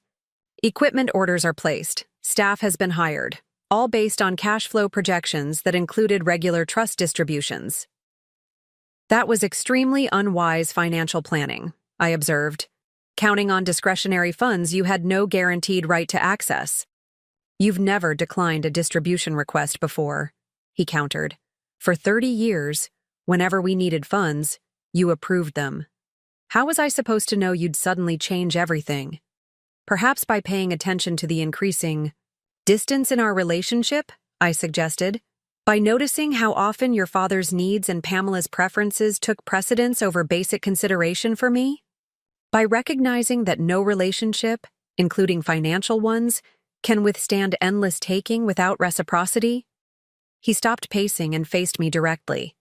Equipment orders are placed. Staff has been hired. all based on cash flow projections that included regular trust distributions. That was extremely unwise financial planning, I observed, counting on discretionary funds you had no guaranteed right to access. You've never declined a distribution request before, he countered. For 30 years, whenever we needed funds, you approved them. How was I supposed to know you'd suddenly change everything? Perhaps by paying attention to the increasing distance in our relationship, I suggested. By noticing how often your father's needs and Pamela's preferences took precedence over basic consideration for me? By recognizing that no relationship, including financial ones, can withstand endless taking without reciprocity? He stopped pacing and faced me directly.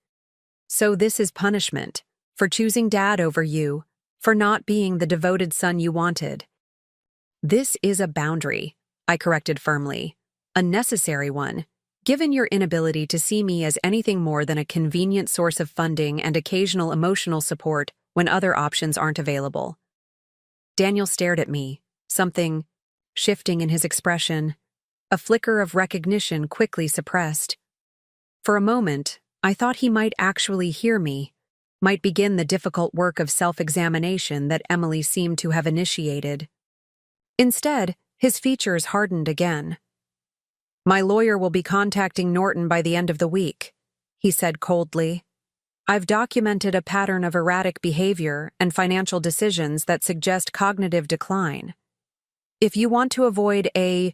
So this is punishment, for choosing Dad over you, for not being the devoted son you wanted. This is a boundary, I corrected firmly, a necessary one, given your inability to see me as anything more than a convenient source of funding and occasional emotional support when other options aren't available. Daniel stared at me, something shifting in his expression, a flicker of recognition quickly suppressed. For a moment, I thought he might actually hear me, might begin the difficult work of self-examination that Emily seemed to have initiated. Instead, his features hardened again. My lawyer will be contacting Norton by the end of the week, he said coldly. I've documented a pattern of erratic behavior and financial decisions that suggest cognitive decline. If you want to avoid a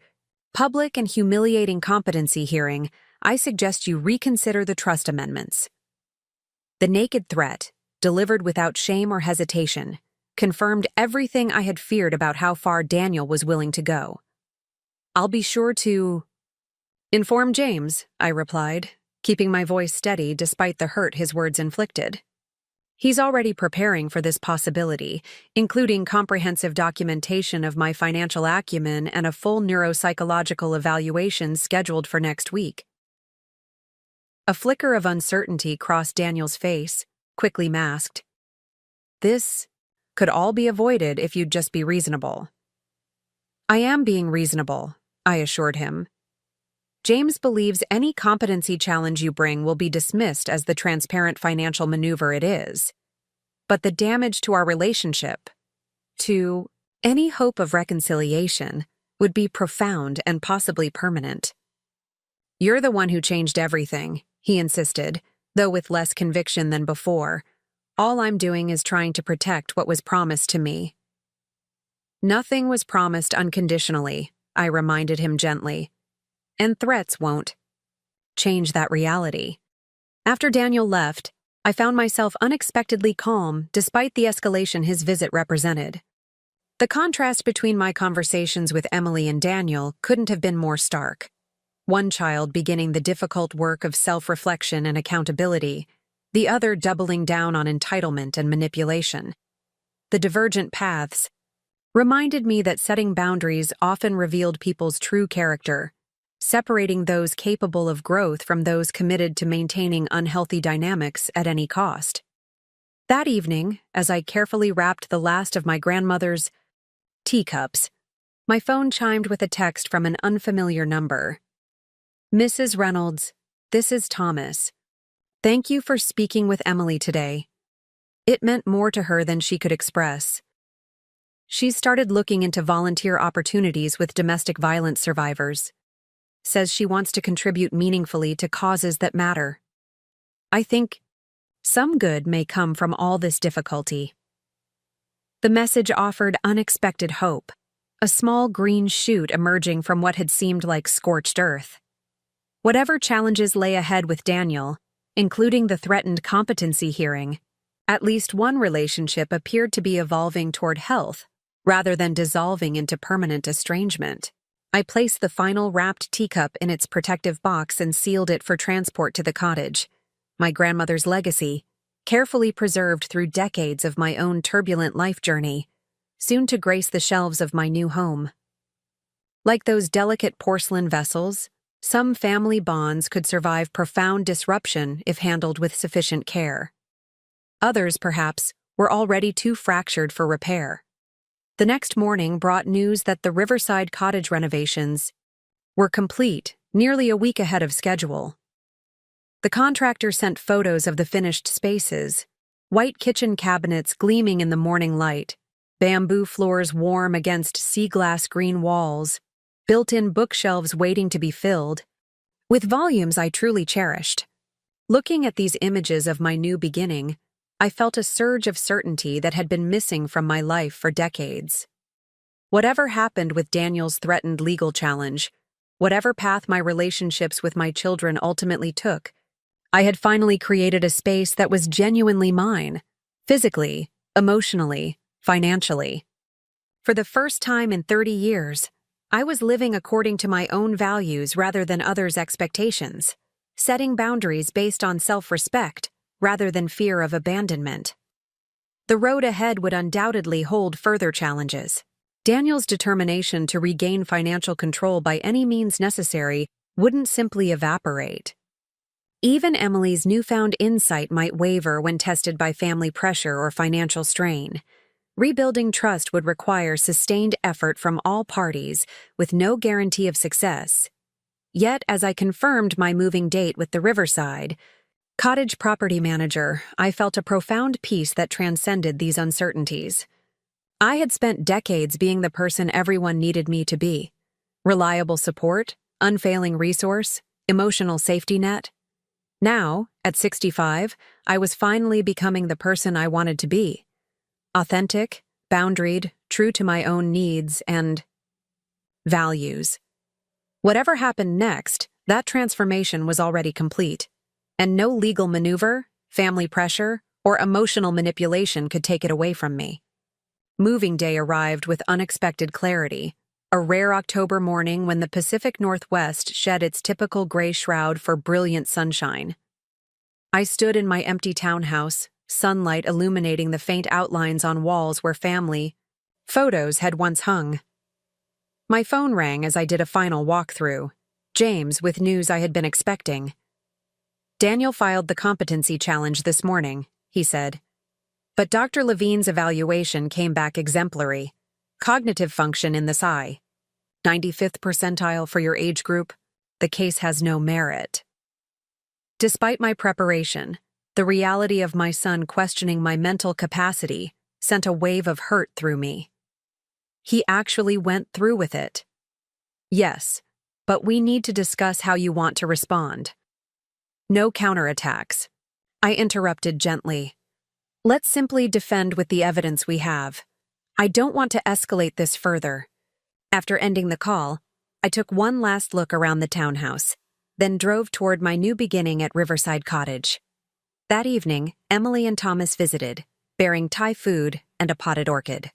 public and humiliating competency hearing, I suggest you reconsider the trust amendments. The naked threat, delivered without shame or hesitation, confirmed everything I had feared about how far Daniel was willing to go. I'll be sure to inform James, I replied, keeping my voice steady despite the hurt his words inflicted. He's already preparing for this possibility, including comprehensive documentation of my financial acumen and a full neuropsychological evaluation scheduled for next week. A flicker of uncertainty crossed Daniel's face, quickly masked. This could all be avoided if you'd just be reasonable. I am being reasonable, I assured him. James believes any competency challenge you bring will be dismissed as the transparent financial maneuver it is. But the damage to our relationship, to any hope of reconciliation, would be profound and possibly permanent. You're the one who changed everything, he insisted, though with less conviction than before. All I'm doing is trying to protect what was promised to me. Nothing was promised unconditionally, I reminded him gently. And threats won't change that reality. After Daniel left, I found myself unexpectedly calm despite the escalation his visit represented. The contrast between my conversations with Emily and Daniel couldn't have been more stark. One child beginning the difficult work of self-reflection and accountability, the other doubling down on entitlement and manipulation. The divergent paths reminded me that setting boundaries often revealed people's true character, separating those capable of growth from those committed to maintaining unhealthy dynamics at any cost. That evening, as I carefully wrapped the last of my grandmother's teacups, my phone chimed with a text from an unfamiliar number. Mrs. Reynolds, this is Thomas. Thank you for speaking with Emily today. It meant more to her than she could express. She's started looking into volunteer opportunities with domestic violence survivors. Says she wants to contribute meaningfully to causes that matter. I think some good may come from all this difficulty. The message offered unexpected hope, a small green shoot emerging from what had seemed like scorched earth. Whatever challenges lay ahead with Daniel, including the threatened competency hearing, at least one relationship appeared to be evolving toward health rather than dissolving into permanent estrangement. I placed the final wrapped teacup in its protective box and sealed it for transport to the cottage, my grandmother's legacy, carefully preserved through decades of my own turbulent life journey, soon to grace the shelves of my new home. Like those delicate porcelain vessels, some family bonds could survive profound disruption if handled with sufficient care. Others, perhaps, were already too fractured for repair. The next morning brought news that the Riverside cottage renovations were complete nearly a week ahead of schedule. The contractor sent photos of the finished spaces, white kitchen cabinets gleaming in the morning light, bamboo floors warm against sea glass green walls, built-in bookshelves waiting to be filled, with volumes I truly cherished. Looking at these images of my new beginning, I felt a surge of certainty that had been missing from my life for decades. Whatever happened with Daniel's threatened legal challenge, whatever path my relationships with my children ultimately took, I had finally created a space that was genuinely mine, physically, emotionally, financially. For the first time in 30 years, I was living according to my own values rather than others' expectations, setting boundaries based on self-respect rather than fear of abandonment. The road ahead would undoubtedly hold further challenges. Daniel's determination to regain financial control by any means necessary wouldn't simply evaporate. Even Emily's newfound insight might waver when tested by family pressure or financial strain. Rebuilding trust would require sustained effort from all parties, with no guarantee of success. Yet, as I confirmed my moving date with the Riverside cottage property manager, I felt a profound peace that transcended these uncertainties. I had spent decades being the person everyone needed me to be. Reliable support, unfailing resource, emotional safety net. Now, at 65, I was finally becoming the person I wanted to be. Authentic, boundaried, true to my own needs and values. Whatever happened next, that transformation was already complete, and no legal maneuver, family pressure, or emotional manipulation could take it away from me. Moving day arrived with unexpected clarity, a rare October morning when the Pacific Northwest shed its typical gray shroud for brilliant sunshine. I stood in my empty townhouse, sunlight illuminating the faint outlines on walls where family photos had once hung. My phone rang as I did a final walkthrough. James, with news I had been expecting. "Daniel filed the competency challenge this morning," he said. "But Dr. Levine's evaluation came back exemplary. Cognitive function in this eye. 95th percentile for your age group. The case has no merit." Despite my preparation, the reality of my son questioning my mental capacity sent a wave of hurt through me. He actually went through with it. "Yes, but we need to discuss how you want to respond." "No counterattacks," I interrupted gently. "Let's simply defend with the evidence we have. I don't want to escalate this further." After ending the call, I took one last look around the townhouse, then drove toward my new beginning at Riverside Cottage. That evening, Emily and Thomas visited, bearing Thai food and a potted orchid.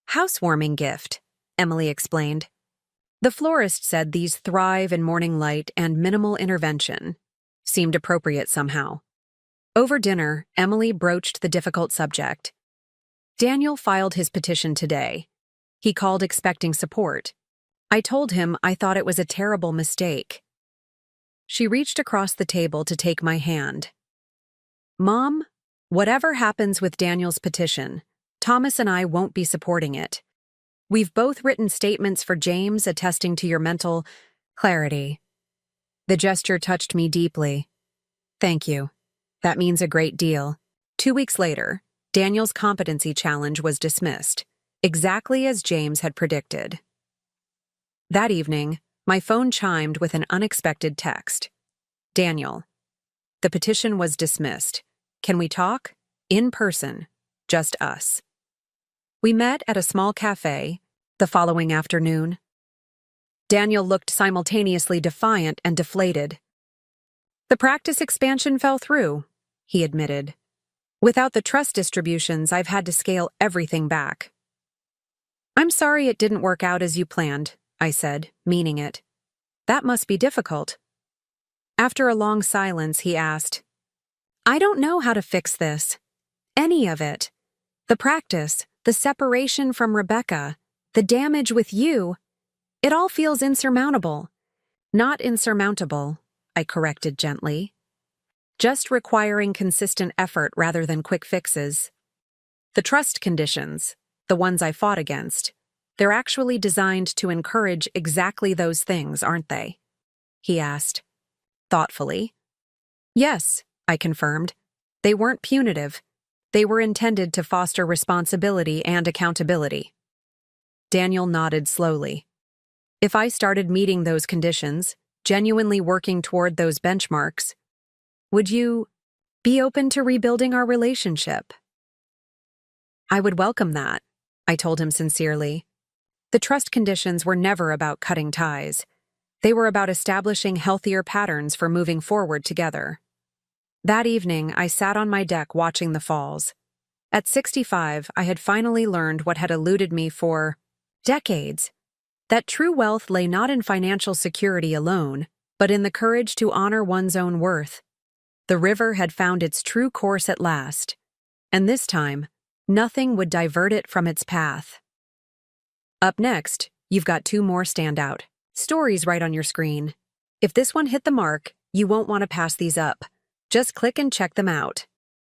"Housewarming gift," Emily explained. "The florist said these thrive in morning light and minimal intervention." Seemed appropriate somehow. Over dinner, Emily broached the difficult subject. "Daniel filed his petition today. He called expecting support. I told him I thought it was a terrible mistake." She reached across the table to take my hand. "Mom, whatever happens with Daniel's petition, Thomas and I won't be supporting it. We've both written statements for James attesting to your mental clarity." The gesture touched me deeply. "Thank you. That means a great deal." 2 weeks later, Daniel's competency challenge was dismissed, exactly as James had predicted. That evening, my phone chimed with an unexpected text. "Daniel, the petition was dismissed. Can we talk? In person. Just us." We met at a small cafe the following afternoon. Daniel looked simultaneously defiant and deflated. "The practice expansion fell through," he admitted. "Without the trust distributions, I've had to scale everything back." "I'm sorry it didn't work out as you planned," I said, meaning it. "That must be difficult." After a long silence, he asked, "I don't know how to fix this. Any of it. The practice, the separation from Rebecca, the damage with you. It all feels insurmountable." "Not insurmountable," I corrected gently. "Just requiring consistent effort rather than quick fixes. The trust conditions, the ones I fought against, they're actually designed to encourage exactly those things, aren't they?" he asked, thoughtfully. Yes, I confirmed. They weren't punitive. They were intended to foster responsibility and accountability. Daniel nodded slowly. If I started meeting those conditions, genuinely working toward those benchmarks, would you be open to rebuilding our relationship? I would welcome that, I told him sincerely. The trust conditions were never about cutting ties. They were about establishing healthier patterns for moving forward together. That evening, I sat on my deck watching the falls. At 65, I had finally learned what had eluded me for decades. That true wealth lay not in financial security alone, but in the courage to honor one's own worth. The river had found its true course at last, and this time, nothing would divert it from its path. Up next, you've got 2 more standout stories right on your screen. If this one hit the mark, you won't want to pass these up. Just click and check them out.